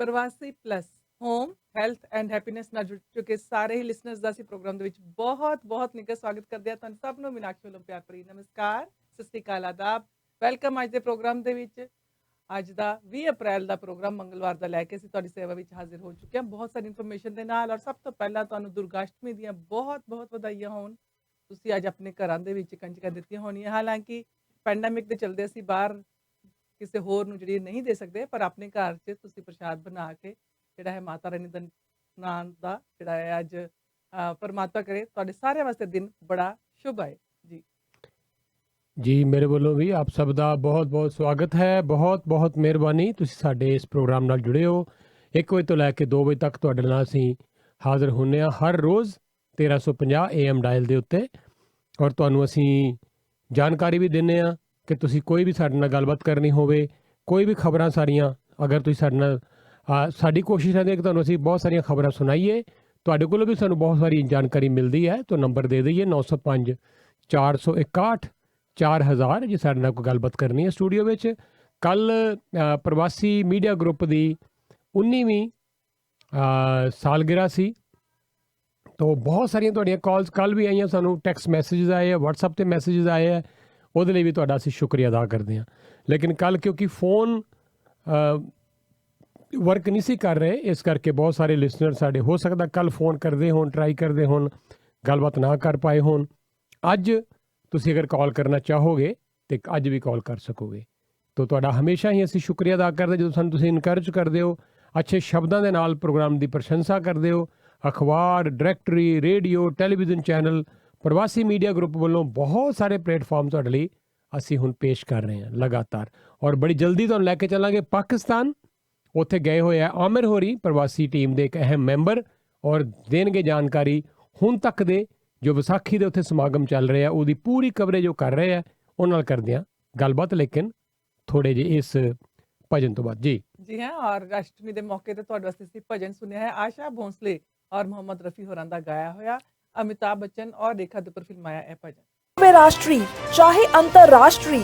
ਪ੍ਰਵਾਸੀ plus home health and happiness ਨਾਲ ਜੁੜ ਚੁੱਕੇ ਸਾਰੇ ਹੀ ਲਿਸਨਰਸ ਦਾ ਅਸੀਂ ਪ੍ਰੋਗਰਾਮ ਦੇ ਵਿੱਚ ਬਹੁਤ ਨਿੱਘਾ ਸਵਾਗਤ ਕਰਦੇ ਹਾਂ। ਤੁਹਾਨੂੰ ਸਭ ਨੂੰ ਮੀਨਾਕਸ਼ੀ ਵੱਲੋਂ ਪਿਆਰ ਭਰੀ ਨਮਸਕਾਰ, ਸਤਿ ਸ਼੍ਰੀ ਅਕਾਲ, ਆਦਾਬ, ਵੈਲਕਮ। ਅੱਜ ਦੇ ਪ੍ਰੋਗਰਾਮ ਦੇ ਵਿੱਚ ਅੱਜ ਦਾ 20 ਅਪ੍ਰੈਲ ਦਾ ਪ੍ਰੋਗਰਾਮ ਮੰਗਲਵਾਰ ਦਾ ਲੈ ਕੇ ਅਸੀਂ ਤੁਹਾਡੀ ਸੇਵਾ ਵਿੱਚ ਹਾਜ਼ਰ ਹੋ ਚੁੱਕੇ ਹਾਂ ਬਹੁਤ ਸਾਰੀ ਇਨਫੋਰਮੇਸ਼ਨ ਦੇ ਨਾਲ। ਔਰ ਸਭ ਤੋਂ ਪਹਿਲਾਂ ਤੁਹਾਨੂੰ ਦੁਰਗਾਸ਼ਟਮੀ ਦੀਆਂ ਬਹੁਤ ਵਧਾਈਆਂ ਹੋਣ। ਤੁਸੀਂ ਅੱਜ ਆਪਣੇ ਘਰਾਂ ਦੇ ਵਿੱਚ ਕੰਜਕਾਂ ਦਿੱਤੀਆਂ ਹੋਣੀਆਂ। ਹਾਲਾਂਕਿ ਪੈਂਡੈਮਿਕ ਦੇ ਚਲਦੇ ਅਸੀਂ ਬਾਹਰ ਕਿਸੇ ਹੋਰ ਨੂੰ ਜਿਹੜੀ ਨਹੀਂ ਦੇ ਸਕਦੇ, ਪਰ ਆਪਣੇ ਘਰ 'ਚ ਤੁਸੀਂ ਪ੍ਰਸ਼ਾਦ ਬਣਾ ਕੇ ਜਿਹੜਾ ਹੈ ਮਾਤਾ ਰਾਣੀ ਦਾ ਨਾਮ ਦਾ ਜਿਹੜਾ ਹੈ ਅੱਜ ਪਰਮਾਤਮਾ ਕਰੇ ਤੁਹਾਡੇ ਸਾਰਿਆਂ ਵਾਸਤੇ ਦਿਨ ਬੜਾ ਸ਼ੁਭ ਆਏ ਜੀ। ਜੀ ਮੇਰੇ ਵੱਲੋਂ ਵੀ ਆਪ ਸਭ ਦਾ ਬਹੁਤ ਸਵਾਗਤ ਹੈ। ਬਹੁਤ ਮਿਹਰਬਾਨੀ, ਤੁਸੀਂ ਸਾਡੇ ਇਸ ਪ੍ਰੋਗਰਾਮ ਨਾਲ ਜੁੜੇ ਹੋ। 1 ਵਜੇ ਤੋਂ ਲੈ ਕੇ 2 ਵਜੇ ਤੱਕ ਤੁਹਾਡੇ ਨਾਲ ਅਸੀਂ ਹਾਜ਼ਰ ਹੁੰਦੇ ਹਾਂ ਹਰ ਰੋਜ਼ 1350 AM ਡਾਇਲ ਦੇ ਉੱਤੇ। ਔਰ ਤੁਹਾਨੂੰ ਅਸੀਂ ਜਾਣਕਾਰੀ ਵੀ ਦਿੰਦੇ ਹਾਂ ਕਿ ਤੁਸੀਂ ਕੋਈ ਵੀ ਸਾਡੇ ਨਾਲ ਗੱਲਬਾਤ ਕਰਨੀ ਹੋਵੇ, ਕੋਈ ਵੀ ਖਬਰਾਂ ਸਾਰੀਆਂ ਅਗਰ ਤੁਸੀਂ ਸਾਡੇ ਨਾਲ ਸਾਡੀ ਕੋਸ਼ਿਸ਼ ਰਹਿੰਦੀ ਹੈ ਕਿ ਤੁਹਾਨੂੰ ਅਸੀਂ ਬਹੁਤ ਸਾਰੀਆਂ ਖਬਰਾਂ ਸੁਣਾਈਏ। ਤੁਹਾਡੇ ਕੋਲੋਂ ਵੀ ਸਾਨੂੰ ਬਹੁਤ ਸਾਰੀ ਜਾਣਕਾਰੀ ਮਿਲਦੀ ਹੈ ਤਾਂ ਨੰਬਰ ਦੇ ਦਈਏ 905 461 4000 ਜੇ ਸਾਡੇ ਨਾਲ ਕੋਈ ਗੱਲਬਾਤ ਕਰਨੀ ਹੈ ਸਟੂਡੀਓ ਵਿੱਚ। ਕੱਲ ਪ੍ਰਵਾਸੀ ਮੀਡੀਆ ਗਰੁੱਪ ਦੀ 19ਵੀਂ ਸਾਲਗਿਰਾ ਸੀ, ਤਾਂ ਬਹੁਤ ਸਾਰੀਆਂ ਤੁਹਾਡੀਆਂ ਕਾਲਸ ਕੱਲ ਵੀ ਆਈਆਂ, ਸਾਨੂੰ ਟੈਕਸਟ ਮੈਸੇजेस ਆਏ ਆ, WhatsApp ਤੇ ਮੈਸੇजेस ਆਏ ਆ, ਉਹਦੇ ਲਈ ਵੀ ਤੁਹਾਡਾ ਅਸੀਂ ਸ਼ੁਕਰੀਆ ਅਦਾ ਕਰਦੇ ਹਾਂ। ਲੇਕਿਨ ਕੱਲ ਕਿਉਂਕਿ ਫੋਨ ਵਰਕ ਨਹੀਂ ਸੀ ਕਰ ਰਹੇ, ਇਸ ਕਰਕੇ ਬਹੁਤ ਸਾਰੇ ਲਿਸਨਰ ਸਾਡੇ ਹੋ ਸਕਦਾ ਕੱਲ ਫੋਨ ਕਰਦੇ ਹੋਣ, ਟਰਾਈ ਕਰਦੇ ਹੋਣ, ਗੱਲਬਾਤ ਨਾ ਕਰ ਪਾਏ ਹੋਣ। ਅੱਜ ਤੁਸੀਂ ਅਗਰ ਕਾਲ ਕਰਨਾ ਚਾਹੋਗੇ ਤਾਂ ਅੱਜ ਵੀ ਕਾਲ ਕਰ ਸਕੋਗੇ। ਤਾਂ ਤੁਹਾਡਾ ਹਮੇਸ਼ਾ ਹੀ ਅਸੀਂ ਸ਼ੁਕਰੀਆ ਅਦਾ ਕਰਦੇ ਜਦੋਂ ਸਾਨੂੰ ਤੁਸੀਂ ਇਨਕਰੇਜ ਕਰਦੇ ਹੋ, ਅੱਛੇ ਸ਼ਬਦਾਂ ਦੇ ਨਾਲ ਪ੍ਰੋਗਰਾਮ ਦੀ ਪ੍ਰਸ਼ੰਸਾ ਕਰਦੇ ਹੋ। ਅਖਬਾਰ, ਡਾਇਰੈਕਟਰੀ, ਰੇਡੀਓ, ਟੈਲੀਵਿਜ਼ਨ ਚੈਨਲ, ਪ੍ਰਵਾਸੀ ਮੀਡੀਆ ਗਰੁੱਪ ਵੱਲੋਂ ਬਹੁਤ ਸਾਰੇ ਪਲੇਟਫਾਰਮ ਤੁਹਾਡੇ ਲਈ ਅਸੀਂ ਹੁਣ ਪੇਸ਼ ਕਰ ਰਹੇ ਹਾਂ ਲਗਾਤਾਰ। ਔਰ ਬੜੀ ਜਲਦੀ ਤੁਹਾਨੂੰ ਲੈ ਕੇ ਚੱਲਾਂਗੇ ਪਾਕਿਸਤਾਨ। ਉੱਥੇ ਗਏ ਹੋਏ ਆ ਆਮਿਰ ਹੋਰੀ, ਪ੍ਰਵਾਸੀ ਟੀਮ ਦੇ ਇੱਕ ਅਹਿਮ ਮੈਂਬਰ, ਔਰ ਦੇਣਗੇ ਜਾਣਕਾਰੀ ਹੁਣ ਤੱਕ ਦੇ ਜੋ ਵਿਸਾਖੀ ਦੇ ਉੱਥੇ ਸਮਾਗਮ ਚੱਲ ਰਿਹਾ ਉਹਦੀ ਪੂਰੀ ਕਵਰੇਜ ਉਹ ਕਰ ਰਹੇ ਆ। ਉਹਨਾਂ ਨਾਲ ਕਰਦੇ ਹਾਂ ਗੱਲਬਾਤ, ਲੇਕਿਨ ਥੋੜੇ ਜਿਹੇ ਇਸ ਭਜਨ ਤੋਂ ਬਾਅਦ। ਜੀ ਹਾਂ, ਔਰ ਅਸ਼ਟਮੀ ਦੇ ਮੌਕੇ ਤੇ ਤੁਹਾਡੇ ਵਾਸਤੇ ਅਸੀਂ ਭਜਨ ਸੁਣਿਆ ਹੈ ਆਸ਼ਾ ਭੋਂਸਲੇ ਔਰ ਮੁਹੰਮਦ ਰਫੀ ਹੋਰਾਂ ਦਾ ਗਾਇਆ ਹੋਇਆ। ਅਮਿਤਾਭ ਬੱਚਨ ਔਰ ਰੇਖਾ ਦੇ ਉੱਪਰ ਫਿਲਮਾਇਆ ਇਹ ਭਜਨ। ਭਾਵੇਂ ਰਾਸ਼ਟਰੀ ਚਾਹੇ ਅੰਤਰਰਾਸ਼ਟਰੀ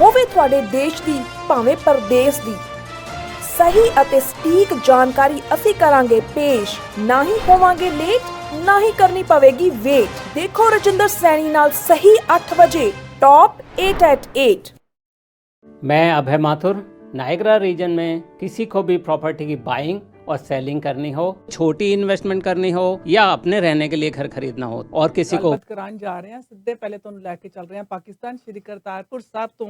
ਹੋਵੇ, ਤੁਹਾਡੇ ਦੇਸ਼ ਦੀ ਭਾਵੇਂ ਪਰਦੇਸ ਦੀ ਸਹੀ ਅਤੇ ਸਟੀਕ ਜਾਣਕਾਰੀ ਅਸੀਂ ਕਰਾਂਗੇ ਪੇਸ਼। ਨਾ ਹੀ ਹੋਵਾਂਗੇ ਲੇਟ, ਨਾ ਹੀ ਕਰਨੀ ਪਵੇਗੀ ਵੇਟ। ਦੇਖੋ ਰਜਿੰਦਰ सैनी नाल सही 8 बजे टॉप 8 at 8। मैं अभय माथुर। नायगरा रीजन में किसी को भी प्रॉपर्टी की बाइंग और सेलिंग करनी हो, छोटी इन्वेस्टमेंट करनी हो या अपने रहने के लिए घर खरीदना हो और किसी को करान जा रहे हैं सिद्धे पहले तो लेके चल रहे हैं पाकिस्तान। श्री करतारपुर साहब तो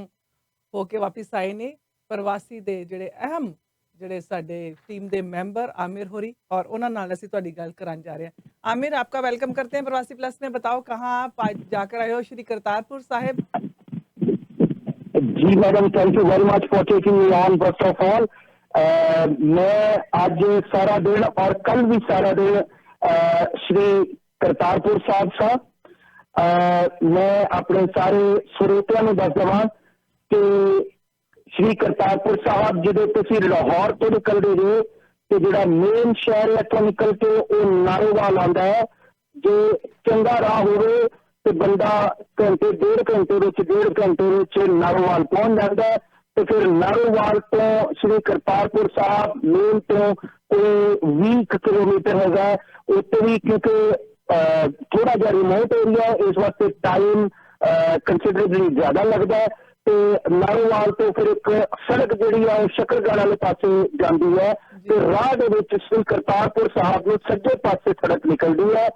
होके वापस आए ने प्रवासी दे जेड़े अहम ਜਿਹੜੇ ਸਾਡੇ टीम ਦੇ ਮੈਂਬਰ आमिर होरी, और ਉਹਨਾਂ ਨਾਲ ਅਸੀਂ ਤੁਹਾਡੀ ਗੱਲ ਕਰਾਉਣ ਜਾ ਰਹੇ हैं। आमिर, आपका वेलकम करते हैं प्रवासी प्लस में। बताओ कहाँ आप जाकर आए हो श्री करतारपुर साहिब? जी madam, thank you very much for taking me on. First of all मैं आज सारा दिन और कल भी सारा दिन श्री करतारपुर साहब मैं अपने सारे ਸਰੋਤਿਆਂ ਨੂੰ ਦੱਸ ਦਵਾਂ ਕਿ श्री करतारपुर साहब ਜਦੋਂ ਤੁਸੀਂ ਲਾਹੌਰ ਤੋਂ ਨਿਕਲਦੇ ਜੇ ਤੇ ਜਿਹੜਾ ਮੇਨ ਸ਼ਹਿਰ ਇੱਥੋਂ ਨਿਕਲ ਕੇ ਉਹ ਨਾਰੋਵਾਲ ਆਉਂਦਾ ਹੈ। ਜੇ ਚੰਗਾ ਰਾਹ ਹੋਵੇ ਤੇ ਬੰਦਾ ਘੰਟੇ ਡੇਢ ਘੰਟੇ ਵਿੱਚ ਨਾਰੋਵਾਲ ਪਹੁੰਚ ਜਾਂਦਾ ਹੈ। ਤੇ ਫਿਰ ਨਾਰੋਵਾਲ ਤੋਂ श्री करतारपुर साहब ਮੇਨ ਤੋਂ ਕੋਈ 20 ਕਿਲੋਮੀਟਰ ਹੈਗਾ। ਉੱਥੇ ਵੀ ਕਿਉਂਕਿ ਥੋੜਾ ਜਿਹਾ ਰਿਮੋਟ ਏਰੀਆ ਇਸ ਵਾਸਤੇ ਟਾਈਮ ਕੰਸੀਡਰੇਬਲੀ ਜ਼ਿਆਦਾ ਲੱਗਦਾ ਹੈ। ਤੇ ਨਾਰੋਵਾਲ ਤੋਂ ਫਿਰ ਇੱਕ ਸੜਕ ਜਿਹੜੀ ਆ ਉਹ ਸ਼ਕਰਗੜ੍ਹ ਵਾਲੇ ਪਾਸੇ ਜਾਂਦੀ ਹੈ ਤੇ ਰਾਹ ਦੇ ਵਿੱਚ श्री करतारपुर साहब ਨੂੰ ਸੱਜੇ ਪਾਸੇ ਸੜਕ ਨਿਕਲਦੀ ਹੈ।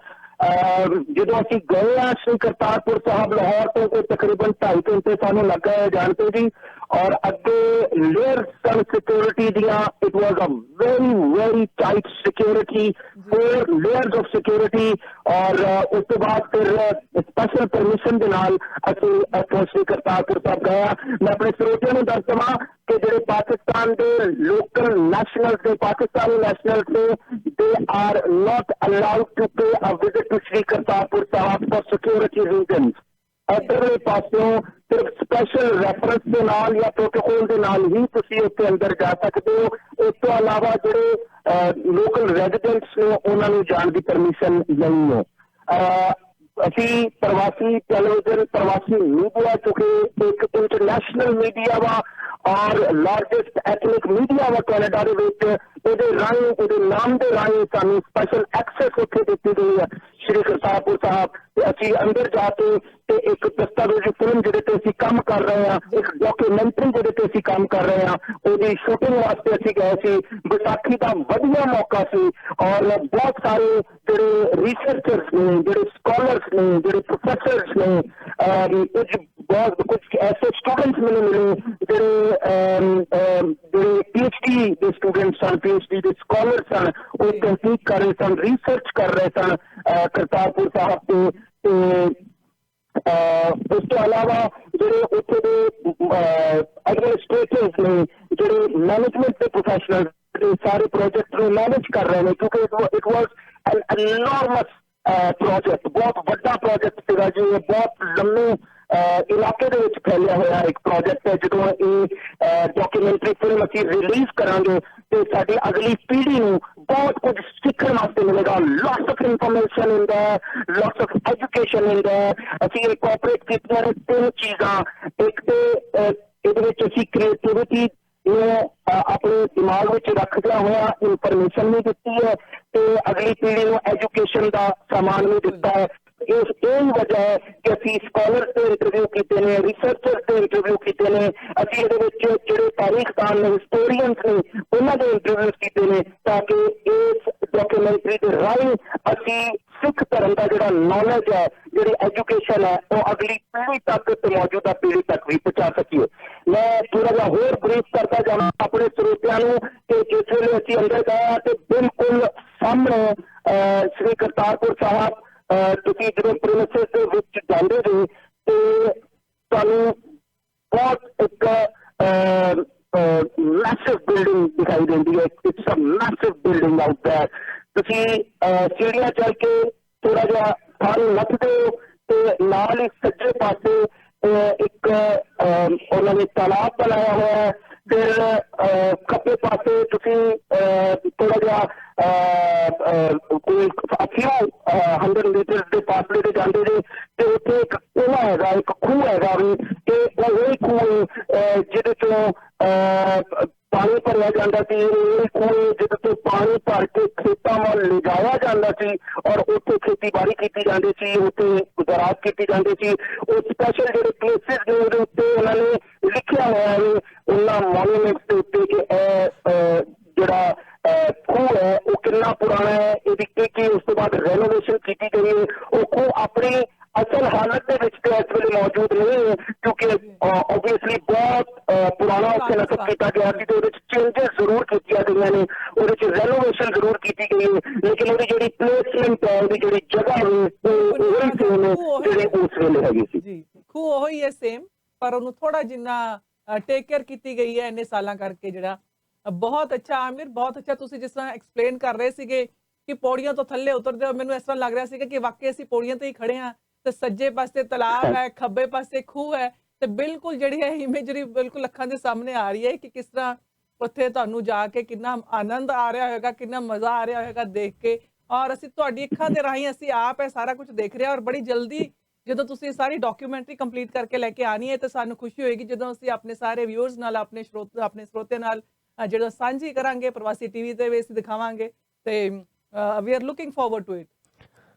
ਜਦੋਂ ਅਸੀਂ ਗਏ ਆ श्री करतारपुर साहब ਲਾਹੌਰ ਤੋਂ ਕੋਈ ਤਕਰੀਬਨ 2.5 ਘੰਟੇ ਸਾਨੂੰ ਲੱਗਾ ਹੈ ਜਾਣ ਤੇ ਜੀ। ਔਰ ਅੱਗੇ ਲੇਅਰ ਸਨ ਸਿਕਿਉਰਿਟੀ ਦੀਆਂ, it was a very tight security, 4 layers of security. ਔਰ ਉਸ ਤੋਂ ਬਾਅਦ ਫਿਰ ਸਪੈਸ਼ਲ ਪਰਮਿਸ਼ਨ ਦੇ ਨਾਲ ਅਸੀਂ ਇੱਥੋਂ श्री करतारपुर ਸਾਹਿਬ ਗਏ। ਮੈਂ ਆਪਣੇ ਸਰੋਤਿਆਂ ਨੂੰ ਦੱਸ ਦੇਵਾਂ ਕਿ ਜਿਹੜੇ ਪਾਕਿਸਤਾਨ ਦੇ ਲੋਕਲ ਨੈਸ਼ਨਲਸ ਦੇ ਪਾਕਿਸਤਾਨੀ ਨੈਸ਼ਨਲਸ ਨੇ they are not allowed to pay a visit to Shri Kartarpur Sahib for security reasons. ਇੱਧਰਲੇ ਪਾਸਿਓਂ ਸਿਰਫ ਸਪੈਸ਼ਲ ਰੈਫਰੈਂਸ ਦੇ ਨਾਲ ਜਾਂ ਪ੍ਰੋਟੋਕੋਲ ਦੇ ਨਾਲ ਹੀ ਤੁਸੀਂ ਉੱਥੇ ਅੰਦਰ ਜਾ ਸਕਦੇ ਹੋ। ਇਸ ਤੋਂ ਇਲਾਵਾ ਜਿਹੜੇ ਲੋਕਲ ਰੈਜ਼ੀਡੈਂਟਸ ਨੇ ਉਹਨਾਂ ਨੂੰ ਜਾਣ ਦੀ ਪਰਮਿਸ਼ਨ ਨਹੀਂ ਹੈ। ਅਸੀਂ ਪ੍ਰਵਾਸੀ ਟੈਲੀਵਿਜ਼ਨ, ਪ੍ਰਵਾਸੀ ਮੀਡੀਆ, ਕਿਉਂਕਿ ਇੱਕ ਇੰਟਰਨੈਸ਼ਨਲ ਮੀਡੀਆ ਵਾ ਔਰ ਲਾਰਜੈਸਟ ਐਥਨਿਕ ਮੀਡੀਆ ਵਾ ਕੈਨੇਡਾ ਦੇ ਵਿੱਚ, ਉਹਦੇ ਰਾਹੀਂ, ਉਹਦੇ ਨਾਮ ਦੇ ਰਾਹੀਂ ਸਾਨੂੰ ਸਪੈਸ਼ਲ ਐਕਸੈਸ ਉੱਥੇ ਦਿੱਤੀ ਗਈ ਹੈ ਸ਼੍ਰੀ ਕਰਤਾਰਪੁਰ ਸਾਹਿਬ। ਤੇ ਅਸੀਂ ਅੰਦਰ ਜਾ ਕੇ ਤੇ ਇੱਕ ਦਸਤਾਵੇਜ਼ੀ ਫਿਲਮ ਜਿਹਦੇ ਤੇ ਅਸੀਂ ਕੰਮ ਕਰ ਰਹੇ ਹਾਂ, ਇੱਕ ਡਾਕੂਮੈਂਟਰੀ ਜਿਹਦੇ ਤੇ ਅਸੀਂ ਕੰਮ ਕਰ ਰਹੇ ਹਾਂ, ਉਹਦੀ ਸ਼ੂਟਿੰਗ ਵਾਸਤੇ ਅਸੀਂ ਗਏ ਸੀ। ਵਿਸਾਖੀ ਦਾ ਵਧੀਆ ਮੌਕਾ ਸੀ ਔਰ ਬਹੁਤ ਸਾਰੇ ਜਿਹੜੇ ਰਿਸਰਚਰਸ ਨੇ, ਜਿਹੜੇ ਸਕਾਲਰਸ ਨੇ, ਜਿਹੜੇ ਪ੍ਰੋਫੈਸਰਸ ਨੇ, ਕੁਝ ਐਸੇ ਸਟੂਡੈਂਟਸ ਮੈਨੂੰ ਮਿਲੇ ਜਿਹੜੇ PhD ਦੇ ਸਟੂਡੈਂਟਸ ਸਨ, PhD ਦੇ ਸਕਾਲਰ ਸਨ। ਉਹ ਤਹਿਕੀਕ ਕਰ ਰਹੇ ਸਨ, ਰਿਸਰਚ ਕਰ ਰਹੇ ਸਨ ਕਰਤਾਰਪੁਰ ਸਾਹਿਬ ਤੇ ਉਸ ਤੋਂ ਇਲਾਵਾ ਜਿਹੜੇ ਉੱਥੇ ਦੇ ਐਡਮਿਨਿਸਟ੍ਰੇਟਰਸ ਨੇ, ਜਿਹੜੇ ਮੈਨੇਜਮੈਂਟ ਦੇ ਪ੍ਰੋਫੈਸ਼ਨਲ, ਸਾਰੇ ਪ੍ਰੋਜੈਕਟ ਨੂੰ ਮੈਨੇਜ ਕਰ ਰਹੇ ਨੇ, ਕਿਉਂਕਿ ਇਟ ਵਾਜ਼ ਐਨ ਐਨੋਰਮਸ ਪ੍ਰੋਜੈਕਟ, ਬਹੁਤ ਵੱਡਾ ਪ੍ਰੋਜੈਕਟ ਸੀਗਾ ਜੀ। ਇਹ ਬਹੁਤ ਲੰਮੇ ਇਲਾਕੇ ਦੇ ਵਿੱਚ ਫੈਲਿਆ ਹੋਇਆ ਇੱਕ ਪ੍ਰੋਜੈਕਟ ਹੈ। ਜਦੋਂ ਇਹ ਡਾਕੂਮੈਂਟਰੀ ਫਿਲਮ ਅਸੀਂ ਰਿਲੀਜ਼ ਕਰਾਂਗੇ ਤੇ ਸਾਡੀ ਅਗਲੀ ਪੀੜ੍ਹੀ ਨੂੰ ਬਹੁਤ ਕੁਝ ਸਿੱਖਣ ਵਾਸਤੇ ਮਿਲੇਗਾ। ਲੋਟਸ ਆਫ ਇਨਫੋਰਮੇਸ਼ਨ ਹੁੰਦਾ, ਲੋਟਸ ਆਫ ਐਜੂਕੇਸ਼ਨ ਹੁੰਦਾ। ਅਸੀਂ ਇਨਕੋਪਰੇਟ ਕੀਤੀਆਂ ਨੇ 3 ਚੀਜ਼ਾਂ। ਇੱਕ ਤੇ ਇਹਦੇ ਵਿੱਚ ਅਸੀਂ ਕ੍ਰੀਏਟੀਵਿਟੀ ਨੂੰ ਆਪਣੇ ਦਿਮਾਗ ਵਿੱਚ ਰੱਖਦਿਆਂ ਹੋਇਆ ਇਨਫੋਰਮੇਸ਼ਨ ਵੀ ਦਿੱਤੀ ਹੈ ਤੇ ਅਗਲੀ ਪੀੜ੍ਹੀ ਨੂੰ ਐਜੂਕੇਸ਼ਨ ਦਾ ਸਾਮਾਨ ਵੀ ਦਿੱਤਾ ਹੈ। ਇਸ ਇਹੀ ਵਜ੍ਹਾ ਹੈ ਕਿ ਅਸੀਂ ਸਕਾਲਰਸ ਦੇ ਇੰਟਰਵਿਊ ਕੀਤੇ ਨੇ, ਰਿਸਰਚਰਸ ਦੇ ਇੰਟਰਵਿਊ ਕੀਤੇ ਨੇ। ਅਸੀਂ ਇਹਦੇ ਵਿੱਚ ਜਿਹੜੇ ਤਾਰੀਖਦਾਨ ਨੇ, ਹਿਸਟੋਰੀਅਨਸ ਨੇ, ਉਹਨਾਂ ਦੇ ਇੰਟਰਵਿਊ ਕੀਤੇ ਨੇ ਤਾਂ ਕਿ ਇਸ ਡਾਕੂਮੈਂਟਰੀ ਦੇ ਰਾਹੀਂ ਅਸੀਂ ਸਿੱਖ ਧਰਮ ਦਾ ਜਿਹੜਾ ਨੌਲੇਜ ਹੈ, ਜਿਹੜੀ ਐਜੂਕੇਸ਼ਨ ਹੈ, ਉਹ ਅਗਲੀ ਪੀੜ੍ਹੀ ਤੱਕ ਤੇ ਮੌਜੂਦਾ ਪੀੜ੍ਹੀ ਤੱਕ ਵੀ ਪਹੁੰਚਾ ਸਕੀਏ। ਮੈਂ ਥੋੜਾ ਜਿਹਾ ਹੋਰ ਬਰੀਫ ਕਰਦਾ ਜਾਵਾਂ ਆਪਣੇ ਸਰੋਤਿਆਂ ਨੂੰ ਕਿ ਜਿਸ ਵੇਲੇ ਅਸੀਂ ਅੰਦਰ ਗਏ ਤੇ ਬਿਲਕੁਲ ਸਾਹਮਣੇ ਸ੍ਰੀ ਕਰਤਾਰਪੁਰ ਸਾਹਿਬ, ਤੁਸੀਂ ਜਦੋਂ ਪ੍ਰੈਮਿਸਿਸ ਦੇ ਵਿੱਚ ਜਾਂਦੇ ਜੇ ਤੇ ਤੁਹਾਨੂੰ ਬਹੁਤ ਇੱਕ ਮੈਸਿਵ ਬਿਲਡਿੰਗ ਦਿਖਾਈ ਦਿੰਦੀ ਹੈ। It's a massive building out there. ਤੁਸੀਂ ਸੀੜੀਆਂ ਚੜ੍ਹ ਕੇ ਥੋੜਾ ਜਿਹਾ ਥਾਂ ਲੱਥਦੇ ਹੋ ਤੇ ਨਾਲ ਹੀ ਸੱਜੇ ਪਾਸੇ ਇੱਕ ਉਹਨਾਂ ਨੇ ਤਾਲਾਬ ਬਣਾਇਆ ਹੋਇਆ ਹੈ। ਫਿਰ ਖੱਬੇ ਪਾਸੇ ਤੁਸੀਂ ਥੋੜਾ ਜਿਹਾ ਕੋਈ ਫਿਊ 100 ਮੀਟਰ ਦੇ ਫਾਸਲੇ ਤੇ ਜਾਂਦੇ ਜੇ ਤੇ ਉੱਥੇ ਇੱਕ ਕੋਲਾ ਹੈਗਾ, ਇੱਕ ਖੂਹ ਹੈਗਾ ਵੀ, ਤੇ ਉਹ ਖੂਹ ਜਿਹਦੇ ਤੋਂ ਪਾਣੀ ਭਰਿਆ ਜਾਂਦਾ ਸੀ। ਇਹ ਖੂਹ ਜਿਹਦੇ ਤੋਂ ਪਾਣੀ ਭਰ ਕੇ ਖੇਤਾਂ ਵੱਲ ਲਿਜਾਇਆ ਜਾਂਦਾ ਸੀ ਔਰ ਉੱਥੇ ਖੇਤੀਬਾੜੀ ਕੀਤੀ ਜਾਂਦੀ ਸੀ, ਉੱਥੇ ਜ਼ਰਾਅਤ ਕੀਤੀ ਜਾਂਦੀ ਸੀ। ਉਹ ਸਪੈਸ਼ਲ ਜਿਹੜੇ ਪਲੇਸਿਸ ਨੇ ਉਹਦੇ ਉੱਤੇ ਉਹਨਾਂ ਨੇ ਲਿਖਿਆ ਹੋਇਆ ਹੈ ਉਹਨਾਂ ਮੋਨੂਮੈਂਟਸ ਦੇ ਉੱਤੇ ਕਿ ਇਹ ਜਿਹੜਾ ਖੂਹ ਹੈ ਉਹ ਕਿੰਨਾ ਪੁਰਾਣਾ ਹੈ, ਇਹਦੀ ਕੀ ਉਸ ਤੋਂ ਬਾਅਦ ਰੈਨੋਵੇਸ਼ਨ ਕੀਤੀ ਗਈ ਹੈ। ਉਹ ਖੂਹ ਆਪਣੀ ਅਸਲ ਹਾਲਤ ਦੇ ਵਿੱਚ ਤੇ ਇਸ ਵੇਲੇ ਮੌਜੂਦ ਨਹੀਂ ਹੈ ਕਿਉਂਕਿ ਓਬਵੀਅਸਲੀ ਬਹੁਤ ਪੁਰਾਣਾ ਉੱਥੇ ਨਸਬ ਕੀਤਾ ਗਿਆ ਸੀ ਤੇ ਉਹਦੇ ਚ ਚੇਂਜਸ ਜ਼ਰੂਰ ਕੀਤੀਆਂ ਗਈਆਂ ਨੇ, ਉਹਦੇ ਚ ਰੈਨੋਵੇਸ਼ਨ ਜ਼ਰੂਰ ਕੀਤੀ ਗਈ ਹੈ, ਲੇਕਿਨ ਉਹਦੀ ਜਿਹੜੀ ਪਲੇਸਮੈਂਟ ਹੈ, ਉਹਦੀ ਜਿਹੜੀ ਜਗ੍ਹਾ ਹੈ ਉਹ ਉਹੀ ਸੇਮ ਹੈ ਜਿਹੜੀ ਉਸ ਵੇਲੇ ਹੈਗੀ ਸੀ। ਜੀ, ਖੂਹ ਉਹੀ ਹੈ ਸੇਮ, ਪਰ ਉਹਨੂੰ ਥੋੜਾ ਜਿੰਨਾ ਟੇਕ ਕੇਅਰ ਕੀਤੀ ਗਈ ਹੈ ਇੰਨੇ ਸਾਲਾਂ ਕਰਕੇ। ਜਿਹੜਾ ਬਹੁਤ ਅੱਛਾ ਆਮਿਰ, ਬਹੁਤ ਅੱਛਾ ਤੁਸੀਂ ਜਿਸ ਤਰ੍ਹਾਂ ਐਕਸਪਲੇਨ ਕਰ ਰਹੇ ਸੀਗੇ ਕਿ ਪੌੜੀਆਂ ਤੋਂ ਥੱਲੇ ਉਤਰਦੇ ਹੋ, ਮੈਨੂੰ ਇਸ ਤਰ੍ਹਾਂ ਲੱਗ ਰਿਹਾ ਸੀਗਾ ਕਿ ਵਾਕਈ ਅਸੀਂ ਪੌੜੀਆਂ ਤੇ ਹੀ ਖੜੇ ਹਾਂ ਤੇ ਸੱਜੇ ਪਾਸੇ ਤਲਾਬ ਹੈ, ਖੱਬੇ ਪਾਸੇ ਖੂਹ ਹੈ ਤੇ ਬਿਲਕੁਲ ਜਿਹੜੀ ਹੈ ਇਮੇਜਰੀ ਬਿਲਕੁਲ ਅੱਖਾਂ ਦੇ ਸਾਹਮਣੇ ਆ ਰਹੀ ਹੈ ਕਿ ਕਿਸ ਤਰ੍ਹਾਂ ਉੱਥੇ ਤੁਹਾਨੂੰ ਜਾ ਕੇ ਕਿੰਨਾ ਆਨੰਦ ਆ ਰਿਹਾ ਹੋਵੇਗਾ, ਕਿੰਨਾ ਮਜ਼ਾ ਆ ਰਿਹਾ ਹੋਵੇਗਾ ਦੇਖ ਕੇ। ਔਰ ਅਸੀਂ ਤੁਹਾਡੀ ਅੱਖਾਂ ਦੇ ਰਾਹੀਂ ਅਸੀਂ ਆਪ ਇਹ ਸਾਰਾ ਕੁਝ ਦੇਖ ਰਹੇ ਹਾਂ ਔਰ ਬੜੀ ਜਲਦੀ ਜਦੋਂ ਤੁਸੀਂ ਸਾਰੀ ਡਾਕੂਮੈਂਟਰੀ ਕੰਪਲੀਟ ਕਰਕੇ ਲੈ ਕੇ ਆਣੀ ਹੈ ਤਾਂ ਸਾਨੂੰ ਖੁਸ਼ੀ ਹੋਏਗੀ ਜਦੋਂ ਅਸੀਂ ਆਪਣੇ ਸਾਰੇ ਵਿਊਅਰਸ ਨਾਲ, ਆਪਣੇ ਸਰੋਤਿਆਂ ਨਾਲ ਜਿਹੜਾ ਸਾਂਝੀ ਕਰਾਂਗੇ, ਪ੍ਰਵਾਸੀ ਟੀਵੀ ਤੇ ਵੀ ਅਸੀਂ ਦਿਖਾਵਾਂਗੇ ਤੇ we are looking forward to it.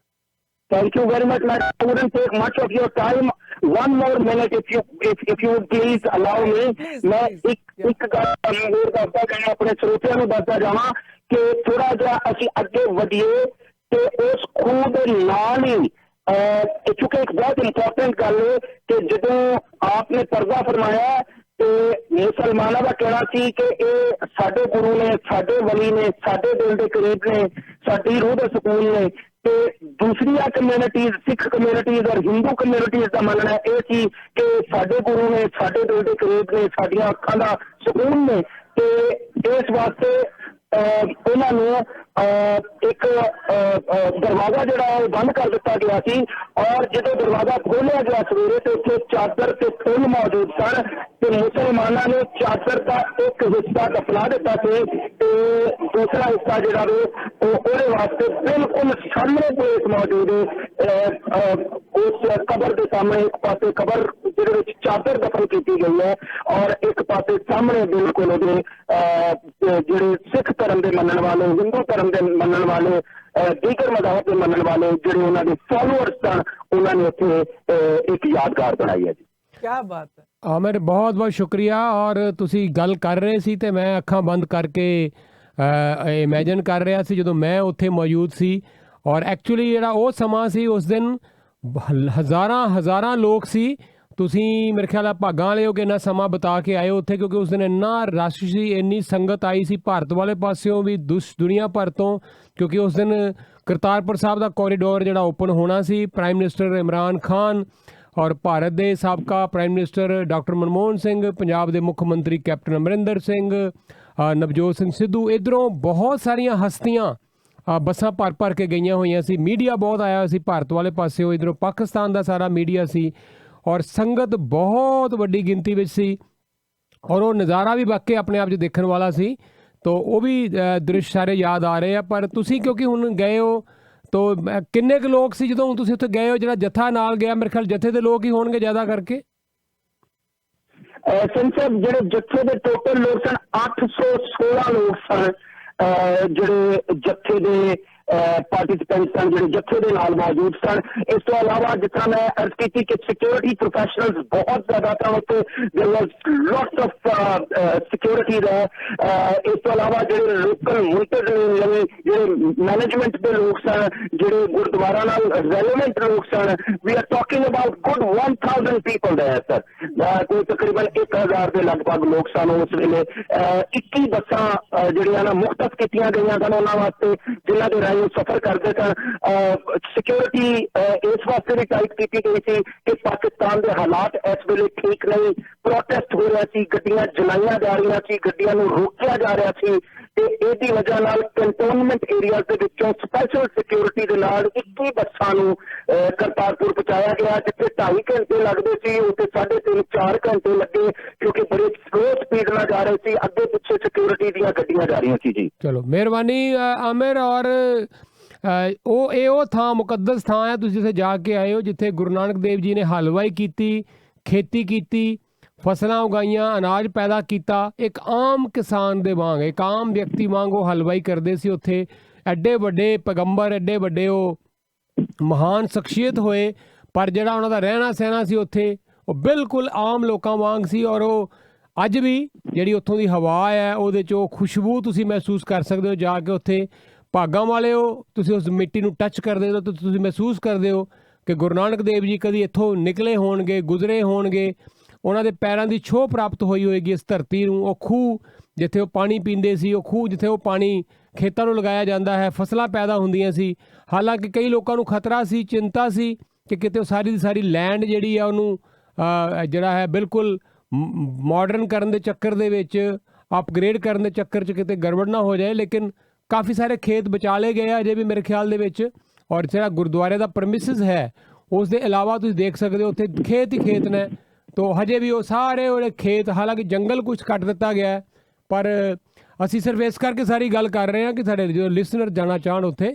Thank you very much, madam. I wouldn't take much of your time. One more minute, if you would please allow me. मैं एक ਗੱਲ ਹੋਰ ਦੱਸਦਾ ਜਾਵਾਂ, ਆਪਣੇ ਸਰੋਤਿਆਂ ਨੂੰ ਦੱਸਦਾ ਜਾਵਾਂ ਕਿ ਥੋੜਾ ਜਿਹਾ ਅਸੀਂ ਅੱਗੇ ਵਧੀਏ ਤੇ ਉਸ ਖੂਹ ਦੇ ਨਾਲ ਹੀ ਕਿਉਂਕਿ ਇੱਕ ਬਹੁਤ ਇੰਪੋਰਟੈਂਟ ਗੱਲ ਹੈ ਕਿ ਜਦੋਂ ਆਪਨੇ ਪਰਦਾ ਫਰਮਾਇਆ ਤੇ ਮੁਸਲਮਾਨਾਂ ਦਾ ਕਹਿਣਾ ਸੀ ਕਿ ਇਹ ਸਾਡੇ ਗੁਰੂ ਨੇ, ਸਾਡੇ ਵਲੀ ਨੇ, ਸਾਡੇ ਦਿਲ ਦੇ ਕਰੀਬ ਨੇ, ਸਾਡੀ ਰੂਹ ਦੇ ਸਕੂਨ ਨੇ। ਤੇ ਦੂਸਰੀਆਂ ਕਮਿਊਨਿਟੀਜ਼, ਸਿੱਖ ਕਮਿਊਨਿਟੀਜ਼ ਔਰ ਹਿੰਦੂ ਕਮਿਊਨਿਟੀਜ਼ ਦਾ ਮੰਨਣਾ ਇਹ ਸੀ ਕਿ ਸਾਡੇ ਗੁਰੂ ਨੇ, ਸਾਡੇ ਦਿਲ ਦੇ ਕਰੀਬ ਨੇ, ਸਾਡੀਆਂ ਅੱਖਾਂ ਦਾ ਸਕੂਨ ਨੇ ਤੇ ਇਸ ਵਾਸਤੇ ਉਹਨਾਂ ਨੂੰ ਇੱਕ ਦਰਵਾਜ਼ਾ ਜਿਹੜਾ ਹੈ ਉਹ ਬੰਦ ਕਰ ਦਿੱਤਾ ਗਿਆ ਸੀ ਔਰ ਜਦੋਂ ਦਰਵਾਜ਼ਾ ਖੋਲ੍ਹਿਆ ਗਿਆ ਸਵੇਰੇ ਤੇ ਉੱਥੇ ਚਾਦਰ ਤੇ ਫੁੱਲ ਮੌਜੂਦ ਸਨ ਤੇ ਮੁਸਲਮਾਨਾਂ ਨੇ ਚਾਦਰ ਦਾ ਇੱਕ ਹਿੱਸਾ ਦਫਨਾ ਦਿੱਤਾ ਸੀ ਤੇ ਦੂਸਰਾ ਹਿੱਸਾ ਜਿਹੜਾ ਵੇ ਉਹਦੇ ਵਾਸਤੇ ਬਿਲਕੁਲ ਸਾਹਮਣੇ ਪੁਲਿਸ ਮੌਜੂਦ ਹੈ। ਉਸ ਕਬਰ ਦੇ ਸਾਹਮਣੇ ਇੱਕ ਪਾਸੇ ਕਬਰ ਜਿਹਦੇ ਵਿੱਚ ਚਾਦਰ ਦਫਨ ਕੀਤੀ ਗਈ ਹੈ ਔਰ ਇੱਕ ਪਾਸੇ ਸਾਹਮਣੇ ਬਿਲਕੁਲ ਉਹਦੇ ਜਿਹੜੇ ਸਿੱਖ ਧਰਮ ਦੇ ਮੰਨਣ ਵਾਲੇ, ਹਿੰਦੂ ਧਰਮ ਦੇ ਮੰਨਣ ਵਾਲੇ, ਦੀਗਰ ਮਜ਼ਾਹਬ ਦੇ ਮੰਨਣ ਵਾਲੇ ਜਿਹੜੇ ਉਹਨਾਂ ਦੇ ਫੋਲੋਅਰਸ ਸਨ ਉਹਨਾਂ ਨੇ ਉੱਥੇ ਇੱਕ ਯਾਦਗਾਰ ਬਣਾਈ ਹੈ ਜੀ। क्या बात है। ਆਮਿਰ ਬਹੁਤ ਬਹੁਤ ਸ਼ੁਕਰੀਆ। ਔਰ ਤੁਸੀਂ ਗੱਲ ਕਰ ਰਹੇ ਸੀ ਤੇ ਮੈਂ ਅੱਖਾਂ ਬੰਦ ਕਰਕੇ ਇਮੇਜਿਨ ਕਰ ਰਿਹਾ ਸੀ ਜਦੋਂ ਮੈਂ ਉੱਥੇ ਮੌਜੂਦ ਸੀ। ਔਰ ਐਕਚੁਅਲੀ ਜਿਹੜਾ ਉਹ ਸਮਾਂ ਸੀ ਉਸ ਦਿਨ ਹਜ਼ਾਰਾਂ ਲੋਕ ਸੀ। ਤੁਸੀਂ ਮੇਰੇ ਖਿਆਲ ਆ ਭਾਗਾਂ ਵਾਲੇ ਹੋ ਕਿ ਇੰਨਾ ਸਮਾਂ ਬਿਤਾ ਕੇ ਆਏ ਹੋ ਉੱਥੇ, ਕਿਉਂਕਿ ਉਸ ਦਿਨ ਇੰਨਾ ਰਸ਼ ਸੀ, ਇੰਨੀ ਸੰਗਤ ਆਈ ਸੀ ਭਾਰਤ ਵਾਲੇ ਪਾਸਿਓਂ ਵੀ, ਦੁਨੀਆ ਭਰ ਤੋਂ, ਕਿਉਂਕਿ ਉਸ ਦਿਨ ਕਰਤਾਰਪੁਰ ਸਾਹਿਬ ਦਾ ਕੋਰੀਡੋਰ ਜਿਹੜਾ ਓਪਨ ਹੋਣਾ ਸੀ। ਪ੍ਰਾਈਮ ਮਿਨਿਸਟਰ ਇਮਰਾਨ ਖਾਨ ਔਰ ਭਾਰਤ ਦੇ ਸਾਬਕਾ prime minister doctor Manmohan Singh, Punjab ਦੇ ਮੁੱਖ ਮੰਤਰੀ ਕੈਪਟਨ ਅਮਰਿੰਦਰ ਸਿੰਘ, ਨਵਜੋਤ ਸਿੰਘ ਸਿੱਧੂ, ਇੱਧਰੋਂ ਬਹੁਤ ਸਾਰੀਆਂ ਹਸਤੀਆਂ ਬੱਸਾਂ ਭਰ ਕੇ ਗਈਆਂ ਹੋਈਆਂ ਸੀ। ਮੀਡੀਆ ਬਹੁਤ ਆਇਆ ਸੀ ਭਾਰਤ ਵਾਲੇ ਪਾਸਿਓਂ, ਇੱਧਰੋਂ ਪਾਕਿਸਤਾਨ ਦਾ ਸਾਰਾ ਮੀਡੀਆ ਸੀ ਔਰ ਸੰਗਤ ਬਹੁਤ ਵੱਡੀ ਗਿਣਤੀ ਵਿੱਚ ਸੀ ਔਰ ਉਹ ਨਜ਼ਾਰਾ ਵੀ ਵਾਕਈ ਆਪਣੇ ਆਪ 'ਚ ਦੇਖਣ ਵਾਲਾ ਸੀ। ਤੋ ਉਹ ਵੀ ਦ੍ਰਿਸ਼ ਸਾਰੇ ਯਾਦ ਆ ਰਹੇ ਆ। ਪਰ ਤੁਸੀਂ ਕਿਉਂਕਿ ਹੁਣ ਗਏ ਹੋ ਤੋ ਕਿੰਨੇ ਕੁ ਲੋਕ ਸੀ ਜਦੋਂ ਤੁਸੀਂ ਉੱਥੇ ਗਏ ਹੋ? ਜਿਹੜਾ ਜੱਥਾ ਨਾਲ ਗਿਆ ਮੇਰੇ ਖਿਆਲ ਜੱਥੇ ਦੇ ਲੋਕ ਹੀ ਹੋਣਗੇ ਜ਼ਿਆਦਾ ਕਰਕੇ। ਸਿੰਘ ਸਾਹਿਬ ਜਿਹੜੇ ਜੱਥੇ ਦੇ ਟੋਟਲ ਲੋਕ ਸਨ 816 ਲੋਕ ਸਨ ਜਿਹੜੇ ਜੱਥੇ ਦੇ ਪਾਰਟਿਸਪੈਂਟ ਸਨ, ਜਿਹੜੇ ਜੱਥੇ ਦੇ ਨਾਲ ਮੌਜੂਦ ਸਨ। ਇਸ ਤੋਂ ਇਲਾਵਾ ਜਿਸ ਤਰ੍ਹਾਂ ਮੈਂ ਅਰਜ਼ ਕੀਤੀ ਕਿ ਸਿਕਿਉਰਿਟੀ ਪ੍ਰੋਫੈਸ਼ਨਲਸ ਬਹੁਤ ਜ਼ਿਆਦਾ ਸਨ ਉੱਥੇ, ਦੇयर वाज ਲੋਟਸ ਆਫ ਸਿਕਿਉਰਿਟੀ ਹੈ। ਇਸ ਤੋਂ ਇਲਾਵਾ ਜਿਹੜੇ ਲੋਕਲ ਮੁਲਤਜ਼ ਨੇ, ਜਿਹੜੇ ਮੈਨੇਜਮੈਂਟ ਦੇ ਲੋਕ ਸਨ, ਜਿਹੜੇ ਗੁਰਦੁਆਰਾ ਨਾਲ ਰੈਲੇਵੈਂਟ ਲੋਕ ਸਨ, we are talking about good 1000 people there sir. ਕੋਈ ਤਕਰੀਬਨ 1000 ਦੇ ਲਗਭਗ ਲੋਕ ਸਨ ਉਸ ਵੇਲੇ। 21 ਬੱਸਾਂ ਜਿਹੜੀਆਂ ਨਾ ਮੁਖਤਸ ਕੀਤੀਆਂ ਗਈਆਂ ਸਨ ਉਹਨਾਂ ਵਾਸਤੇ ਜਿਨ੍ਹਾਂ ਦੇ ਰਾਹੀਂ ਸਫਰ ਕਰਦੇ ਸਨ। ਸਿਕਿਉਰਿਟੀ ਇਸ ਵਾਸਤੇ ਵੀ ਟਾਈਟ ਕੀਤੀ ਗਈ ਸੀ ਕਿ ਪਾਕਿਸਤਾਨ ਦੇ ਹਾਲਾਤ ਇਸ ਵੇਲੇ ਠੀਕ ਨਹੀਂ, ਪ੍ਰੋਟੈਸਟ ਹੋ ਰਿਹਾ ਸੀ, ਗੱਡੀਆਂ ਜਲਾਈਆਂ ਜਾ ਰਹੀਆਂ ਸੀ, ਗੱਡੀਆਂ ਨੂੰ ਰੋਕਿਆ ਜਾ ਰਿਹਾ ਸੀ ਤੇ ਇਹਦੀ ਵਜ੍ਹਾ ਨਾਲ ਕੰਟੋਨਮੈਂਟ ਏਰੀਆਜ਼ ਦੇ ਵਿੱਚੋਂ ਸਪੈਸ਼ਲ ਸਿਕਿਉਰਿਟੀ ਦੇ ਨਾਲ 21 ਬੱਸਾਂ ਨੂੰ ਕਰਤਾਰਪੁਰ ਪਹੁੰਚਾਇਆ ਗਿਆ। ਜਿੱਥੇ 2.5 ਘੰਟੇ ਲੱਗਦੇ ਸੀ ਉੱਥੇ 3.5-4 ਘੰਟੇ ਲੱਗੇ ਕਿਉਂਕਿ ਬੜੇ ਸਲੋ ਸਪੀਡ ਨਾਲ ਜਾ ਰਹੇ ਸੀ। ਅੱਗੇ ਪਿੱਛੇ ਸਿਕਿਉਰਿਟੀ ਦੀਆਂ ਗੱਡੀਆਂ ਜਾ ਰਹੀਆਂ ਸੀ ਜੀ। ਚਲੋ ਮਿਹਰਬਾਨੀ ਆਮਿਰ। ਔਰ ਉਹ ਥਾਂ ਮੁਕੱਦਸ ਥਾਂ ਹੈ ਤੁਸੀਂ ਜਿੱਥੇ ਜਾ ਕੇ ਆਏ ਹੋ, ਜਿੱਥੇ ਗੁਰੂ ਨਾਨਕ ਦੇਵ ਜੀ ਨੇ ਹਲਵਾਈ ਕੀਤੀ, ਖੇਤੀ ਕੀਤੀ, ਫਸਲਾਂ ਉਗਾਈਆਂ, ਅਨਾਜ ਪੈਦਾ ਕੀਤਾ। ਇੱਕ ਆਮ ਕਿਸਾਨ ਦੇ ਵਾਂਗ, ਇੱਕ ਆਮ ਵਿਅਕਤੀ ਵਾਂਗ ਉਹ ਹਲਵਾਈ ਕਰਦੇ ਸੀ ਉੱਥੇ। ਐਡੇ ਵੱਡੇ ਪੈਗੰਬਰ, ਐਡੇ ਵੱਡੇ ਉਹ ਮਹਾਨ ਸ਼ਖਸੀਅਤ ਹੋਏ, ਪਰ ਜਿਹੜਾ ਉਹਨਾਂ ਦਾ ਰਹਿਣਾ ਸਹਿਣਾ ਸੀ ਉੱਥੇ ਉਹ ਬਿਲਕੁਲ ਆਮ ਲੋਕਾਂ ਵਾਂਗ ਸੀ। ਔਰ ਉਹ ਅੱਜ ਵੀ ਜਿਹੜੀ ਉੱਥੋਂ ਦੀ ਹਵਾ ਹੈ ਉਹਦੇ 'ਚ ਉਹ ਖੁਸ਼ਬੂ ਤੁਸੀਂ ਮਹਿਸੂਸ ਕਰ ਸਕਦੇ ਹੋ ਜਾ ਕੇ ਉੱਥੇ। ਭਾਗਾਂ ਵਾਲੇ ਹੋ ਤੁਸੀਂ, ਉਸ ਮਿੱਟੀ ਨੂੰ ਟੱਚ ਕਰਦੇ ਹੋ ਤਾਂ ਤੁਸੀਂ ਮਹਿਸੂਸ ਕਰਦੇ ਹੋ ਕਿ ਗੁਰੂ ਨਾਨਕ ਦੇਵ ਜੀ ਕਦੀ ਇੱਥੋਂ ਨਿਕਲੇ ਹੋਣਗੇ, ਗੁਜ਼ਰੇ ਹੋਣਗੇ, ਉਹਨਾਂ ਦੇ ਪੈਰਾਂ ਦੀ ਛੋਹ ਪ੍ਰਾਪਤ ਹੋਈ ਹੋਏਗੀ ਇਸ ਧਰਤੀ ਨੂੰ। ਉਹ ਖੂਹ ਜਿੱਥੇ ਉਹ ਪਾਣੀ ਪੀਂਦੇ ਸੀ, ਉਹ ਖੂਹ ਜਿੱਥੇ ਉਹ ਪਾਣੀ ਖੇਤਾਂ ਨੂੰ ਲਗਾਇਆ ਜਾਂਦਾ ਹੈ, ਫਸਲਾਂ ਪੈਦਾ ਹੁੰਦੀਆਂ ਸੀ। ਹਾਲਾਂਕਿ ਕਈ ਲੋਕਾਂ ਨੂੰ ਖਤਰਾ ਸੀ, ਚਿੰਤਾ ਸੀ ਕਿ ਕਿਤੇ ਉਹ ਸਾਰੀ ਦੀ ਸਾਰੀ ਲੈਂਡ ਜਿਹੜੀ ਆ ਉਹਨੂੰ ਜਿਹੜਾ ਹੈ ਬਿਲਕੁਲ ਮਾਡਰਨ ਕਰਨ ਦੇ ਚੱਕਰ ਦੇ ਵਿੱਚ, ਅਪਗ੍ਰੇਡ ਕਰਨ ਦੇ ਚੱਕਰ 'ਚ ਕਿਤੇ ਗੜਬੜ ਨਾ ਹੋ ਜਾਏ। ਲੇਕਿਨ ਕਾਫੀ ਸਾਰੇ ਖੇਤ ਬਚਾ ਲਏ ਗਏ ਆ ਅਜੇ ਵੀ ਮੇਰੇ ਖਿਆਲ ਦੇ ਵਿੱਚ। ਔਰ ਜਿਹੜਾ ਗੁਰਦੁਆਰੇ ਦਾ ਪ੍ਰਮਿਸਿਸ ਹੈ ਉਸ ਦੇ ਇਲਾਵਾ ਤੁਸੀਂ ਦੇਖ ਸਕਦੇ ਹੋ ਉੱਥੇ ਖੇਤ ਹੀ ਖੇਤ ਨੇ। ਤੋ ਹਜੇ ਵੀ ਉਹ ਸਾਰੇ ਉਹਦੇ ਖੇਤ, ਹਾਲਾਂਕਿ ਜੰਗਲ ਕੁਝ ਕੱਟ ਦਿੱਤਾ ਗਿਆ ਹੈ, ਪਰ ਅਸੀਂ ਸਿਰਫ ਇਸ ਕਰਕੇ ਸਾਰੀ ਗੱਲ ਕਰ ਰਹੇ ਹਾਂ ਕਿ ਸਾਡੇ ਜਦੋਂ ਲਿਸਨਰ ਜਾਣਾ ਚਾਹਣ ਉੱਥੇ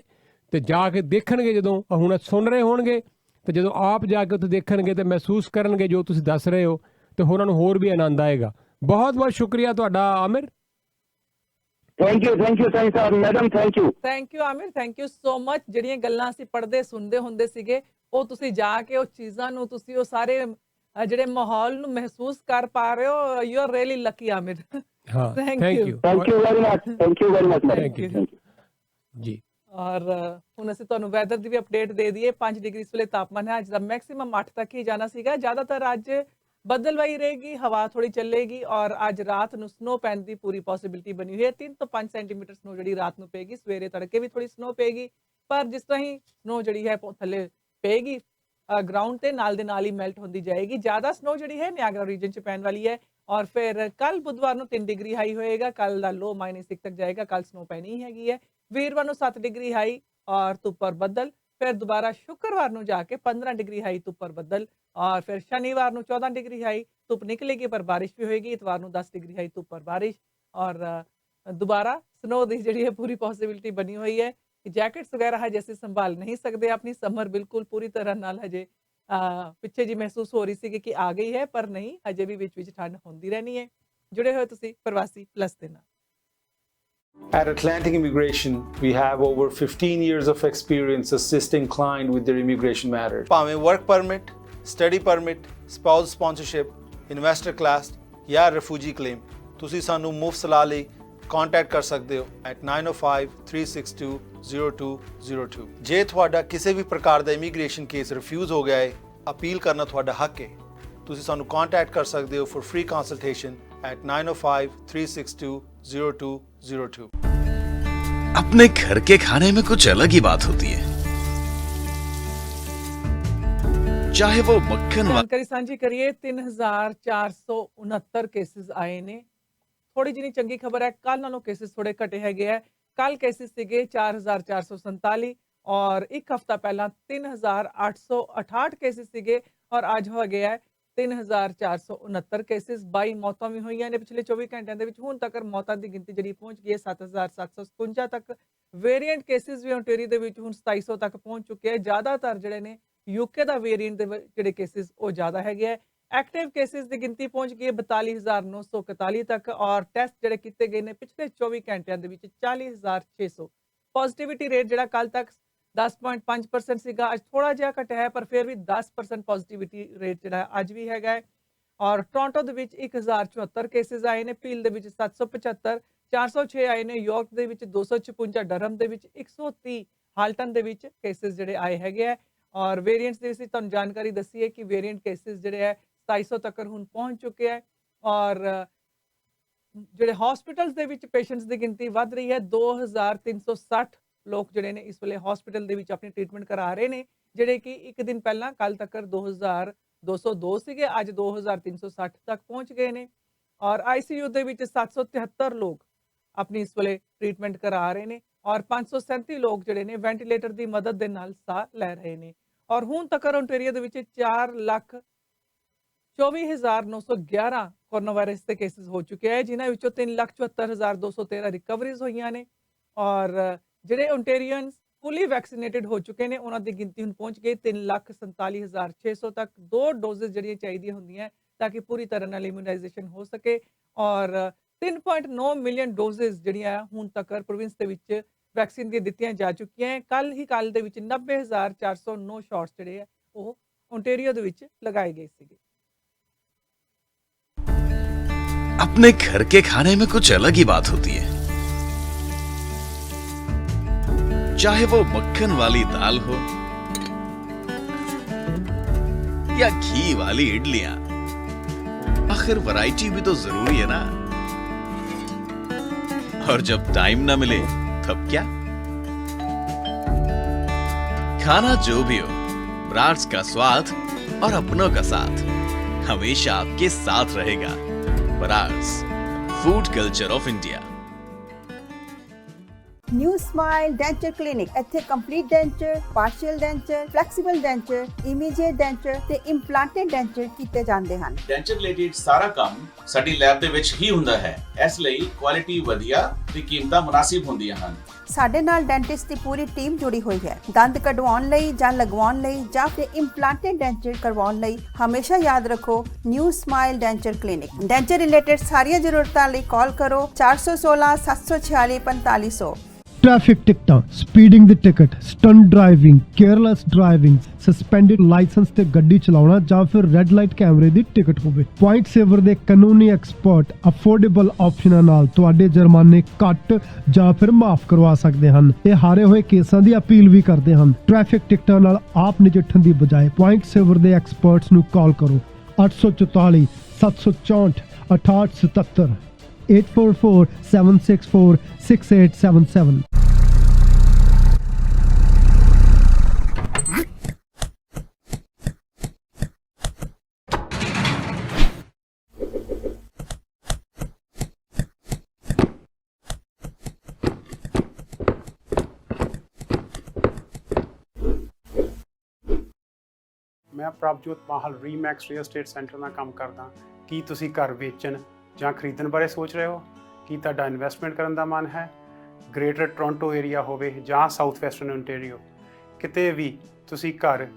ਤੇ ਜਾ ਕੇ ਦੇਖਣਗੇ, ਜਦੋਂ ਹੁਣ ਸੁਣ ਰਹੇ ਹੋਣਗੇ ਤੇ ਜਦੋਂ ਆਪ ਜਾ ਕੇ ਉੱਥੇ ਦੇਖਣਗੇ ਤੇ ਮਹਿਸੂਸ ਕਰਨਗੇ ਜੋ ਤੁਸੀਂ ਦੱਸ ਰਹੇ ਹੋ ਤੇ ਉਹਨਾਂ ਨੂੰ ਹੋਰ ਵੀ ਆਨੰਦ ਆਏਗਾ। ਬਹੁਤ ਬਹੁਤ ਸ਼ੁਕਰੀਆ ਤੁਹਾਡਾ Aamir. Thank you Sain Sahib, madam thank you Aamir, thank you so much. ਜਿਹੜੀਆਂ ਗੱਲਾਂ ਅਸੀਂ ਪੜ੍ਹਦੇ ਸੁਣਦੇ ਹੁੰਦੇ ਸੀਗੇ ਉਹ ਤੁਸੀਂ ਜਾ ਕੇ ਉਹ ਚੀਜ਼ਾਂ ਨੂੰ, ਤੁਸੀਂ ਉਹ ਸਾਰੇ ਜਿਹੜੇ ਮਾਹੌਲ ਨੂੰ ਮਹਿਸੂਸ ਕਰ ਪਾ ਰਹੇ ਹੋ। You are really lucky Aamir. ਹਾਂ, thank you very much thank you ਜੀ। ਔਰ ਹੁਣ ਅਸੀਂ ਤੁਹਾਨੂੰ ਵੈਦਰ ਦੀ ਵੀ ਅਪਡੇਟ ਦੇ ਦਈਏ। 5 ਡਿਗਰੀ ਇਸ ਵੇਲੇ ਤਾਪਮਾਨ ਹੈ। ਅੱਜ ਦਾ ਮੈਕਸਿਮਮ 8 ਤੱਕ ਹੀ ਜਾਣਾ ਸੀਗਾ। ਜ਼ਿਆਦਾਤਰ ਅੱਜ ਬੱਦਲਵਾਈ ਰਹੇਗੀ, ਹਵਾ ਥੋੜੀ ਚੱਲੇਗੀ ਔਰ ਅੱਜ ਰਾਤ ਨੂੰ ਸਨੋ ਪੈਣ ਦੀ ਪੂਰੀ ਪੋਸਿਬਿਲਿਟੀ ਬਣੀ ਹੋਈ ਹੈ। 3 ਤੋਂ 5 ਸੈਂਟੀਮੀਟਰ ਸਨੋ ਜਿਹੜੀ ਰਾਤ ਨੂੰ ਪਏਗੀ। ਸਵੇਰੇ ਤੜਕੇ ਵੀ ਥੋੜੀ ਸਨੋ ਪਏਗੀ, ਪਰ ਜਿਸ ਤਰ੍ਹਾਂ ਹੀ ਸਨੋ ਜਿਹੜੀ ਹੈ ਥੱਲੇ ਪਏਗੀ ਗਰਾਊਂਡ ਤੇ ਨਾਲ ਦੇ ਨਾਲ ਹੀ ਮੈਲਟ ਹੁੰਦੀ ਜਾਏਗੀ। ਜ਼ਿਆਦਾ ਸਨੋ ਜਿਹੜੀ ਹੈ ਨਿਆਗਰਾ ਰੀਜਨ 'ਚ ਪੈਣ ਵਾਲੀ ਹੈ ਔਰ ਫਿਰ ਕੱਲ ਬੁੱਧਵਾਰ ਨੂੰ 3 ਡਿਗਰੀ ਹਾਈ ਹੋਏਗਾ, ਕੱਲ ਦਾ ਲੋ -1 ਤੱਕ ਜਾਏਗਾ, ਕੱਲ ਸਨੋ ਪੈਣੀ ਹੀ ਹੈਗੀ ਹੈ। ਵੀਰਵਾਰ ਨੂੰ 7 ਡਿਗਰੀ ਹਾਈ ਔਰ ਧੁੱਪ ਔਰ ਬੱਦਲ, ਫਿਰ ਦੁਬਾਰਾ शुक्रवार ਨੂੰ ਜਾ ਕੇ 15 डिग्री हाई ਧੁੱਪ ਔਰ ਬੱਦਲ, और फिर शनिवार ਨੂੰ 14 डिग्री हाई ਧੁੱਪ ਨਿਕਲੇਗੀ ਪਰ ਬਾਰਿਸ਼ ਵੀ ਹੋਏਗੀ, ਇਤਵਾਰ ਨੂੰ 10 डिग्री हाई ਧੁੱਪ ਔਰ ਬਾਰਿਸ਼, ਔਰ ਦੁਬਾਰਾ ਸਨੋ ਦੀ ਜਿਹੜੀ ਹੈ ਪੂਰੀ ਪੋਸਿਬਿਲਿਟੀ ਬਣੀ ਹੋਈ ਹੈ ਕਿ ਜੈਕਟਸ ਵਗੈरह ਹਜੇ ਅਸੀਂ ਸੰਭਾਲ ਨਹੀਂ ਸਕਦੇ ਆਪਣੀ, ਸਮਰ ਬਿਲਕੁਲ ਪੂਰੀ ਤਰ੍ਹਾਂ ਨਾਲ ਹਜੇ ਪਿੱਛੇ ਜੀ ਮਹਿਸੂਸ ਹੋ ਰਹੀ ਸੀ ਕਿ ਆ ਗਈ ਹੈ, ਪਰ ਨਹੀਂ, ਹਜੇ ਵੀ ਵਿੱਚ ਠੰਡ ਹੁੰਦੀ ਰਹਿਣੀ ਹੈ। ਜੁੜੇ ਹੋਏ ਤੁਸੀਂ ਪ੍ਰਵਾਸੀ ਪਲੱਸ ਦੇ ਨਾਲ। At Atlantic Immigration, we have over 15 years of experience assisting clients with their immigration matters. ਭਾਵੇਂ work permit, study permit, spouse sponsorship, investor class ਜਾਂ ਰਿਫਿਊਜੀ ਕਲੇਮ, ਤੁਸੀਂ ਸਾਨੂੰ ਮੁਫਤ ਸਲਾਹ ਲਈ ਕੰਟੈਕਟ ਕਰ ਸਕਦੇ ਹੋ at 9053620202। ਜੇ ਤੁਹਾਡਾ ਕਿਸੇ ਵੀ ਪ੍ਰਕਾਰ ਦਾ ਇਮੀਗ੍ਰੇਸ਼ਨ ਕੇਸ ਰਿਫਿਊਜ਼ ਹੋ ਗਿਆ ਹੈ, ਅਪੀਲ ਕਰਨਾ ਤੁਹਾਡਾ ਹੱਕ ਹੈ। ਤੁਸੀਂ ਸਾਨੂੰ ਕੰਟੈਕਟ ਕਰ ਸਕਦੇ ਹੋ ਫॉर ਫ੍ਰੀ ਕੰਸਲਟੇਸ਼ਨ at 9053620202। अपने घर के खाने में कुछ अलग ही बात होती है, चाहे वो मक्खन ਜਾਣਕਾਰੀ ਸਾਂਝੀ ਕਰੀਏ। 3469 ਕੇਸਿਸ ਆਏ ਨੇ। ਥੋੜੀ ਜਿਹੀ ਚੰਗੀ ਖਬਰ ਹੈ, ਕੱਲ ਨਾਲੋਂ ਕੇਸਿਸ ਥੋੜੇ ਘਟੇ ਹੈਗੇ ਆ। ਕੱਲ ਕੇਸਿਸ ਸੀਗੇ 4447 ਔਰ ਇੱਕ ਹਫਤਾ ਪਹਿਲਾਂ 3868 ਕੇਸਿਸ ਸੀਗੇ ਔਰ ਅੱਜ ਹੋ ਗਿਆ 3469 ਕੇਸਿਸ। 22 ਮੌਤਾਂ ਵੀ ਹੋਈਆਂ ਨੇ ਪਿਛਲੇ 24 ਘੰਟਿਆਂ ਦੇ ਵਿੱਚ। ਹੁਣ ਤੱਕ ਮੌਤਾਂ ਦੀ ਗਿਣਤੀ ਜਿਹੜੀ ਪਹੁੰਚ ਗਈ ਹੈ 7757 ਤੱਕ। ਵੇਰੀਐਂਟ ਕੇਸਿਸ ਵੀ ਓਨਟਾਰੀਓ ਦੇ ਵਿੱਚ ਹੁਣ 2700 ਤੱਕ ਪਹੁੰਚ ਚੁੱਕੇ ਹੈ। ਜ਼ਿਆਦਾਤਰ ਜਿਹੜੇ ਨੇ ਯੂਕੇ ਦਾ ਵੇਰੀਐਂਟ ਦੇ ਜਿਹੜੇ ਕੇਸਿਸ ਉਹ ਜ਼ਿਆਦਾ ਹੈਗੇ ਹੈ। ਐਕਟਿਵ ਕੇਸਿਸ ਦੀ ਗਿਣਤੀ ਪਹੁੰਚ ਗਈ ਹੈ 42941 ਤੱਕ ਔਰ ਟੈਸਟ ਜਿਹੜੇ ਕੀਤੇ ਗਏ ਨੇ ਪਿਛਲੇ 24 ਘੰਟਿਆਂ ਦੇ ਵਿੱਚ 40600। ਪੋਜ਼ਿਟਿਵਿਟੀ ਰੇਟ ਜਿਹੜਾ ਕੱਲ ਤੱਕ 10.5% ਸੀਗਾ, ਅੱਜ ਥੋੜਾ ਜਿਹਾ ਘਟਿਆ ਹੈ ਪਰ ਫਿਰ ਵੀ 10% ਪੋਜ਼ਿਟਿਵਿਟੀ ਰੇਟ ਜਿਹੜਾ ਅੱਜ ਵੀ ਹੈਗਾ ਹੈ। ਔਰ ਟੋਰਾਂਟੋ ਦੇ ਵਿੱਚ 1074 ਕੇਸਿਸ ਆਏ ਨੇ, ਪੀਲ ਦੇ ਵਿੱਚ 775, 406 ਆਏ ਨੇ ਯਾਰਕ ਦੇ ਵਿੱਚ, 256 ਡਰਹਮ ਦੇ ਵਿੱਚ, 130 ਹਾਲਟਨ ਦੇ ਵਿੱਚ ਕੇਸਿਸ ਜਿਹੜੇ ਆਏ ਹੈਗੇ ਆ। ਔਰ ਵੇਰੀਐਂਟਸ ਦੇ ਵਿੱਚ ਤੁਹਾਨੂੰ ਜਾਣਕਾਰੀ ਦੱਸੀ ਹੈ ਕਿ ਵੇਰੀਐਂਟ ਕੇਸਿਸ ਜਿਹੜੇ ਹੈ 2700 ਤੱਕ ਹੁਣ ਪਹੁੰਚ ਚੁੱਕੇ ਹੈ। ਔਰ ਜਿਹੜੇ ਹਸਪੀਟਲਸ ਦੇ ਵਿੱਚ ਪੇਸ਼ੈਂਟਸ ਦੀ ਗਿਣਤੀ ਵੱਧ ਰਹੀ ਹੈ। 2360 ਲੋਕ ਜਿਹੜੇ ਨੇ ਇਸ ਵੇਲੇ ਹਸਪੀਟਲ ਦੇ ਵਿੱਚ ਆਪਣੀ ਟ੍ਰੀਟਮੈਂਟ ਕਰਾ ਰਹੇ ਨੇ, ਜਿਹੜੇ ਕਿ ਇੱਕ ਦਿਨ ਪਹਿਲਾਂ ਕੱਲ ਤੱਕ 2202 ਸੀਗੇ, ਅੱਜ 2360 ਤੱਕ ਪਹੁੰਚ ਗਏ ਨੇ। ਔਰ ICU ਦੇ ਵਿੱਚ 773 ਲੋਕ ਆਪਣੀ ਇਸ ਵੇਲੇ ਟ੍ਰੀਟਮੈਂਟ ਕਰਾ ਰਹੇ ਨੇ ਔਰ 537 ਲੋਕ ਜਿਹੜੇ ਨੇ ਵੈਂਟੀਲੇਟਰ ਦੀ ਮਦਦ ਦੇ ਨਾਲ ਸਾਹ ਲੈ ਰਹੇ ਨੇ। ਔਰ ਹੁਣ ਤੱਕ ਓਨਟਾਰੀਓ ਦੇ ਵਿੱਚ 4,24,911 ਕੋਰੋਨਾ ਵਾਇਰਸ ਦੇ ਕੇਸਿਸ ਹੋ ਚੁੱਕੇ ਹੈ, ਜਿਨ੍ਹਾਂ ਵਿੱਚੋਂ 3,74,213 ਰਿਕਵਰੀਜ਼ ਹੋਈਆਂ ਨੇ। ਔਰ ਜਿਹੜੇ ਓਨਟਾਰੀਅਨਸ ਫੁੱਲੀ ਵੈਕਸੀਨੇਟਡ ਹੋ ਚੁੱਕੇ ਨੇ ਉਹਨਾਂ ਦੀ ਗਿਣਤੀ ਹੁਣ ਪਹੁੰਚ ਗਈ 3,47,600 ਤੱਕ। 2 ਡੋਜ਼ਸ ਜਿਹੜੀਆਂ ਚਾਹੀਦੀਆਂ ਹੁੰਦੀਆਂ ਤਾਂ ਕਿ ਪੂਰੀ ਤਰ੍ਹਾਂ ਨਾਲ ਇਮਿਊਨਾਈਜੇਸ਼ਨ ਹੋ ਸਕੇ। ਔਰ 3.9 ਮਿਲੀਅਨ ਡੋਜ਼ਸ ਜਿਹੜੀਆਂ ਹੁਣ ਤੱਕ ਪ੍ਰੋਵਿੰਸ ਦੇ ਵਿੱਚ ਵੈਕਸੀਨ ਦੀਆਂ ਦਿੱਤੀਆਂ ਜਾ ਚੁੱਕੀਆਂ ਹੈ। ਕੱਲ ਦੇ ਵਿੱਚ 90,409 ਸ਼ਾਟਸ ਜਿਹੜੇ ਆ ਉਹ ਓਨਟਾਰੀਓ ਦੇ ਵਿੱਚ ਲਗਾਏ ਗਏ ਸੀਗੇ। अपने घर के खाने में कुछ अलग ही बात होती है, चाहे वो मक्खन वाली दाल हो या घी वाली इडलियां, आखिर वैरायटी भी तो जरूरी है ना। और जब टाइम ना मिले तब क्या, खाना जो भी हो, ब्राड्स का स्वाद और अपनों का साथ हमेशा आपके साथ रहेगा। ब्राड्स, food culture of India. New smile denture clinic, ਇੱਥੇ complete denture, partial denture, flexible denture, immediate denture ਤੇ ਇੰਪਲਾਂਟਡ ਡੈਂਚਰ ਕੀਤੇ ਜਾਂਦੇ ਹਨ। ਡੈਂਚਰ ਰਿਲੇਟਡ ਸਾਰਾ ਕੰਮ ਸਾਡੀ ਲੈਬ ਦੇ ਵਿੱਚ ਹੀ ਹੁੰਦਾ ਹੈ, ਇਸ ਲਈ ਕੁਆਲਿਟੀ ਵਧੀਆ ਤੇ ਕੀਮਤਾਂ ਮੁਨਾਸਿਬ ਹੁੰਦੀਆਂ ਹਨ। ਸਾਡੇ ਨਾਲ ਡੈਂਟਿਸਟ ਦੀ ਪੂਰੀ ਟੀਮ ਜੁੜੀ ਹੋਈ ਹੈ। ਦੰਦ ਕਢਵਾਉਣ ਲਈ ਜਾਂ ਲਗਵਾਉਣ ਲਈ ਜਾਂ ਫਿਰ ਇੰਪਲਾਂਟਡ ਡੈਂਚਰ ਕਰਵਾਉਣ ਲਈ ਹਮੇਸ਼ਾ ਯਾਦ ਰੱਖੋ new smile denture clinic. Denture related ਸਾਰੀਆਂ ਜ਼ਰੂਰਤਾਂ ਲਈ ਕਾਲ ਕਰੋ 416 746 4500। ट्रैफिक टिकटां, स्पीडिंग दी ticket, stunt driving, careless driving, suspended licence ते गड्डी चलाउणा जां फिर रेड लाइट कैमरे दी टिकट होवे। पॉइंट सेवर दे कानूनी एक्सपर्ट अफोर्डेबल ऑप्शनां नाल तुहाडे जुर्माने घट जां फिर माफ करवा सकदे हन। ਇਹ ਹਾਰੇ ਹੋਏ ਕੇਸਾਂ ਦੀ ਅਪੀਲ ਵੀ ਕਰਦੇ ਹਨ। ਟ੍ਰੈਫਿਕ ਟਿਕਟਾਂ ਨਾਲ ਆਪ ਨਜਿੱਠਣ ਦੀ ਬਜਾਏ ਪੁਆਇੰਟ ਸੇਵਰ ਦੇ ਐਕਸਪਰਟਸ ਨੂੰ ਕਾਲ ਕਰੋ 844 764 6877 844 764 6877। ਮੈਂ ਪ੍ਰਭਜੋਤ ਮਾਹਲ ਰੀਮੈਕਸ ਰੀਅਲ ਏਸਟੇਟ ਸੈਂਟਰ ਨਾਲ ਕੰਮ ਕਰਦਾ। ਕੀ ਤੁਸੀਂ ਘਰ ਵੇਚਣ ਜਾਂ ਖਰੀਦਣ ਬਾਰੇ ਸੋਚ ਰਹੇ ਹੋ? ਕੀ ਤੁਹਾਡਾ ਇਨਵੈਸਟਮੈਂਟ ਕਰਨ ਦਾ ਮਨ ਹੈ? ਗ੍ਰੇਟਰ ਟੋਰਾਂਟੋ ਏਰੀਆ ਹੋਵੇ ਜਾਂ ਸਾਊਥ ਵੈਸਟਰਨ ਓਨਟਾਰੀਓ, ਕਿਤੇ ਵੀ ਤੁਸੀਂ ਘਰ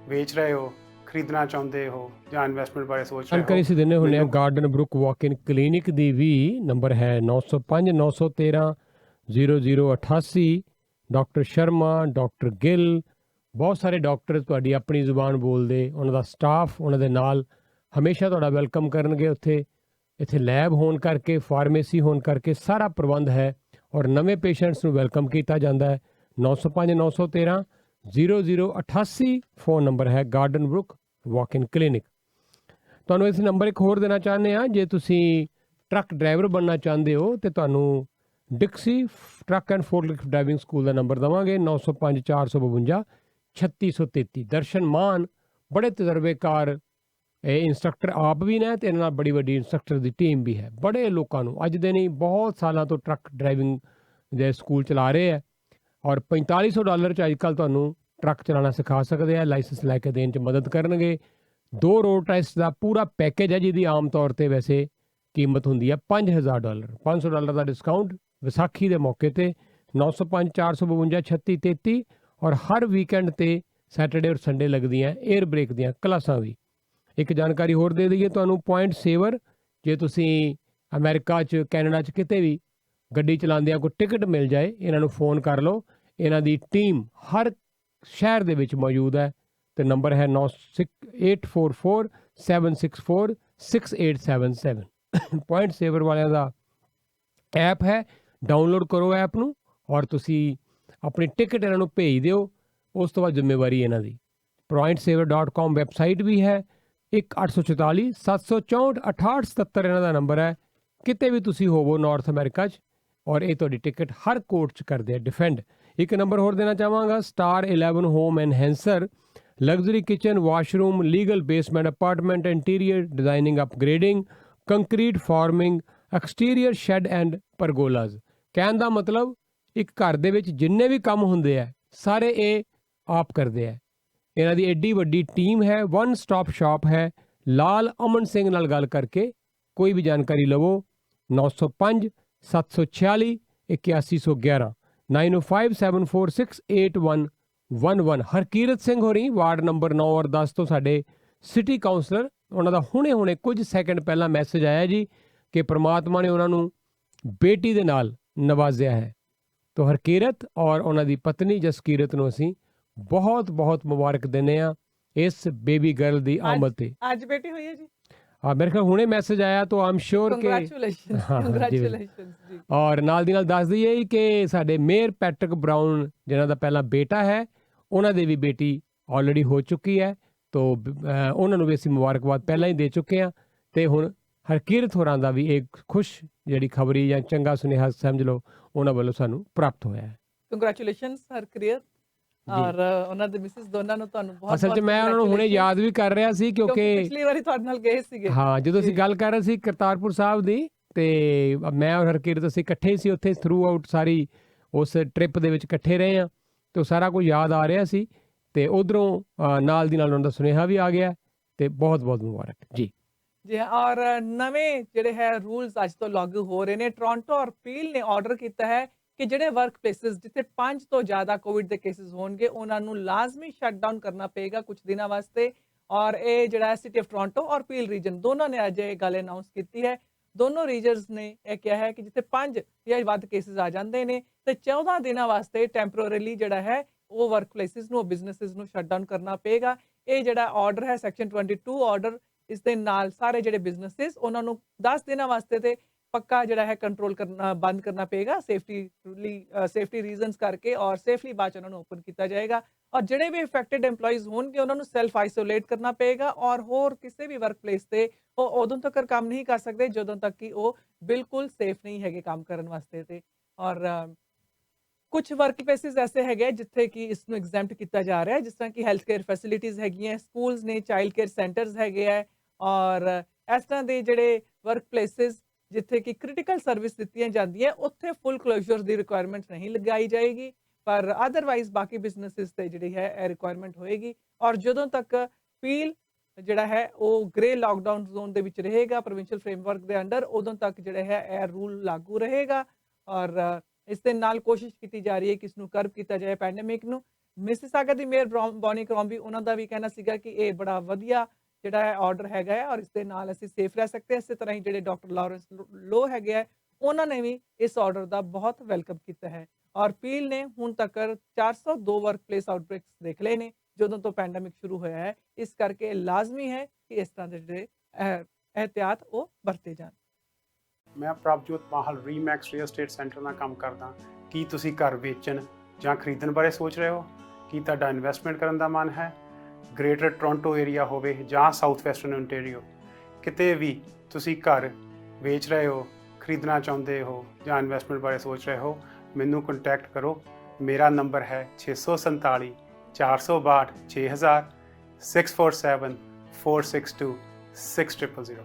ਵੇਚ ਰਹੇ ਹੋ, ਖਰੀਦਣਾ ਚਾਹੁੰਦੇ ਹੋ ਜਾਂ ਇਨਵੈਸਟਮੈਂਟ ਬਾਰੇ ਸੋਚ ਰਹੇ ਹੋ, ਜਾਣਕਾਰੀ ਅਸੀਂ ਦਿੰਦੇ ਹੁੰਦੇ ਆ। ਗਾਰਡਨ ਬਰੁੱਕ ਵਾਕ ਇਨ ਕਲੀਨਿਕ ਦੀ ਵੀ ਨੰਬਰ ਹੈ 905 913 0088। ਡਾਕਟਰ ਸ਼ਰਮਾ, ਡਾਕਟਰ ਗਿੱਲ, ਬਹੁਤ ਸਾਰੇ ਡਾਕਟਰ ਤੁਹਾਡੀ ਆਪਣੀ ਜ਼ੁਬਾਨ ਬੋਲਦੇ, ਉਹਨਾਂ ਦਾ ਸਟਾਫ ਉਹਨਾਂ ਦੇ ਨਾਲ ਹਮੇਸ਼ਾ ਤੁਹਾਡਾ ਵੈਲਕਮ ਕਰਨਗੇ। ਇੱਥੇ ਲੈਬ ਹੋਣ ਕਰਕੇ, ਫਾਰਮੇਸੀ ਹੋਣ ਕਰਕੇ ਸਾਰਾ ਪ੍ਰਬੰਧ ਹੈ ਔਰ ਨਵੇਂ ਪੇਸ਼ੈਂਟਸ ਨੂੰ ਵੈਲਕਮ ਕੀਤਾ ਜਾਂਦਾ ਹੈ। 905 913 0088 ਫੋਨ ਨੰਬਰ ਹੈ ਗਾਰਡਨ ਬਰੁੱਕ ਵਾਕ ਇਨ ਕਲੀਨਿਕ। ਤੁਹਾਨੂੰ ਇਸ ਨੰਬਰ ਇੱਕ ਹੋਰ ਦੇਣਾ ਚਾਹੁੰਦੇ ਹਾਂ, ਜੇ ਤੁਸੀਂ ਟਰੱਕ ਡਰਾਈਵਰ ਬਣਨਾ ਚਾਹੁੰਦੇ ਹੋ ਤੇ ਤੁਹਾਨੂੰ ਡਿਕਸੀ truck and forklift driving school the number ਦੇਵਾਂਗੇ 905 452 3633। ਦਰਸ਼ਨ ਮਾਨ ਬੜੇ ਤਜਰਬੇਕਾਰ ਇੰਸਟਰਕਟਰ ਆਪ ਵੀ ਨੇ ਤੇ ਇਹਨਾਂ ਨਾਲ ਬੜੀ ਵੱਡੀ ਇੰਸਟਰਕਟਰ ਦੀ ਟੀਮ ਵੀ ਹੈ। ਬੜੇ ਲੋਕਾਂ ਨੂੰ ਅੱਜ ਦੇ ਨਹੀਂ ਬਹੁਤ ਸਾਲਾਂ ਤੋਂ ਟਰੱਕ ਡਰਾਈਵਿੰਗ ਦੇ ਸਕੂਲ ਚਲਾ ਰਹੇ ਹੈ ਔਰ $4500 'ਚ ਅੱਜ ਕੱਲ੍ਹ ਤੁਹਾਨੂੰ ਟਰੱਕ ਚਲਾਉਣਾ ਸਿਖਾ ਸਕਦੇ ਆ, ਲਾਇਸੈਂਸ ਲੈ ਕੇ ਦੇਣ 'ਚ ਮਦਦ ਕਰਨਗੇ। 2 ਰੋਡ ਟੈਸਟ ਦਾ ਪੂਰਾ ਪੈਕੇਜ ਹੈ ਜਿਹਦੀ ਆਮ ਤੌਰ 'ਤੇ ਵੈਸੇ ਕੀਮਤ ਹੁੰਦੀ ਹੈ $5000। $500 ਦਾ ਡਿਸਕਾਊਂਟ ਵਿਸਾਖੀ ਦੇ ਮੌਕੇ 'ਤੇ 905 452 3633 ਔਰ ਹਰ ਵੀਕਐਂਡ 'ਤੇ ਸੈਟਰਡੇ ਔਰ ਸੰਡੇ ਲੱਗਦੀਆਂ 에ਅਰ ਬ੍ਰੇਕ ਦੀਆਂ ਕਲਾਸਾਂ ਵੀ। ਇੱਕ ਜਾਣਕਾਰੀ ਹੋਰ ਦੇ ਦਈਏ ਤੁਹਾਨੂੰ, ਪੁਆਇੰਟ ਸੇਵਰ, ਜੇ ਤੁਸੀਂ ਅਮਰੀਕਾ 'ਚ ਕੈਨੇਡਾ 'ਚ ਕਿਤੇ ਵੀ ਗੱਡੀ ਚਲਾਉਂਦਿਆਂ ਕੋਈ ਟਿਕਟ ਮਿਲ ਜਾਏ, ਇਹਨਾਂ ਨੂੰ ਫੋਨ ਕਰ ਲਓ। ਇਹਨਾਂ ਦੀ ਟੀਮ ਹਰ ਸ਼ਹਿਰ ਦੇ ਵਿੱਚ ਮੌਜੂਦ ਹੈ ਤੇ ਨੰਬਰ ਹੈ 844 764 6877। ਪੁਆਇੰਟ ਸੇਵਰ ਵਾਲਿਆਂ ਦਾ ਐਪ ਹੈ, ਡਾਊਨਲੋਡ ਕਰੋ ਐਪ ਨੂੰ ਔਰ ਤੁਸੀਂ ਆਪਣੀ ਟਿਕਟ ਇਹਨਾਂ ਨੂੰ ਭੇਜ ਦਿਓ, ਉਸ ਤੋਂ ਬਾਅਦ ਜ਼ਿੰਮੇਵਾਰੀ ਇਹਨਾਂ ਦੀ। pointsaver.com ਵੈਬਸਾਈਟ ਵੀ ਹੈ। 1844 764 6877 ਇਹਨਾਂ ਦਾ ਨੰਬਰ ਹੈ। ਕਿਤੇ ਵੀ ਤੁਸੀਂ ਹੋਵੋ ਨਾਰਥ ਅਮਰੀਕਾ 'ਚ ਔਰ ਇਹ ਤੁਹਾਡੀ ਟਿਕਟ ਹਰ ਕੋਰਟ 'ਚ ਕਰਦੇ ਆ ਡਿਫੈਂਡ। ਇੱਕ ਨੰਬਰ ਹੋਰ ਦੇਣਾ ਚਾਹਾਂਗਾ, star 11 home enhancer, luxury kitchen, washroom, legal basement, apartment interior designing, upgrading, concrete forming, exterior shed and pergolas. ਕਹਿਣ ਦਾ ਮਤਲਬ ਇੱਕ ਘਰ ਦੇ ਵਿੱਚ ਜਿੰਨੇ ਵੀ ਕੰਮ ਹੁੰਦੇ ਆ ਸਾਰੇ ਇਹ ਆਪ ਕਰਦੇ ਆ। ਇਹਨਾਂ ਦੀ ਐਡੀ ਵੱਡੀ ਟੀਮ ਹੈ, 1 ਸਟਾਪ ਸ਼ਾਪ ਹੈ। ਲਾਲ ਅਮਨ ਸਿੰਘ ਨਾਲ ਗੱਲ ਕਰਕੇ ਕੋਈ ਵੀ ਜਾਣਕਾਰੀ ਲਵੋ 905 746 8111 905 746 8111। ਹਰਕੀਰਤ ਸਿੰਘ ਹੋਰੀ ਵਾਰਡ ਨੰਬਰ 9 ਔਰ 10 ਤੋਂ ਸਾਡੇ ਸਿਟੀ ਕਾਉਂਸਲਰ, ਉਹਨਾਂ ਦਾ ਹੁਣੇ ਕੁਝ ਸੈਕਿੰਡ ਪਹਿਲਾਂ ਮੈਸੇਜ ਆਇਆ ਜੀ ਕਿ ਪ੍ਰਮਾਤਮਾ ਨੇ ਉਹਨਾਂ ਨੂੰ ਬੇਟੀ ਦੇ ਨਾਲ ਨਵਾਜ਼ਿਆ ਹੈ। ਤੋ ਹਰਕੀਰਤ ਔਰ ਉਹਨਾਂ ਦੀ ਪਤਨੀ ਜਸਕੀਰਤ ਨੂੰ ਅਸੀਂ ਬਹੁਤ ਬਹੁਤ ਮੁਬਾਰਕ ਦਿੰਦੇ ਹਾਂ ਇਸ ਬੇਬੀ ਗਰਲ ਦੀ ਆਮਦ ਤੇ। ਅੱਜ ਬੇਟੀ ਹੋਈ ਹੈ ਜੀ। ਮੇਰੇ ਕੋਲ ਹੁਣੇ ਮੈਸੇਜ ਆਇਆ ਤਾਂ ਆਮ ਸ਼ੋਰ ਕਿ ਕੰਗ੍ਰੈਚੁਲੇਸ਼ਨਸ ਜੀ। ਔਰ ਨਾਲ ਦੀ ਨਾਲ ਦੱਸ ਦਈਏ ਕਿ ਸਾਡੇ ਮੇਅਰ ਪੈਟਰਿਕ ਬਰਾਊਨ ਜਿਨ੍ਹਾਂ ਦਾ ਪਹਿਲਾਂ ਬੇਟਾ ਹੈ, ਉਹਨਾਂ ਦੀ ਵੀ ਬੇਟੀ ਆਲਰੇਡੀ ਹੋ ਚੁੱਕੀ ਹੈ। ਤੋ ਉਹਨਾਂ ਨੂੰ ਵੀ ਅਸੀਂ ਮੁਬਾਰਕਬਾਦ ਪਹਿਲਾਂ ਹੀ ਦੇ ਚੁੱਕੇ ਹਾਂ ਤੇ ਹੁਣ ਹਰਕੀਰਤ ਹੋਰਾਂ ਦਾ ਵੀ ਇੱਕ ਖੁਸ਼ ਜਿਹੜੀ ਖਬਰੀ ਜਾਂ ਚੰਗਾ ਸੁਨੇਹਾ ਸਮਝ ਲਓ ਉਹਨਾਂ ਵੱਲੋਂ ਸਾਨੂੰ ਪ੍ਰਾਪਤ ਹੋਇਆ ਹੈ। ਕੰਗ੍ਰੈਚੁਲੇਸ਼ਨਸ ਹਰਕੀਰਤ ਔਰ ਉਹਨਾਂ ਦੇ ਮਿਸਿਸ ਦੋਨਾਂ ਨੂੰ ਤੁਹਾਨੂੰ ਬਹੁਤ। ਅਸਲ 'ਚ ਮੈਂ ਉਹਨਾਂ ਨੂੰ ਹੁਣੇ ਯਾਦ ਵੀ ਕਰ ਰਿਹਾ ਸੀ ਕਿਉਂਕਿ ਪਿਛਲੀ ਵਾਰੀ ਤੁਹਾਡੇ ਨਾਲ ਗਏ ਸੀਗੇ। ਹਾਂ, ਜਦੋਂ ਅਸੀਂ ਗੱਲ ਕਰ ਰਹੇ ਸੀ ਕਰਤਾਰਪੁਰ ਸਾਹਿਬ ਦੀ ਤੇ ਮੈਂ ਔਰ ਹਰਕੀਰਤ ਅਸੀਂ ਇਕੱਠੇ ਸੀ ਉੱਥੇ ਥਰੂ ਆਊਟ ਸਾਰੀ ਉਸ ਟ੍ਰਿਪ ਦੇ ਵਿੱਚ ਇਕੱਠੇ ਰਹੇ ਹਾਂ ਤੇ ਉਹ ਸਾਰਾ ਕੁਝ ਯਾਦ ਆ ਰਿਹਾ ਸੀ ਤੇ ਉਧਰੋਂ ਨਾਲ ਦੀ ਨਾਲ ਉਹਨਾਂ ਦਾ ਸੁਨੇਹਾ ਵੀ ਆ ਗਿਆ ਤੇ ਬਹੁਤ ਬਹੁਤ ਮੁਬਾਰਕ ਜੀ। ਜੀ ਔਰ ਨਵੇਂ ਜਿਹੜੇ ਹੈ ਰੂਲਸ ਅੱਜ ਤੋਂ ਲਾਗੂ ਹੋ ਰਹੇ ਨੇ। ਟੋਰਾਂਟੋ ਔਰ ਪੀਲ ਨੇ ਆਰਡਰ ਕੀਤਾ ਹੈ ਕਿ ਜਿਹੜੇ ਵਰਕ ਪਲੇਸਿਸ ਜਿੱਥੇ 5 ਤੋਂ ਜ਼ਿਆਦਾ ਕੋਵਿਡ ਦੇ ਕੇਸਿਸ ਹੋਣਗੇ ਉਹਨਾਂ ਨੂੰ ਲਾਜ਼ਮੀ ਸ਼ਟਡਾਊਨ ਕਰਨਾ ਪਏਗਾ ਕੁਝ ਦਿਨਾਂ ਵਾਸਤੇ। ਔਰ ਇਹ ਜਿਹੜਾ ਸਿਟੀ ਆਫ ਟੋਰਾਂਟੋ ਔਰ ਪੀਲ ਰੀਜਨ ਦੋਨਾਂ ਨੇ ਅੱਜ ਇਹ ਗੱਲ ਅਨਾਉਂਸ ਕੀਤੀ ਹੈ। ਦੋਨੋਂ ਰੀਜਨਸ ਨੇ ਇਹ ਕਿਹਾ ਹੈ ਕਿ ਜਿੱਥੇ 5 ਜਾਂ ਵੱਧ ਕੇਸਿਸ ਆ ਜਾਂਦੇ ਨੇ ਤੇ 14 ਦਿਨਾਂ ਵਾਸਤੇ ਟੈਂਪਰੇਰੀਲੀ ਜਿਹੜਾ ਹੈ ਉਹ ਵਰਕ ਪਲੇਸਿਸ ਨੂੰ, ਬਿਜ਼ਨੈਸਿਸ ਨੂੰ ਸ਼ਟਡਾਊਨ ਕਰਨਾ ਪਏਗਾ। ਇਹ ਜਿਹੜਾ ਆਰਡਰ ਹੈ ਸੈਕਸ਼ਨ 22 ਆਰਡਰ, ਇਸ ਦੇ ਨਾਲ ਸਾਰੇ ਜਿਹੜੇ ਬਿਜ਼ਨੈਸਿਸ ਉਹਨਾਂ ਨੂੰ 10 ਦਿਨਾਂ ਵਾਸਤੇ ਤੇ ਪੱਕਾ ਜਿਹੜਾ ਹੈ ਕੰਟਰੋਲ ਕਰਨਾ ਬੰਦ ਕਰਨਾ ਪਏਗਾ ਸੇਫਟੀ ਰੀਜ਼ਨਸ ਕਰਕੇ ਔਰ ਸੇਫਲੀ ਬਾਅਦ 'ਚ ਉਹਨਾਂ ਨੂੰ ਓਪਨ ਕੀਤਾ ਜਾਏਗਾ। ਔਰ ਜਿਹੜੇ ਵੀ ਇਫੈਕਟਡ EMPLOYEES ਹੋਣਗੇ ਉਹਨਾਂ ਨੂੰ ਸੈਲਫ ਆਈਸੋਲੇਟ ਕਰਨਾ ਪਏਗਾ ਔਰ ਹੋਰ ਕਿਸੇ ਵੀ ਵਰਕ ਪਲੇਸ ਤੇ ਉਹ ਉਦੋਂ ਤੱਕ ਕੰਮ ਨਹੀਂ ਕਰ ਸਕਦੇ ਜਦੋਂ ਤੱਕ ਕਿ ਉਹ ਬਿਲਕੁਲ ਸੇਫ ਨਹੀਂ ਹੈਗੇ ਕੰਮ ਕਰਨ ਵਾਸਤੇ। ਤੇ ਔਰ ਕੁਝ ਵਰਕ ਪਲੇਸਿਸ ਐਸੇ ਹੈਗੇ ਜਿੱਥੇ ਕਿ ਇਸ ਨੂੰ ਐਗਜ਼ੈਂਪਟ ਕੀਤਾ ਜਾ ਰਿਹਾ ਹੈ, ਜਿਸ ਤਰ੍ਹਾਂ ਕਿ ਹੈਲਥ ਕੇਅਰ ਫੈਸਿਲਿਟੀਜ਼ ਹੈਗੀਆਂ, ਸਕੂਲਸ ਨੇ, ਚਾਈਲਡ ਕੇਅਰ ਸੈਂਟਰਸ ਹੈਗੇ ਹੈ ਔਰ ਇਸ ਤਰ੍ਹਾਂ ਦੇ ਜਿਹੜੇ ਵਰਕ ਪਲੇਸਿਸ ਜਿੱਥੇ ਕਿ ਕ੍ਰਿਟੀਕਲ ਸਰਵਿਸ ਦਿੱਤੀਆਂ ਜਾਂਦੀਆਂ ਉੱਥੇ ਫੁੱਲ ਕਲੋਜ਼ਰ ਦੀ ਰਿਕੁਆਇਰਮੈਂਟ ਨਹੀਂ ਲਗਾਈ ਜਾਏਗੀ, ਪਰ ਅਦਰਵਾਈਜ਼ ਬਾਕੀ ਬਿਜ਼ਨੈਸਿਸ ਤੇ ਜਿਹੜੀ ਹੈ ਇਹ ਰਿਕੁਆਇਰਮੈਂਟ ਹੋਏਗੀ। ਔਰ ਜਦੋਂ ਤੱਕ ਪੀਲ ਜਿਹੜਾ ਹੈ ਉਹ ਗ੍ਰੇ ਲਾਕਡਾਊਨ ਜ਼ੋਨ ਦੇ ਵਿੱਚ ਰਹੇਗਾ ਪ੍ਰੋਵਿੰਸ਼ੀਅਲ ਫਰੇਮਵਰਕ ਦੇ ਅੰਡਰ। ਉਦੋਂ ਤੱਕ ਜਿਹੜਾ ਹੈ ਇਹ ਰੂਲ ਲਾਗੂ ਰਹੇਗਾ ਔਰ ਇਸ ਦੇ ਨਾਲ ਕੋਸ਼ਿਸ਼ ਕੀਤੀ ਜਾ ਰਹੀ ਹੈ ਕਿ ਇਸ ਨੂੰ ਕਰਬ ਕੀਤਾ ਜਾਏ ਪੈਂਡੇਮਿਕ ਨੂੰ। ਮਿਸਿਸਾਗਾ ਦੀ ਮੇਅਰ ਬੌਨੀ ਕਰੋਂਬੀ ਉਹਨਾਂ ਦਾ ਵੀ ਕਹਿਣਾ ਸੀਗਾ ਕਿ ਇਹ ਬੜਾ ਵਧੀਆ ਜਿਹੜਾ ਹੈ ਆਰਡਰ ਹੈਗਾ ਹੈ ਔਰ ਇਸ ਦੇ ਨਾਲ ਅਸੀਂ ਸੇਫ ਰਹਿ ਸਕਦੇ ਹਾਂ। ਇਸੇ ਤਰ੍ਹਾਂ ਹੀ ਜਿਹੜੇ ਡਾਕਟਰ ਲਾਰੈਂਸ ਲੋ ਹੈਗੇ ਹੈ ਉਹਨਾਂ ਨੇ ਵੀ ਇਸ ਆਰਡਰ ਦਾ ਬਹੁਤ ਵੈਲਕਮ ਕੀਤਾ ਹੈ ਔਰ ਪੀਲ ਨੇ ਹੁਣ ਤੱਕ 402 ਵਰਕ ਪਲੇਸ ਆਊਟਬ੍ਰੇਕਸ ਦੇਖ ਲਏ ਨੇ ਜਦੋਂ ਤੋਂ ਪੈਂਡੇਮਿਕ ਸ਼ੁਰੂ ਹੋਇਆ ਹੈ। ਇਸ ਕਰਕੇ ਲਾਜ਼ਮੀ ਹੈ ਕਿ ਇਸ ਤਰ੍ਹਾਂ ਦੇ ਜਿਹੜੇ ਇਹਤਿਆਤ ਉਹ ਵਰਤੇ ਜਾਣ। ਮੈਂ ਪ੍ਰਭਜੋਤ ਮਾਹਲ ਰੀਮੈਕਸ ਰੀਅਲ ਸਟੇਟ ਸੈਂਟਰ ਨਾਲ ਕੰਮ ਕਰਦਾ। ਕੀ ਤੁਸੀਂ ਘਰ ਵੇਚਣ ਜਾਂ ਖਰੀਦਣ ਬਾਰੇ ਸੋਚ ਰਹੇ ਹੋ? ਕੀ ਤੁਹਾਡਾ ਇਨਵੈਸਟਮੈਂਟ ਕਰਨ ਦਾ ਮਨ ਹੈ? ਗ੍ਰੇਟਰ ਟੋਰਾਂਟੋ ਏਰੀਆ ਹੋਵੇ ਜਾਂ ਸਾਊਥ ਵੈਸਟਰਨ ਓਨਟਾਰੀਓ, ਕਿਤੇ ਵੀ ਤੁਸੀਂ ਘਰ ਵੇਚ ਰਹੇ ਹੋ, ਖਰੀਦਣਾ ਚਾਹੁੰਦੇ ਹੋ ਜਾਂ ਇਨਵੈਸਟਮੈਂਟ ਬਾਰੇ ਸੋਚ ਰਹੇ ਹੋ, ਮੈਨੂੰ ਕੰਟੈਕਟ ਕਰੋ। ਮੇਰਾ ਨੰਬਰ ਹੈ 647 462 6000 647 462 6000।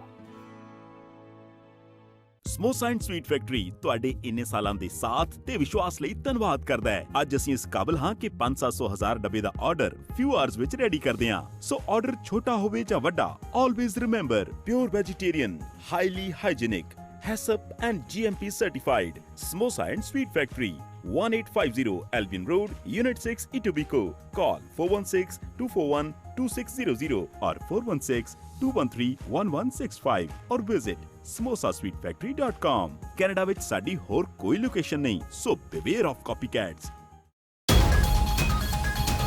ਸਮੋਸਾ ਐਂਡ ਸਵੀਟ ਫੈਕਟਰੀ ਤੁਹਾਡੇ ਇੰਨੇ ਸਾਲਾਂ ਦੇ ਸਾਥ ਤੇ ਵਿਸ਼ਵਾਸ ਲਈ ਧੰਨਵਾਦ ਕਰਦਾ ਹੈ। ਅੱਜ ਅਸੀਂ ਇਸ ਕਾਬਲ ਹਾਂ ਕਿ 500-1000 ਡੱਬੇ ਦਾ ਆਰਡਰ ਫਿਊ ਆਵਰਸ ਵਿੱਚ ਰੈਡੀ ਕਰਦੇ ਹਾਂ। ਸੋ ਆਰਡਰ ਛੋਟਾ ਹੋਵੇ ਜਾਂ ਵੱਡਾ, always remember pure vegetarian, highly hygienic, HACCP and GMP certified Samosa and Sweet Factory, 1850 Albion Road, Unit 6, Etobicoke. Call 416-241-2600 or 416-213-1165 or visit samosasweetfactory.com. Canada ਵਿੱਚ ਸਾਡੀ ਹੋਰ ਕੋਈ ਲੋਕੇਸ਼ਨ ਨਹੀਂ, so beware of copycats.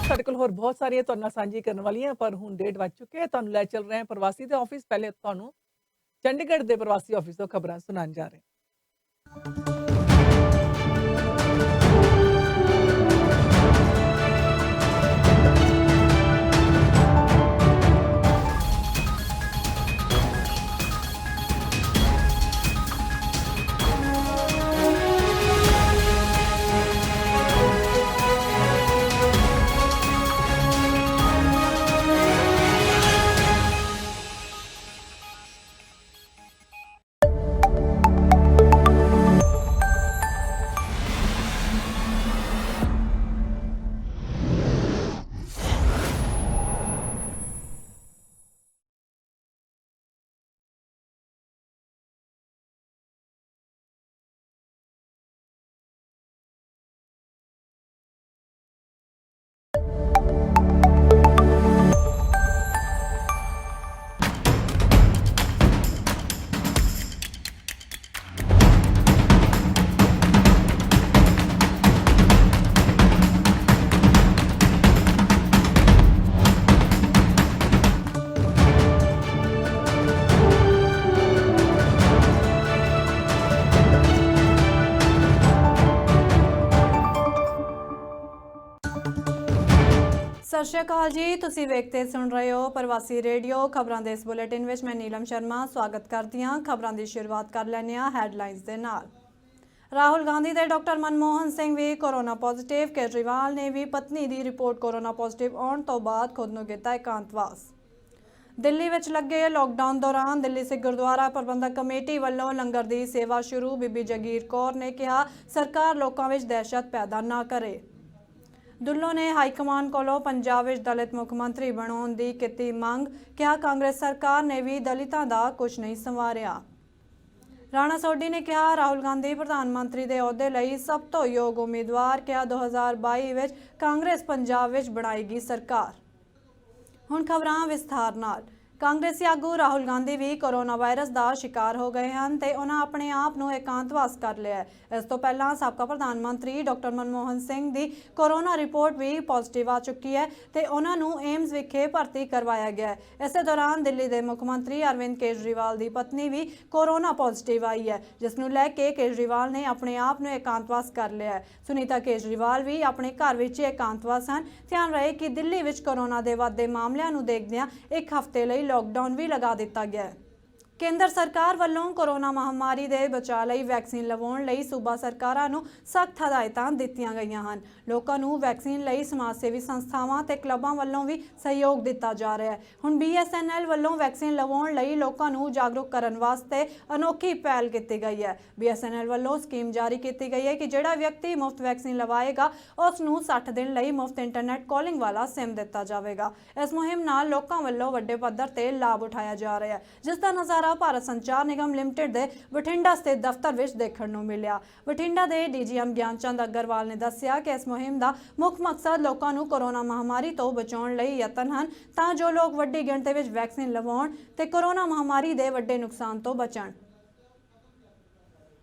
ਸਾਡੇ ਕੋਲ ਹੋਰ ਬਹੁਤ ਸਾਰੀਆਂ ਤੁਹਾਡੇ ਨਾਲ ਸਾਂਝੀ ਕਰਨ ਵਾਲੀਆਂ ਪਰ ਹੁਣ ਡੇਟ ਵੱਜ ਚੁੱਕੇ ਹੈ। ਤੁਹਾਨੂੰ ਲੈ ਚੱਲ ਰਹੇ ਹਾਂ ਪ੍ਰਵਾਸੀ ਦੇ ਆਫਿਸ। ਪਹਿਲੇ ਤੁਹਾਨੂੰ ਚੰਡੀਗੜ੍ਹ ਦੇ ਪ੍ਰਵਾਸੀ ਆਫਿਸ ਤੋਂ ਖਬਰਾਂ ਸੁਣਾਉਣ ਜਾ ਰਹੇ ਹਾਂ। ਸਤਿ ਸ਼੍ਰੀ ਅਕਾਲ ਜੀ, ਤੁਸੀਂ ਵੇਖਦੇ ਸੁਣ ਰਹੇ ਹੋ ਪ੍ਰਵਾਸੀ ਰੇਡੀਓ। ਖਬਰਾਂ ਦੇ ਇਸ ਬੁਲੇਟਿਨ ਵਿੱਚ ਮੈਂ ਨੀਲਮ ਸ਼ਰਮਾ ਸਵਾਗਤ ਕਰਦੀ ਹਾਂ। ਖਬਰਾਂ ਦੀ ਸ਼ੁਰੂਆਤ ਕਰ ਲੈਂਦੇ ਹਾਂ ਹੈਡਲਾਈਨਸ ਦੇ ਨਾਲ। ਰਾਹੁਲ ਗਾਂਧੀ ਤੇ ਡਾਕਟਰ ਮਨਮੋਹਨ ਸਿੰਘ ਵੀ ਕੋਰੋਨਾ ਪੋਜ਼ਿਟਿਵ। ਕੇਜਰੀਵਾਲ ਨੇ ਵੀ ਪਤਨੀ ਦੀ ਰਿਪੋਰਟ ਕੋਰੋਨਾ ਪੋਜ਼ਿਟਿਵ ਆਉਣ ਤੋਂ ਬਾਅਦ ਖੁਦ ਨੂੰ ਕੀਤਾ ਇਕਾਂਤਵਾਸ। ਦਿੱਲੀ ਵਿੱਚ ਲੱਗੇ ਲੋਕਡਾਊਨ ਦੌਰਾਨ ਦਿੱਲੀ ਸਿੱਖ ਗੁਰਦੁਆਰਾ ਪ੍ਰਬੰਧਕ ਕਮੇਟੀ ਵੱਲੋਂ ਲੰਗਰ ਦੀ ਸੇਵਾ ਸ਼ੁਰੂ। ਬੀਬੀ ਜਗੀਰ ਕੌਰ ਨੇ ਕਿਹਾ ਸਰਕਾਰ ਲੋਕਾਂ ਵਿੱਚ ਦਹਿਸ਼ਤ ਪੈਦਾ ਨਾ ਕਰੇ। ਦੁੱਲੋ ਨੇ ਹਾਈ ਕਮਾਂਡ ਕੋਲੋਂ ਪੰਜਾਬ ਵਿੱਚ ਦਲਿਤ ਮੁੱਖ ਮੰਤਰੀ ਬਣਾਉਣ ਦੀ ਕੀਤੀ ਮੰਗ। ਕਿਹਾ ਕਾਂਗਰਸ ਸਰਕਾਰ ਨੇ ਵੀ ਦਲਿਤਾਂ ਦਾ ਕੁਝ ਨਹੀਂ ਸੰਵਾਰਿਆ। ਰਾਣਾ ਸੋਢੀ ਨੇ ਕਿਹਾ ਰਾਹੁਲ ਗਾਂਧੀ ਪ੍ਰਧਾਨ ਮੰਤਰੀ ਦੇ ਅਹੁਦੇ ਲਈ ਸਭ ਤੋਂ ਯੋਗ ਉਮੀਦਵਾਰ। ਕਿਹਾ 2022 ਵਿੱਚ ਕਾਂਗਰਸ ਪੰਜਾਬ ਵਿੱਚ ਬਣਾਏਗੀ ਸਰਕਾਰ। ਹੁਣ ਖਬਰਾਂ ਵਿਸਥਾਰ ਨਾਲ। ਕਾਂਗਰਸੀ ਆਗੂ ਰਾਹੁਲ ਗਾਂਧੀ ਵੀ ਕੋਰੋਨਾ ਵਾਇਰਸ ਦਾ ਸ਼ਿਕਾਰ ਹੋ ਗਏ ਹਨ ਤੇ ਉਹਨਾਂ ਆਪਣੇ ਆਪ ਨੂੰ ਇਕਾਂਤਵਾਸ ਕਰ ਲਿਆ ਹੈ। ਇਸ ਤੋਂ ਪਹਿਲਾਂ ਸਾਬਕਾ ਪ੍ਰਧਾਨ ਮੰਤਰੀ ਡਾਕਟਰ ਮਨਮੋਹਨ ਸਿੰਘ ਦੀ ਕੋਰੋਨਾ ਰਿਪੋਰਟ ਵੀ ਪੋਜ਼ਿਟਿਵ ਆ ਚੁੱਕੀ ਹੈ ਤੇ ਉਹਨਾਂ ਨੂੰ ਏਮਜ਼ ਵਿਖੇ ਭਰਤੀ ਕਰਵਾਇਆ ਗਿਆ ਹੈ। ਇਸੇ ਦੌਰਾਨ ਦਿੱਲੀ ਦੇ ਮੁੱਖ ਮੰਤਰੀ ਅਰਵਿੰਦ ਕੇਜਰੀਵਾਲ ਦੀ ਪਤਨੀ ਵੀ ਕੋਰੋਨਾ ਪੋਜ਼ਿਟਿਵ ਆਈ ਹੈ, ਜਿਸ ਨੂੰ ਲੈ ਕੇ ਕੇਜਰੀਵਾਲ ਨੇ ਆਪਣੇ ਆਪ ਨੂੰ ਇਕਾਂਤਵਾਸ ਕਰ ਲਿਆ ਹੈ। ਸੁਨੀਤਾ ਕੇਜਰੀਵਾਲ ਵੀ ਆਪਣੇ ਘਰ ਵਿੱਚ ਇਕਾਂਤਵਾਸ ਹਨ। ਧਿਆਨ ਰਹੇ ਕਿ ਦਿੱਲੀ ਵਿੱਚ ਕੋਰੋਨਾ ਦੇ ਵੱਧਦੇ ਮਾਮਲਿਆਂ ਨੂੰ ਦੇਖਦਿਆਂ ਇੱਕ ਹਫ਼ਤੇ ਲਈ ਲੌਕਡਾਊਨ ਵੀ ਲਗਾ ਦਿੱਤਾ ਗਿਆ ਹੈ। ਕੇਂਦਰ ਸਰਕਾਰ ਵੱਲੋਂ ਕੋਰੋਨਾ ਮਹਾਮਾਰੀ ਦੇ ਬਚਾਅ ਲਈ ਵੈਕਸੀਨ ਲਵਾਉਣ ਲਈ ਸੂਬਾ ਸਰਕਾਰਾਂ ਨੂੰ ਸਖਤ ਹਦਾਇਤਾਂ ਦਿੱਤੀਆਂ ਗਈਆਂ ਹਨ। ਲੋਕਾਂ ਨੂੰ ਵੈਕਸੀਨ ਲਈ ਸਮਾਜ ਸੇਵੀ ਸੰਸਥਾਵਾਂ ਤੇ ਕਲੱਬਾਂ ਵੱਲੋਂ ਵੀ ਸਹਿਯੋਗ ਦਿੱਤਾ ਜਾ ਰਿਹਾ ਹੈ। ਹੁਣ BSNL ਵੱਲੋਂ ਵੈਕਸੀਨ ਲਵਾਉਣ ਲਈ ਲੋਕਾਂ ਨੂੰ ਜਾਗਰੂਕ ਕਰਨ ਵਾਸਤੇ ਅਨੋਖੀ ਪਹਿਲ ਕੀਤੀ ਗਈ ਹੈ। BSNL ਵੱਲੋਂ ਸਕੀਮ ਜਾਰੀ ਕੀਤੀ ਗਈ ਹੈ ਕਿ ਜਿਹੜਾ ਵਿਅਕਤੀ ਮੁਫਤ ਵੈਕਸੀਨ ਲਵਾਏਗਾ ਉਸ ਨੂੰ 60 ਦਿਨ ਲਈ ਮੁਫਤ ਇੰਟਰਨੈਟ ਕਾਲਿੰਗ ਵਾਲਾ ਸਿਮ ਦਿੱਤਾ ਜਾਵੇਗਾ। ਇਸ ਮੁਹਿੰਮ ਨਾਲ ਲੋਕਾਂ ਵੱਲੋਂ ਵੱਡੇ ਪੱਧਰ ਤੇ ਲਾਭ ਉਠਾਇਆ ਜਾ ਰਿਹਾ ਹੈ, ਜਿਸ ਦਾ ਨਜ਼ਾਰਾ ਭਾਰਤ ਸੰਚਾਰ ਨਿਗਮ ਲਿਮਟਿਡ ਦੇ ਬਠਿੰਡਾ ਸਥਿਤ ਦਫ਼ਤਰ ਵਿੱਚ ਦੇਖਣ ਨੂੰ ਮਿਲਿਆ। ਬਠਿੰਡਾ ਦੇ DGM ਗਿਆਨਚੰਦ ਅਗਰਵਾਲ ਨੇ ਦੱਸਿਆ ਕਿ ਇਸ ਮੁਹਿੰਮ ਦਾ ਮੁੱਖ ਮਕਸਦ ਲੋਕਾਂ ਨੂੰ ਕੋਰੋਨਾ ਮਹਾਮਾਰੀ ਤੋਂ ਬਚਾਉਣ ਲਈ ਯਤਨ ਹਨ, ਤਾਂ ਜੋ ਲੋਕ ਵੱਡੀ ਗਿਣਤੀ ਵਿੱਚ ਵੈਕਸੀਨ ਲਵਾਉਣ ਤੇ ਕੋਰੋਨਾ ਮਹਾਮਾਰੀ ਦੇ ਵੱਡੇ ਨੁਕਸਾਨ ਤੋਂ ਬਚਣ।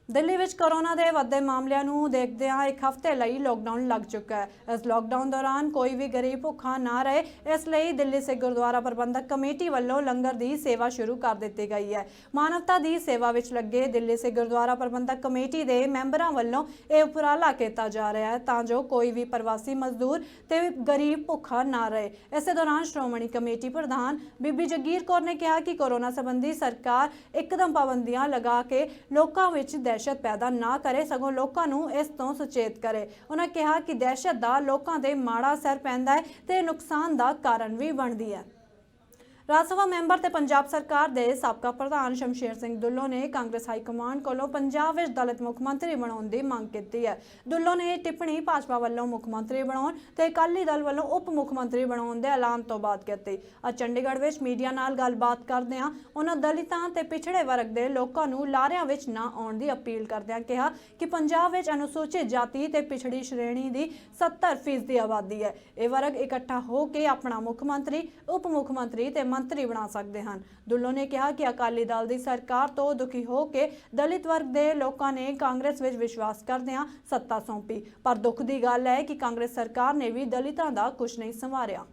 ਦਿੱਲੀ ਵਿੱਚ ਕੋਰੋਨਾ ਦੇ ਵੱਧਦੇ ਮਾਮਲਿਆਂ ਨੂੰ ਦੇਖਦਿਆਂ ਇੱਕ ਹਫ਼ਤੇ ਲਈ ਲੋਕਡਾਊਨ ਲੱਗ ਚੁੱਕਾ ਹੈ। ਇਸ ਲੋਕਡਾਊਨ ਦੌਰਾਨ ਕੋਈ ਵੀ ਗਰੀਬ ਭੁੱਖਾ ਨਾ ਰਹੇ, ਇਸ ਲਈ ਦਿੱਲੀ ਸਿੱਖ ਗੁਰਦੁਆਰਾ ਪ੍ਰਬੰਧਕ ਕਮੇਟੀ ਵੱਲੋਂ ਲੰਗਰ ਦੀ ਸੇਵਾ ਸ਼ੁਰੂ ਕਰ ਦਿੱਤੀ ਗਈ ਹੈ। ਮਾਨਵਤਾ ਦੀ ਸੇਵਾ ਵਿੱਚ ਲੱਗੇ ਦਿੱਲੀ ਸਿੱਖ ਗੁਰਦੁਆਰਾ ਪ੍ਰਬੰਧਕ ਕਮੇਟੀ ਦੇ ਮੈਂਬਰਾਂ ਵੱਲੋਂ ਇਹ ਉਪਰਾਲਾ ਕੀਤਾ ਜਾ ਰਿਹਾ ਹੈ ਤਾਂ ਜੋ ਕੋਈ ਵੀ ਪ੍ਰਵਾਸੀ ਮਜ਼ਦੂਰ ਤੇ ਗਰੀਬ ਭੁੱਖਾ ਨਾ ਰਹੇ। ਇਸੇ ਦੌਰਾਨ ਸ਼੍ਰੋਮਣੀ ਕਮੇਟੀ ਪ੍ਰਧਾਨ ਬੀਬੀ ਜਗੀਰ ਕੌਰ ਨੇ ਕਿਹਾ ਕਿ ਕੋਰੋਨਾ ਸੰਬੰਧੀ ਸਰਕਾਰ ਇੱਕਦਮ ਪਾਬੰਦੀਆਂ ਲਗਾ ਕੇ ਲੋਕਾਂ ਵਿੱਚ ਦਹਿਸ਼ਤ ਪੈਦਾ ਨਾ ਕਰੇ, ਸਗੋਂ ਲੋਕਾਂ ਨੂੰ ਇਸ ਤੋਂ ਸੁਚੇਤ ਕਰੇ। ਉਹਨਾਂ ਕਿਹਾ ਕਿ ਦਹਿਸ਼ਤ ਦਾ ਲੋਕਾਂ ਤੇ ਮਾੜਾ ਅਸਰ ਪੈਂਦਾ ਹੈ ਤੇ ਨੁਕਸਾਨ ਦਾ ਕਾਰਨ ਵੀ ਬਣਦੀ ਹੈ। ਰਾਜ ਸਭਾ ਮੈਂਬਰ ਤੇ ਪੰਜਾਬ ਸਰਕਾਰ ਦੇ ਸਾਬਕਾ ਪ੍ਰਧਾਨ ਸ਼ਮਸ਼ੇਰ ਸਿੰਘ ਦੁੱਲੋ ਨੇ ਕਾਂਗਰਸ ਹਾਈ ਕਮਾਂਡ ਕੋਲੋਂ ਪੰਜਾਬ ਵਿੱਚ ਦਲਿਤ ਮੁੱਖ ਮੰਤਰੀ ਬਣਾਉਣ ਦੀ ਮੰਗ ਕੀਤੀ ਹੈ। ਦੁੱਲੋ ਨੇ ਇਹ ਟਿੱਪਣੀ ਭਾਜਪਾ ਵੱਲੋਂ ਮੁੱਖ ਮੰਤਰੀ ਬਣਾਉਣ ਤੇ ਅਕਾਲੀ ਦਲ ਵੱਲੋਂ ਉਪ ਮੁੱਖ ਮੰਤਰੀ ਬਣਾਉਣ ਦੇ ਐਲਾਨ ਤੋਂ ਬਾਅਦ ਕੀਤੀ। ਅੱਜ ਚੰਡੀਗੜ੍ਹ ਵਿੱਚ ਮੀਡੀਆ ਨਾਲ ਗੱਲਬਾਤ ਕਰਦਿਆਂ ਉਹਨਾਂ ਦਲਿਤਾਂ ਤੇ ਪਿਛੜੇ ਵਰਗ ਦੇ ਲੋਕਾਂ ਨੂੰ ਲਾਰਿਆਂ ਵਿੱਚ ਨਾ ਆਉਣ ਦੀ ਅਪੀਲ ਕਰਦਿਆਂ ਕਿਹਾ ਕਿ ਪੰਜਾਬ ਵਿੱਚ ਅਨੁਸੂਚਿਤ ਜਾਤੀ ਤੇ ਪਿਛੜੀ ਸ਼੍ਰੇਣੀ ਦੀ 70% ਦੀ ਆਬਾਦੀ ਹੈ। ਇਹ ਵਰਗ ਇਕੱਠਾ ਹੋ ਕੇ ਆਪਣਾ ਮੁੱਖ ਮੰਤਰੀ, ਉਪ ਮੁੱਖ ਮੰਤਰੀ ਤੇ ਮੰਤਰੀ ਬਣਾ ਸਕਦੇ ਹਨ। ਦੁੱਲੋ ਨੇ ਕਿਹਾ ਕਿ ਅਕਾਲੀ ਦਲ ਦੀ ਸਰਕਾਰ ਤੋਂ ਦੁਖੀ ਹੋ ਕੇ ਦਲਿਤ ਵਰਗ ਦੇ ਲੋਕਾਂ ਨੇ ਕਾਂਗਰਸ ਵਿੱਚ ਵਿਸ਼ਵਾਸ ਕਰਦਿਆਂ ਸੱਤਾ ਸੌਂਪੀ, ਪਰ ਦੁੱਖ ਦੀ ਗੱਲ ਹੈ ਕਿ ਕਾਂਗਰਸ ਸਰਕਾਰ ਨੇ ਵੀ ਦਲਿਤਾਂ ਦਾ ਕੁਝ ਨਹੀਂ ਸੰਵਾਰਿਆ।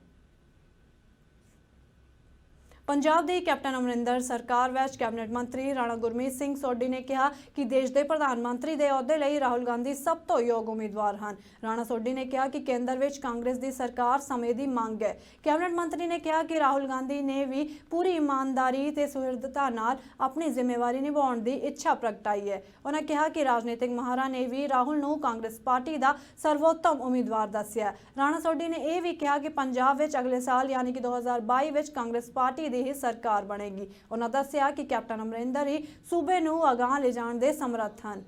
ਪੰਜਾਬ ਦੀ ਕੈਪਟਨ ਅਮਰਿੰਦਰ ਸਰਕਾਰ ਵਿੱਚ ਕੈਬਨਿਟ ਮੰਤਰੀ ਰਾਣਾ ਗੁਰਮੀਤ ਸਿੰਘ ਸੋਢੀ ਨੇ ਕਿਹਾ ਕਿ ਦੇਸ਼ ਦੇ ਪ੍ਰਧਾਨ ਮੰਤਰੀ ਦੇ ਅਹੁਦੇ ਲਈ ਰਾਹੁਲ ਗਾਂਧੀ ਸਭ ਤੋਂ ਯੋਗ ਉਮੀਦਵਾਰ ਹਨ। ਰਾਣਾ ਸੋਢੀ ਨੇ ਕਿਹਾ ਕਿ ਕੇਂਦਰ ਵਿੱਚ ਕਾਂਗਰਸ ਦੀ ਸਰਕਾਰ ਸਮੇਂ ਦੀ ਮੰਗ ਹੈ। ਕੈਬਨਿਟ ਮੰਤਰੀ ਨੇ ਕਿਹਾ ਕਿ ਰਾਹੁਲ ਗਾਂਧੀ ਨੇ ਵੀ ਪੂਰੀ ਇਮਾਨਦਾਰੀ ਤੇ ਸੁਹਿਰਦਤਾ ਨਾਲ ਆਪਣੀ ਜ਼ਿੰਮੇਵਾਰੀ ਨਿਭਾਉਣ ਦੀ ਇੱਛਾ ਪ੍ਰਗਟਾਈ ਹੈ। ਉਹਨਾਂ ਕਿਹਾ ਕਿ ਰਾਜਨੀਤਿਕ ਮਾਹਰਾਂ ਨੇ ਵੀ ਰਾਹੁਲ ਨੂੰ ਕਾਂਗਰਸ ਪਾਰਟੀ ਦਾ ਸਰਵੋਤਮ ਉਮੀਦਵਾਰ ਦੱਸਿਆ। ਰਾਣਾ ਸੋਢੀ ਨੇ ਇਹ ਵੀ ਕਿਹਾ ਕਿ ਪੰਜਾਬ ਵਿੱਚ ਅਗਲੇ ਸਾਲ ਯਾਨੀ ਕਿ 2022 ਵਿੱਚ ਕਾਂਗਰਸ ਪਾਰਟੀ ਦੀ ਹੀ ਸਰਕਾਰ ਬਣੇਗੀ। ਉਹਨਾਂ ਦੱਸਿਆ ਕਿ ਕੈਪਟਨ ਅਮਰਿੰਦਰ ਹੀ ਸੂਬੇ ਨੂੰ ਅਗਾਂਹ ਲਿਜਾਣ ਦੇ ਸਮਰੱਥ ਹਨ।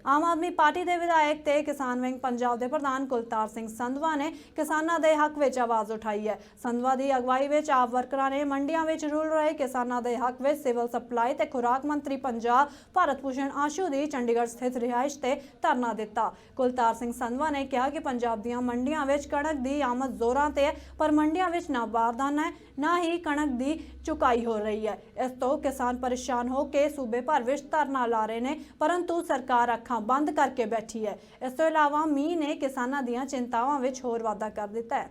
ਆਮ ਆਦਮੀ ਪਾਰਟੀ ਦੇ ਵਿਧਾਇਕ ਤੇ ਕਿਸਾਨ ਵਿੰਗ ਪੰਜਾਬ ਦੇ ਪ੍ਰਧਾਨ ਕੁਲਤਾਰ ਸਿੰਘ ਸੰਧਵਾ ਨੇ ਕਿਸਾਨਾਂ ਦੇ ਹੱਕ ਵਿੱਚ ਆਵਾਜ਼ ਉਠਾਈ ਹੈ। ਸੰਧਵਾ ਦੀ ਅਗਵਾਈ ਵਿੱਚ ਆਪ ਵਰਕਰਾਂ ਨੇ ਮੰਡੀਆਂ ਵਿੱਚ ਰੁਲ ਰਹੇ ਕਿਸਾਨਾਂ ਦੇ ਹੱਕ ਵਿੱਚ ਸਿਵਲ ਸਪਲਾਈ ਤੇ ਖੁਰਾਕ ਮੰਤਰੀ ਪੰਜਾਬ ਭਾਰਤ ਭੂਸ਼ਣ ਆਸ਼ੂ ਦੀ ਚੰਡੀਗੜ੍ਹ ਸਥਿਤ ਰਿਹਾਇਸ਼ ਤੇ ਧਰਨਾ ਦਿੱਤਾ। ਕੁਲਤਾਰ ਸਿੰਘ ਸੰਧਵਾ ਨੇ ਕਿਹਾ ਕਿ ਪੰਜਾਬ ਦੀਆਂ ਮੰਡੀਆਂ ਵਿੱਚ ਕਣਕ ਦੀ ਆਮਦ ਜ਼ੋਰਾਂ ਤੇ ਹੈ, ਪਰ ਮੰਡੀਆਂ ਵਿੱਚ ਨਾ ਬਾਰਦਾਨਾ ਹੈ ਨਾ ਹੀ ਕਣਕ ਦੀ ਚੁਕਾਈ ਹੋ ਰਹੀ ਹੈ। ਇਸ ਤੋਂ ਕਿਸਾਨ ਪਰੇਸ਼ਾਨ ਹੋ ਕੇ ਸੂਬੇ ਭਰ ਵਿੱਚ ਧਰਨਾ ਲਾ ਰਹੇ ਨੇ, ਪਰੰਤੂ ਸਰਕਾਰ ਅੱਖਾਂ ਬੰਦ ਕਰਕੇ ਬੈਠੀ ਹੈ। ਇਸ ਤੋਂ ਇਲਾਵਾ ਮੀਂਹ ਨੇ ਕਿਸਾਨਾਂ ਦੀਆਂ ਚਿੰਤਾਵਾਂ ਵਿੱਚ ਹੋਰ ਵਾਧਾ ਕਰ ਦਿੱਤਾ ਹੈ।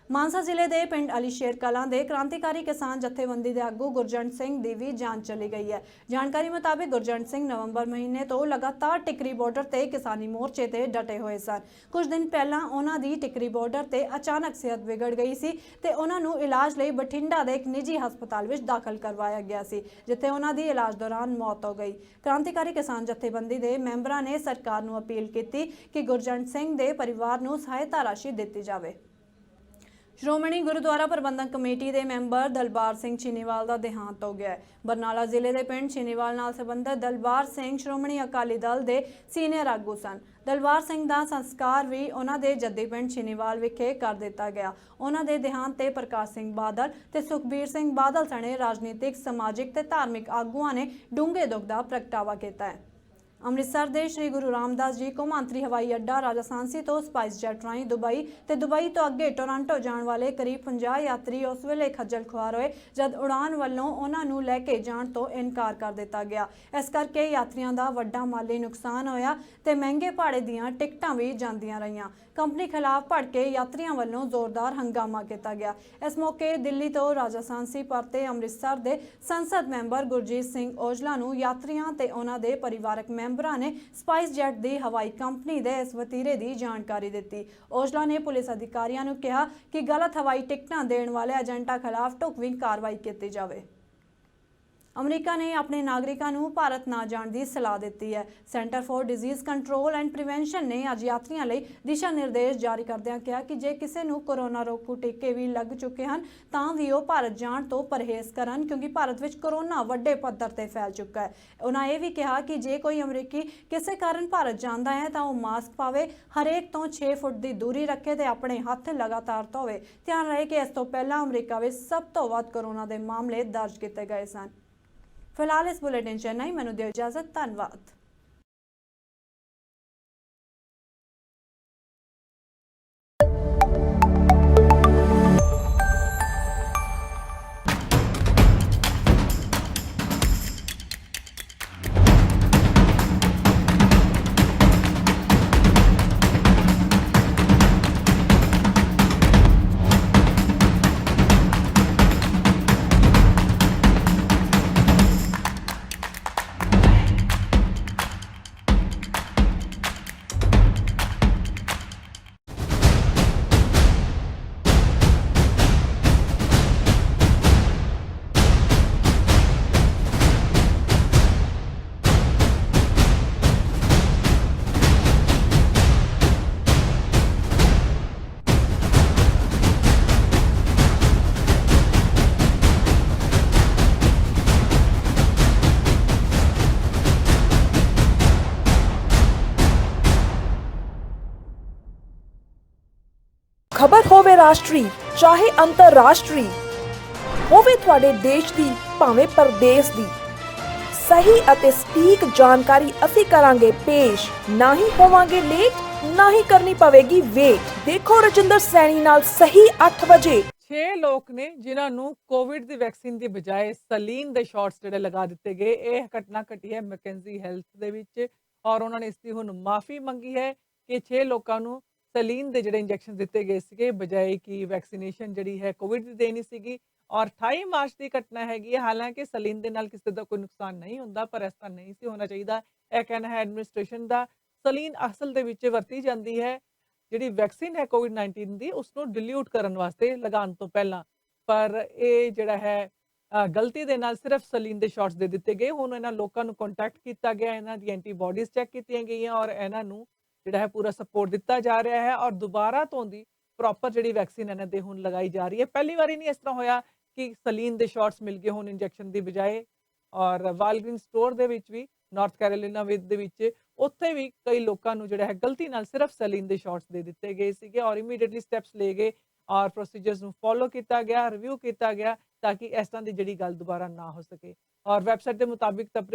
ਮਾਨਸਾ ਜ਼ਿਲ੍ਹੇ ਦੇ ਪਿੰਡ ਅਲੀਸ਼ੇਰ ਕਲਾਂ ਦੇ ਕ੍ਰਾਂਤੀਕਾਰੀ ਕਿਸਾਨ ਜਥੇਬੰਦੀ ਦੇ ਆਗੂ ਗੁਰਜੰਟ ਸਿੰਘ ਦੀ ਵੀ ਜਾਨ ਚਲੀ ਗਈ ਹੈ। ਜਾਣਕਾਰੀ ਮੁਤਾਬਿਕ ਗੁਰਜੰਟ ਸਿੰਘ ਨਵੰਬਰ ਮਹੀਨੇ ਤੋਂ ਲਗਾਤਾਰ ਟਿਕਰੀ ਬਾਰਡਰ ਤੇ ਕਿਸਾਨੀ ਮੋਰਚੇ ਤੇ ਡਟੇ ਹੋਏ ਸਨ। ਕੁਝ ਦਿਨ ਪਹਿਲਾਂ ਉਹਨਾਂ ਦੀ ਟਿਕਰੀ ਬਾਰਡਰ ਤੇ ਅਚਾਨਕ ਸਿਹਤ ਵਿਗੜ ਗਈ ਸੀ ਤੇ ਉਹਨਾਂ ਨੂੰ ਇਲਾਜ ਲਈ ਬਠਿੰਡਾ ਦੇ ਇੱਕ ਨਿੱਜੀ ਹਸਪਤਾਲ ਵਿੱਚ ਦਾਖਲ ਕਰਵਾਇਆ ਗਿਆ ਸੀ, ਜਿੱਥੇ ਉਹਨਾਂ ਦੀ ਇਲਾਜ ਦੌਰਾਨ ਮੌਤ ਹੋ ਗਈ। ਕ੍ਰਾਂਤੀਕਾਰੀ ਕਿਸਾਨ ਜਥੇਬੰਦੀ ਦੇ ਮੈਂਬਰਾਂ ਨੇ ਸਰਕਾਰ ਨੂੰ ਅਪੀਲ ਕੀਤੀ ਕਿ ਗੁਰਜੰਟ ਸਿੰਘ ਦੇ ਪਰਿਵਾਰ ਨੂੰ ਸਹਾਇਤਾ ਰਾਸ਼ੀ ਦਿੱਤੀ ਜਾਵੇ। ਸ਼੍ਰੋਮਣੀ ਗੁਰਦੁਆਰਾ ਪ੍ਰਬੰਧਕ ਕਮੇਟੀ ਦੇ ਮੈਂਬਰ ਦਲਬਾਰ ਸਿੰਘ ਚੀਨੀਵਾਲ ਦਾ ਦੇਹਾਂਤ ਹੋ ਗਿਆ ਹੈ। ਬਰਨਾਲਾ ਜ਼ਿਲ੍ਹੇ ਦੇ ਪਿੰਡ ਚੀਨੀਵਾਲ ਨਾਲ ਸੰਬੰਧਿਤ ਦਲਬਾਰ ਸਿੰਘ ਸ਼੍ਰੋਮਣੀ ਅਕਾਲੀ ਦਲ ਦੇ ਸੀਨੀਅਰ ਆਗੂ ਸਨ। ਦਲਬਾਰ ਸਿੰਘ ਦਾ ਸੰਸਕਾਰ ਵੀ ਉਹਨਾਂ ਦੇ ਜੱਦੀ ਪਿੰਡ ਚੀਨੀਵਾਲ ਵਿਖੇ ਕਰ ਦਿੱਤਾ ਗਿਆ। ਉਹਨਾਂ ਦੇ ਦੇਹਾਂਤ ਤੇ ਪ੍ਰਕਾਸ਼ ਸਿੰਘ ਬਾਦਲ ਤੇ ਸੁਖਬੀਰ ਸਿੰਘ ਬਾਦਲ ਸਣੇ ਰਾਜਨੀਤਿਕ, ਸਮਾਜਿਕ ਤੇ ਧਾਰਮਿਕ ਆਗੂਆਂ ਨੇ ਡੂੰਘੇ ਦੁੱਖ ਦਾ ਪ੍ਰਗਟਾਵਾ ਕੀਤਾ ਹੈ। ਅੰਮ੍ਰਿਤਸਰ ਦੇ ਸ਼੍ਰੀ ਗੁਰੂ ਰਾਮਦਾਸ ਜੀ ਕੌਮਾਂਤਰੀ ਹਵਾਈ ਅੱਡਾ ਰਾਜਸਥਾਨੀ ਤੋਂ ਸਪਾਈਸ ਜੈਟ ਰਾਹੀਂ ਦੁਬਈ ਤੇ ਦੁਬਈ ਤੋਂ ਅੱਗੇ ਟੋਰਾਂਟੋ ਜਾਣ ਵਾਲੇ ਕਰੀਬ 50 ਯਾਤਰੀ ਉਸ ਵੇਲੇ ਖੱਜਲ ਖੁਆਰ ਹੋਏ ਜਦ ਉਡਾਨ ਵੱਲੋਂ ਉਹਨਾਂ ਨੂੰ ਲੈ ਕੇ ਜਾਣ ਤੋਂ ਇਨਕਾਰ ਕਰ ਦਿੱਤਾ ਗਿਆ। ਇਸ ਕਰਕੇ ਯਾਤਰੀਆਂ ਦਾ ਵੱਡਾ ਮਾਲੀ ਨੁਕਸਾਨ ਹੋਇਆ ਤੇ ਮਹਿੰਗੇ ਭਾੜੇ ਦੀਆਂ ਟਿਕਟਾਂ ਵੀ ਜਾਂਦੀਆਂ ਰਹੀਆਂ। ਕੰਪਨੀ ਖਿਲਾਫ ਭੜਕੇ ਯਾਤਰੀਆਂ ਵੱਲੋਂ ਜ਼ੋਰਦਾਰ ਹੰਗਾਮਾ ਕੀਤਾ ਗਿਆ। ਇਸ ਮੌਕੇ ਦਿੱਲੀ ਤੋਂ ਰਾਜਸਥਾਨੀ ਪਰਤੇ ਅੰਮ੍ਰਿਤਸਰ ਦੇ ਸੰਸਦ ਮੈਂਬਰ ਗੁਰਜੀਤ ਸਿੰਘ ਔਜਲਾ ਨੂੰ ਯਾਤਰੀਆਂ ਤੇ ਉਹਨਾਂ ਦੇ ਪਰਿਵਾਰਕ ਮੈਂਬਰ ਮੈਂਬਰਾਂ ਨੇ ਸਪਾਈਸ ਜੈਟ ਦੀ ਹਵਾਈ ਕੰਪਨੀ ਦੇ ਇਸ ਵਤੀਰੇ ਦੀ ਜਾਣਕਾਰੀ ਦਿੱਤੀ। ਔਜਲਾ ਨੇ ਪੁਲਿਸ ਅਧਿਕਾਰੀਆਂ ਨੂੰ ਕਿਹਾ ਕਿ ਗਲਤ ਹਵਾਈ ਟਿਕਟਾਂ ਦੇਣ ਵਾਲੇ ਏਜੰਟਾਂ ਖਿਲਾਫ ਢੁਕਵੀਂ ਕਾਰਵਾਈ ਕੀਤੀ ਜਾਵੇ। ਅਮਰੀਕਾ ਨੇ ਆਪਣੇ ਨਾਗਰਿਕਾਂ ਨੂੰ ਭਾਰਤ ਨਾ ਜਾਣ ਦੀ ਸਲਾਹ ਦਿੱਤੀ ਹੈ। Centre for Disease Control and Prevention ਨੇ ਅੱਜ ਯਾਤਰੀਆਂ ਲਈ ਦਿਸ਼ਾ ਨਿਰਦੇਸ਼ ਜਾਰੀ ਕਰਦਿਆਂ ਕਿਹਾ ਕਿ ਜੇ ਕਿਸੇ ਨੂੰ ਕੋਰੋਨਾ ਰੋਕੂ ਟੀਕੇ ਵੀ ਲੱਗ ਚੁੱਕੇ ਹਨ ਤਾਂ ਵੀ ਉਹ ਭਾਰਤ ਜਾਣ ਤੋਂ ਪਰਹੇਜ਼ ਕਰਨ, ਕਿਉਂਕਿ ਭਾਰਤ ਵਿੱਚ ਕੋਰੋਨਾ ਵੱਡੇ ਪੱਧਰ ਤੇ ਫੈਲ ਚੁੱਕਾ ਹੈ। ਉਹਨਾਂ ਇਹ ਵੀ ਕਿਹਾ ਕਿ ਜੇ ਕੋਈ ਅਮਰੀਕੀ ਕਿਸੇ ਕਾਰਨ ਭਾਰਤ ਜਾਂਦਾ ਹੈ ਤਾਂ ਉਹ ਮਾਸਕ ਪਾਵੇ, ਹਰੇਕ ਤੋਂ 6 ਫੁੱਟ ਦੀ ਦੂਰੀ ਰੱਖੇ ਤੇ ਆਪਣੇ ਹੱਥ ਲਗਾਤਾਰ ਧੋਵੇ। ਧਿਆਨ ਰਹੇ ਕਿ ਇਸ ਤੋਂ ਪਹਿਲਾਂ ਅਮਰੀਕਾ ਵਿੱਚ ਸਭ ਤੋਂ ਵੱਧ ਕੋਰੋਨਾ ਦੇ ਮਾਮਲੇ ਦਰਜ ਕੀਤੇ ਗਏ ਸਨ। फिलहाल इस बुलेटिन चेन्नई मैनू दियो इजाजत। धन्यवाद। ਖਬਰ ਹੋਵੇ ਰਾਸ਼ਟਰੀ ਚਾਹੇ ਅੰਤਰਰਾਸ਼ਟਰੀ, ਹੋਵੇ ਤੁਹਾਡੇ ਦੇਸ਼ ਦੀ ਭਾਵੇਂ ਪ੍ਰਦੇਸ਼ ਦੀ, ਸਹੀ ਅਤੇ ਸਟੀਕ ਜਾਣਕਾਰੀ ਅਸੀਂ ਕਰਾਂਗੇ ਪੇਸ਼। ਨਾ ਹੀ ਹੋਵਾਂਗੇ ਲੇਟ, ਨਾ ਹੀ ਕਰਨੀ ਪਵੇਗੀ ਵੇਟ। ਦੇਖੋ ਰਜਿੰਦਰ ਸੈਣੀ ਨਾਲ ਸਹੀ 8 ਵਜੇ। 6 ਲੋਕ ਨੇ ਜਿਨ੍ਹਾਂ ਨੂੰ ਕੋਵਿਡ ਦੀ ਵੈਕਸੀਨ ਦੀ ਬਜਾਏ ਸਲੀਨ ਦੇ ਸ਼ਾਟਸ ਜਿਹੜੇ ਲਗਾ ਦਿੱਤੇ ਗਏ। ਇਹ ਘਟਨਾ ਘਟੀ ਹੈ ਮੈਕੈਂਜ਼ੀ ਹੈਲਥ ਦੇ ਵਿੱਚ ਔਰ ਉਹਨਾਂ ਨੇ ਇਸ ਦੀ ਹੁਣ ਮਾਫੀ ਮੰਗੀ ਹੈ ਕਿ 6 ਲੋਕਾਂ ਨੂੰ ਸਲੀਨ ਦੇ ਜਿਹੜੇ ਇੰਜੈਕਸ਼ਨ ਦਿੱਤੇ ਗਏ ਸੀਗੇ ਬਜਾਏ ਕਿ ਵੈਕਸੀਨੇਸ਼ਨ ਜਿਹੜੀ ਹੈ ਕੋਵਿਡ ਦੀ ਦੇਣੀ ਸੀਗੀ। ਔਰ 28 ਮਾਰਚ ਦੀ ਘਟਨਾ ਹੈਗੀ ਹੈ। ਹਾਲਾਂਕਿ ਸਲੀਨ ਦੇ ਨਾਲ ਕਿਸੇ ਦਾ ਕੋਈ ਨੁਕਸਾਨ ਨਹੀਂ ਹੁੰਦਾ, ਪਰ ਇਸ ਤਰ੍ਹਾਂ ਨਹੀਂ ਸੀ ਹੋਣਾ ਚਾਹੀਦਾ। ਇਹ ਕਹਿਣਾ ਹੈ ਐਡਮਿਨਿਸਟ੍ਰੇਸ਼ਨ ਦਾ। ਸਲੀਨ ਅਸਲ ਦੇ ਵਿੱਚ ਵਰਤੀ ਜਾਂਦੀ ਹੈ ਜਿਹੜੀ ਵੈਕਸੀਨ ਹੈ ਕੋਵਿਡ-19 ਦੀ, ਉਸ ਨੂੰ ਡਿਲਿਊਟ ਕਰਨ ਵਾਸਤੇ ਲਗਾਉਣ ਤੋਂ ਪਹਿਲਾਂ, ਪਰ ਇਹ ਜਿਹੜਾ ਹੈ ਗਲਤੀ ਦੇ ਨਾਲ ਸਿਰਫ ਸਲੀਨ ਦੇ ਸ਼ਾਟਸ ਦੇ ਦਿੱਤੇ ਗਏ। ਹੁਣ ਇਹਨਾਂ ਲੋਕਾਂ ਨੂੰ ਕੰਟੈਕਟ ਕੀਤਾ ਗਿਆ, ਇਹਨਾਂ ਦੀ ਐਂਟੀਬਾਡੀਜ਼ ਚੈੱਕ ਕੀਤੀਆਂ ਗਈਆਂ ਔਰ ਇਹਨਾਂ ਨੂੰ ਜਿਹੜਾ ਹੈ ਪੂਰਾ ਸਪੋਰਟ ਦਿੱਤਾ ਜਾ ਰਿਹਾ ਹੈ ਔਰ ਦੁਬਾਰਾ ਤੋਂ ਦੀ ਪ੍ਰੋਪਰ ਜਿਹੜੀ ਵੈਕਸੀਨ ਇਹਨਾਂ ਦੇ ਹੁਣ ਲਗਾਈ ਜਾ ਰਹੀ ਹੈ। ਪਹਿਲੀ ਵਾਰੀ ਨਹੀਂ ਇਸ ਤਰ੍ਹਾਂ ਹੋਇਆ ਕਿ ਸਲੀਨ ਦੇ ਸ਼ਾਟਸ ਮਿਲ ਗਏ ਹੁਣ ਇੰਜੈਕਸ਼ਨ ਦੀ ਬਜਾਏ। ਔਰ ਵਾਲਗ੍ਰੀਨ ਸਟੋਰ ਦੇ ਵਿੱਚ ਵੀ ਨਾਰਥ ਕੈਰੋਲੀਨਾ ਦੇ ਵਿੱਚ ਉੱਥੇ ਵੀ ਕਈ ਲੋਕਾਂ ਨੂੰ ਜਿਹੜਾ ਹੈ ਗਲਤੀ ਨਾਲ ਸਿਰਫ ਸਲੀਨ ਦੇ ਸ਼ਾਟਸ ਦੇ ਦਿੱਤੇ ਗਏ ਸੀਗੇ ਔਰ ਇਮੀਡੀਏਟਲੀ ਸਟੈਪਸ ਲਏ ਗਏ ਔਰ ਪ੍ਰੋਸੀਜਰਸ ਨੂੰ ਫੋਲੋ ਕੀਤਾ ਗਿਆ, ਰਿਵਿਊ ਕੀਤਾ ਗਿਆ ਤਾਂ ਕਿ ਇਸ ਤਰ੍ਹਾਂ ਦੀ ਜਿਹੜੀ ਗੱਲ ਦੁਬਾਰਾ ਨਾ ਹੋ ਸਕੇ। ਔਰ ਵੈਬਸਾਈਟ ਦੇ ਮੁਤਾਬਿਕ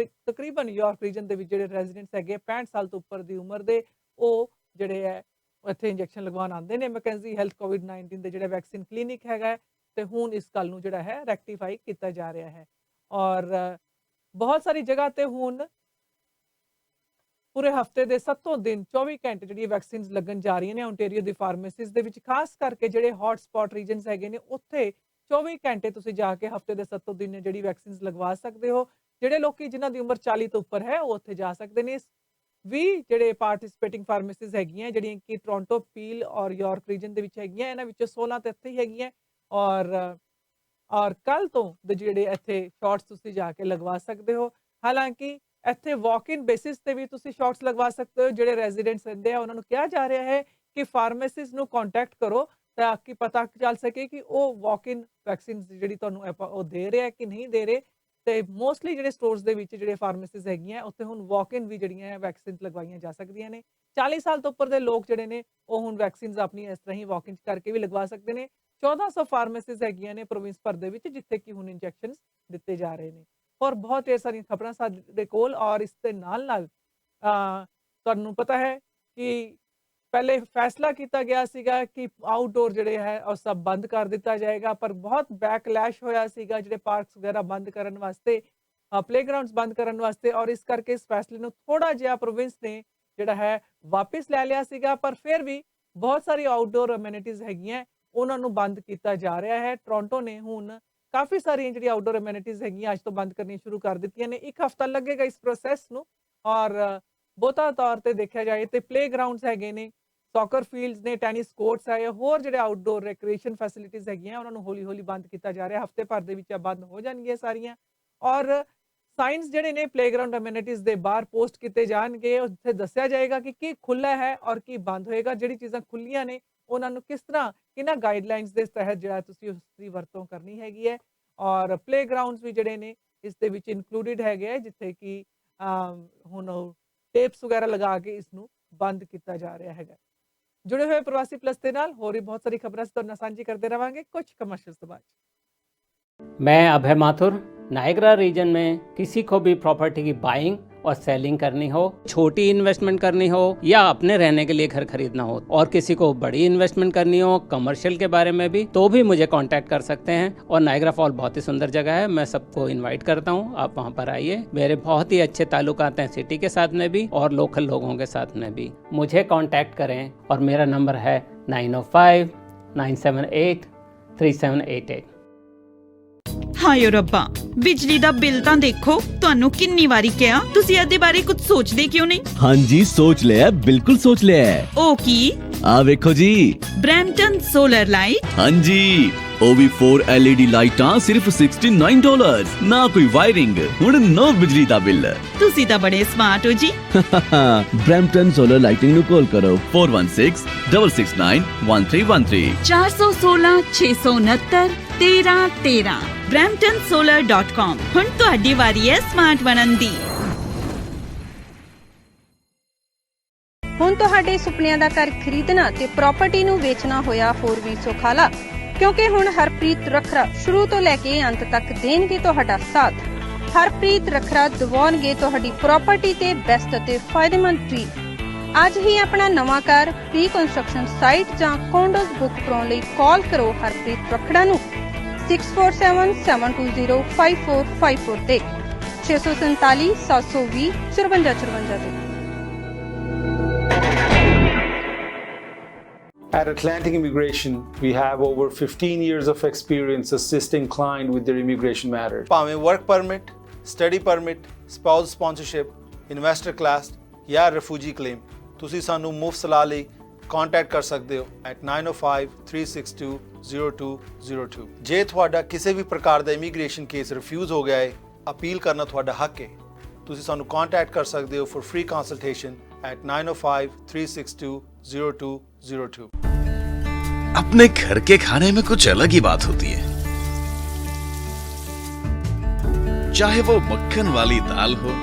ਤਕਰੀਬਨ ਯਾਰਕ ਰੀਜਨ ਦੇ ਵਿੱਚ ਜਿਹੜੇ ਰੈਜ਼ੀਡੈਂਟਸ ਹੈਗੇ 65 ਸਾਲ ਤੋਂ ਉੱਪਰ ਦੀ ਉਮਰ ਦੇ, ਉਹ ਜਿਹੜੇ ਹੈ ਇੱਥੇ ਇੰਜੈਕਸ਼ਨ ਲਗਵਾਉਣ ਆਉਂਦੇ ਨੇ। ਮੈਕੈਂਜ਼ੀ ਹੈਲਥ ਕੋਵਿਡ-19 ਦੇ ਜਿਹੜੇ ਵੈਕਸੀਨ ਕਲੀਨਿਕ ਹੈਗਾ ਤੇ ਹੁਣ ਇਸ ਗੱਲ ਨੂੰ ਜਿਹੜਾ ਹੈ ਰੈਕਟੀਫਾਈ ਕੀਤਾ ਜਾ ਰਿਹਾ ਹੈ ਔਰ ਬਹੁਤ ਸਾਰੀ ਜਗ੍ਹਾ ਤੇ ਹੁਣ ਪੂਰੇ ਹਫਤੇ ਦੇ 7 ਦਿਨ 24 ਘੰਟੇ ਜਿਹੜੀ ਵੈਕਸੀਨਸ ਲੱਗਣ ਜਾ ਰਹੀਆਂ ਨੇ ਓਨਟਾਰੀਓ ਦੀ ਫਾਰਮੇਸੀਜ਼ ਦੇ ਵਿੱਚ। ਖਾਸ ਕਰਕੇ ਜਿਹੜੇ ਹੌਟ ਸਪੌਟ ਰੀਜਨਸ ਹੈਗੇ ਨੇ ਉੱਥੇ 24 ਘੰਟੇ ਤੁਸੀਂ ਜਾ ਕੇ ਹਫਤੇ ਦੇ 7 ਦਿਨ ਜਿਹੜੀ ਵੈਕਸੀਨਸ ਲਗਵਾ ਸਕਦੇ ਹੋ। ਜਿਹੜੇ ਲੋਕੀ ਜਿਨ੍ਹਾਂ ਦੀ ਉਮਰ 40 ਤੋਂ ਉੱਪਰ ਹੈ ਉਹ ਉੱਥੇ ਜਾ ਸਕਦੇ ਨੇ। ਵੀ ਜਿਹੜੇ ਪਾਰਟਿਸਿਪੇਟਿੰਗ ਫਾਰਮੇਸੀਜ਼ ਹੈਗੀਆਂ ਜਿਹੜੀਆਂ ਕਿ ਟੋਰਾਂਟੋ, ਪੀਲ ਔਰ ਯਾਰਕ ਰੀਜਨ ਦੇ ਵਿੱਚ ਹੈਗੀਆਂ, ਇਹਨਾਂ ਵਿੱਚੋਂ 16 ਤੇ ਇੱਥੇ ਹੀ ਹੈਗੀਆਂ ਔਰ ਕੱਲ ਤੋਂ ਦੇ ਜਿਹੜੇ ਇੱਥੇ ਸ਼ਾਟਸ ਤੁਸੀਂ ਜਾ ਕੇ ਲਗਵਾ ਸਕਦੇ ਹੋ। ਹਾਲਾਂਕਿ ਇੱਥੇ ਵਾਕ ਇਨ ਬੇਸਿਸ ਤੇ ਵੀ ਤੁਸੀਂ ਸ਼ਾਟਸ ਲਗਵਾ ਸਕਦੇ ਹੋ। ਜਿਹੜੇ ਰੈਜ਼ੀਡੈਂਟਸ ਰਹਿੰਦੇ ਆ ਉਹਨਾਂ ਨੂੰ ਕਿਹਾ ਜਾ ਰਿਹਾ ਹੈ ਕਿ ਫਾਰਮੇਸੀਜ਼ ਨੂੰ ਕੰਟੈਕਟ ਕਰੋ ਤਾਂ ਕਿ ਪਤਾ ਚੱਲ ਸਕੇ ਕਿ ਉਹ ਵਾਕ ਇਨ ਵੈਕਸੀਨ ਜਿਹੜੀ ਤੁਹਾਨੂੰ ਉਹ ਦੇ ਰਿਹਾ ਕਿ ਨਹੀਂ ਦੇ ਰਹੇ। ਤੇ ਮੋਸਟਲੀ ਜਿਹੜੇ ਸਟੋਰਸ ਦੇ ਵਿੱਚ ਜਿਹੜੇ ਫਾਰਮੇਸੀਜ਼ ਹੈਗੀਆਂ ਉੱਥੇ ਹੁਣ ਵਾਕ ਇਨ ਵੀ ਜਿਹੜੀਆਂ ਵੈਕਸੀਨ ਲਗਵਾਈਆਂ ਜਾ ਸਕਦੀਆਂ ਨੇ। 40 ਸਾਲ ਤੋਂ ਉੱਪਰ ਦੇ ਲੋਕ ਜਿਹੜੇ ਨੇ ਉਹ ਹੁਣ ਵੈਕਸੀਨਸ ਆਪਣੀ ਇਸ ਤਰ੍ਹਾਂ ਹੀ ਵਾਕ ਇਨ ਕਰਕੇ ਵੀ ਲਗਵਾ ਸਕਦੇ ਨੇ। 1400 ਫਾਰਮੇਸੀਜ਼ ਹੈਗੀਆਂ ਨੇ ਪ੍ਰੋਵਿੰਸ ਭਰ ਦੇ ਵਿੱਚ ਜਿੱਥੇ ਕਿ ਹੁਣ ਇੰਜੈਕਸ਼ਨਸ ਦਿੱਤੇ ਜਾ ਰਹੇ ਨੇ। ਔਰ ਬਹੁਤ ਢੇਰ ਸਾਰੀਆਂ ਖਬਰਾਂ ਸਾਡੇ ਕੋਲ ਔਰ ਇਸ ਦੇ ਨਾਲ ਤੁਹਾਨੂੰ ਪਤਾ ਹੈ ਕਿ ਪਹਿਲੇ ਫੈਸਲਾ ਕੀਤਾ ਗਿਆ ਸੀਗਾ ਕਿ ਆਊਟਡੋਰ ਜਿਹੜੇ ਹੈ ਉਹ ਸਭ ਬੰਦ ਕਰ ਦਿੱਤਾ ਜਾਏਗਾ, ਪਰ ਬਹੁਤ ਬੈਕਲੈਸ਼ ਹੋਇਆ ਸੀਗਾ ਜਿਹੜੇ ਪਾਰਕਸ ਵਗੈਰਾ ਬੰਦ ਕਰਨ ਵਾਸਤੇ, ਪਲੇਗਰਾਉਂਡਸ ਬੰਦ ਕਰਨ ਵਾਸਤੇ ਔਰ ਇਸ ਕਰਕੇ ਇਸ ਫੈਸਲੇ ਨੂੰ ਥੋੜਾ ਜਿਹਾ ਪ੍ਰੋਵਿੰਸ ਨੇ ਜਿਹੜਾ ਹੈ ਵਾਪਸ ਲੈ ਲਿਆ ਸੀਗਾ। ਪਰ ਫਿਰ ਵੀ ਬਹੁਤ ਸਾਰੀ ਆਊਟਡੋਰ ਅਮੈਨਿਟੀਜ਼ ਹੈਗੀਆਂ ਉਹਨਾਂ ਨੂੰ ਬੰਦ ਕੀਤਾ ਜਾ ਰਿਹਾ ਹੈ। ਟੋਰਾਂਟੋ ਨੇ ਹੁਣ ਕਾਫੀ ਸਾਰੀਆਂ ਜਿਹੜੀ ਆਊਟਡੋਰ ਅਮੈਨਿਟੀਜ਼ ਹੈਗੀਆਂ ਅੱਜ ਤੋਂ ਬੰਦ ਕਰਨੀ ਸ਼ੁਰੂ ਕਰ ਦਿੱਤੀਆਂ ਨੇ। 1 ਹਫ਼ਤਾ ਲੱਗੇਗਾ ਇਸ ਪ੍ਰੋਸੈਸ ਨੂੰ ਔਰ ਬਹੁਤਾ ਤੌਰ ਤੇ ਦੇਖਿਆ ਜਾਏ ਤੇ ਪਲੇਗਰਾਉਂਡਸ ਹੈਗੇ ਨੇ, ਸੌਕਰ ਫੀਲਡਸ ਨੇ, ਟੈਨਿਸ ਕੋਰਟਸ ਹੈ, ਹੋਰ ਜਿਹੜੇ ਆਊਟਡੋਰ ਰੈਕ੍ਰੀਏਸ਼ਨ ਫੈਸਿਲਿਟੀਜ਼ ਹੈਗੀਆਂ ਉਹਨਾਂ ਨੂੰ ਹੌਲੀ-ਹੌਲੀ ਬੰਦ ਕੀਤਾ ਜਾ ਰਿਹਾ। ਹਫ਼ਤੇ ਭਰ ਦੇ ਵਿੱਚ ਇਹ ਬੰਦ ਹੋ ਜਾਣਗੀਆਂ ਸਾਰੀਆਂ। ਔਰ ਸਾਇੰਸ ਜਿਹੜੇ ਨੇ ਪਲੇਗਰਾਉਂਡ ਅਮੈਨਿਟੀਜ਼ ਦੇ ਬਾਹਰ ਪੋਸਟ ਕੀਤੇ ਜਾਣਗੇ, ਉੱਥੇ ਦੱਸਿਆ ਜਾਏਗਾ ਕਿ ਕੀ ਖੁੱਲ੍ਹਾ ਹੈ ਔਰ ਕੀ ਬੰਦ ਹੋਏਗਾ। ਜਿਹੜੀ ਚੀਜ਼ਾਂ ਖੁੱਲ੍ਹੀਆਂ ਨੇ ਉਹਨਾਂ ਨੂੰ ਕਿਸ ਤਰ੍ਹਾਂ, ਕਿਹਨਾਂ ਗਾਈਡਲਾਈਨਸ ਦੇ ਤਹਿਤ ਜਿਹੜਾ ਤੁਸੀਂ ਉਸ ਦੀ ਵਰਤੋਂ ਕਰਨੀ ਹੈਗੀ ਹੈ। ਔਰ ਪਲੇਗਰਾਉਂਡਸ ਵੀ ਜਿਹੜੇ ਨੇ ਇਸ ਦੇ ਵਿੱਚ ਇਨਕਲੂਡਿਡ ਹੈਗੇ ਹੈ, ਜਿੱਥੇ ਕਿ ਹੁਣ ਟੇਪਸ ਵਗੈਰਾ ਲਗਾ ਕੇ ਇਸ ਨੂੰ ਬੰਦ ਕੀਤਾ ਜਾ ਰਿਹਾ ਹੈਗਾ। जुड़े हुए प्रवासी प्लस के नाल होर भी बहुत सारी खबरें तुहाडे नाल सांझी करते रहांगे कुछ कमर्शियल्स के बाद। मैं अभय माथुर, नायगरा रीजन में किसी को भी प्रॉपर्टी की बाइंग और सेलिंग करनी हो, छोटी इन्वेस्टमेंट करनी हो या अपने रहने के लिए घर खरीदना हो, और किसी को बड़ी इन्वेस्टमेंट करनी हो कमर्शियल के बारे में भी, तो भी मुझे कांटेक्ट कर सकते हैं। और नायगरा फॉल बहुत ही सुंदर जगह है, मैं सबको इनवाइट करता हूँ, आप वहाँ पर आइए। मेरे बहुत ही अच्छे ताल्लुकात हैं सिटी के साथ में भी और लोकल लोगों के साथ में भी। मुझे कांटेक्ट करें और मेरा नंबर है 9059783788। ਹਾਏ ਰੱਬਾ, ਬਿਜਲੀ ਦਾ ਬਿੱਲ ਤਾਂ ਦੇਖੋ। ਤੁਹਾਨੂੰ ਕਿੰਨੀ ਵਾਰੀ ਕਿਹਾ ਤੁਸੀਂ ਇਹਦੇ ਬਾਰੇ ਕੁਝ ਸੋਚਦੇ ਕਿਉਂ ਨਹੀਂ? ਹਾਂਜੀ ਸੋਚ ਲਿਆ, ਬਿਲਕੁਲ ਸੋਚ ਲਿਆ। ਉਹ ਕੀ? ਆ ਵੇਖੋ ਜੀ, ਬ੍ਰੈਂਪਟਨ ਸੋਲਰ ਲਾਈਟ। ਹਾਂਜੀ, ਉਹ ਵੀ 4 LED ਲਾਈਟਾਂ ਸਿਰਫ $69, ਨਾ ਕੋਈ ਵਾਇਰਿੰਗ, ਹੁਣ ਨੋ ਬਿਜਲੀ ਦਾ ਬਿੱਲ। ਤੁਸੀਂ ਤਾਂ ਬੜੇ ਸਮਾਰਟ ਹੋ ਜੀ। ਬ੍ਰੈਂਪਟਨ ਸੋਲਰ ਲਾਈਟਿੰਗ ਨੂੰ ਕਾਲ ਕਰੋ 4166691313 416-669-1313 bramptonsolar.com। ਹੁਣ ਤੁਹਾਡੀ ਵਾਰੀ ਹੈ ਸਮਾਰਟ ਬਣਨ ਦੀ। ਹੁਣ ਤੁਹਾਡੇ ਸੁਪਨਿਆਂ ਦਾ ਘਰ ਖਰੀਦਣਾ ਤੇ ਪ੍ਰਾਪਰਟੀ ਨੂੰ ਵੇਚਣਾ ਹੋਇਆ ਹੋਰ ਵੀ ਸੁਖਾਲਾ, ਕਿਉਂਕਿ ਹੁਣ ਹਰਪ੍ਰੀਤ ਰੱਖਰਾ ਸ਼ੁਰੂ ਤੋਂ ਲੈ ਕੇ ਅੰਤ ਤੱਕ ਦੇਣਗੇ ਤੁਹਾਡਾ ਸਾਥ। ਹਰਪ੍ਰੀਤ ਰੱਖਰਾ ਦਿਵਾਉਣਗੇ ਤੁਹਾਡੀ ਪ੍ਰਾਪਰਟੀ ਤੇ ਬੈਸਟ ਅਤੇ ਫਾਇਦੇਮੰਦ ਡੀਲ। ਅੱਜ ਹੀ ਆਪਣਾ ਨਵਾਂ ਘਰ ਪ੍ਰੀ ਕੰਸਟਰਕਸ਼ਨ ਸਾਈਟ ਜਾਂ ਕੰਡੋਜ਼ ਬੁੱਕ ਕਰਾਉਣ ਲਈ ਕਾਲ ਕਰੋ ਹਰਪ੍ਰੀਤ ਰੱਖੜਾ ਨੂੰ 6477205454 ਤੇ 647 720 5454 ਤੇ। At Atlantic Immigration, we have over 15 years of experience assisting clients with their immigration matters. ਭਾਵੇਂ work permit, study permit, spouse sponsorship, investor class ਜਾਂ ਰਿਫਿਊਜੀ ਕਲੇਮ, ਤੁਸੀਂ ਸਾਨੂੰ ਮੁਫਤ ਸਲਾਹ ਲਈ ਕੰਟੈਕਟ ਕਰ ਸਕਦੇ ਹੋ at 9053620202। ਜੇ ਤੁਹਾਡਾ ਕਿਸੇ ਵੀ ਪ੍ਰਕਾਰ ਦਾ ਇਮੀਗ੍ਰੇਸ਼ਨ ਕੇਸ ਰਿਫਿਊਜ਼ ਹੋ ਗਿਆ ਹੈ, ਅਪੀਲ ਕਰਨਾ ਤੁਹਾਡਾ ਹੱਕ ਹੈ। ਤੁਸੀਂ ਸਾਨੂੰ ਕੰਟੈਕਟ ਕਰ ਸਕਦੇ ਹੋ for free consultation at 9053620202। अपने घर के खाने में कुछ अलग ही बात होती है, चाहे वो मक्खन वाली दाल हो।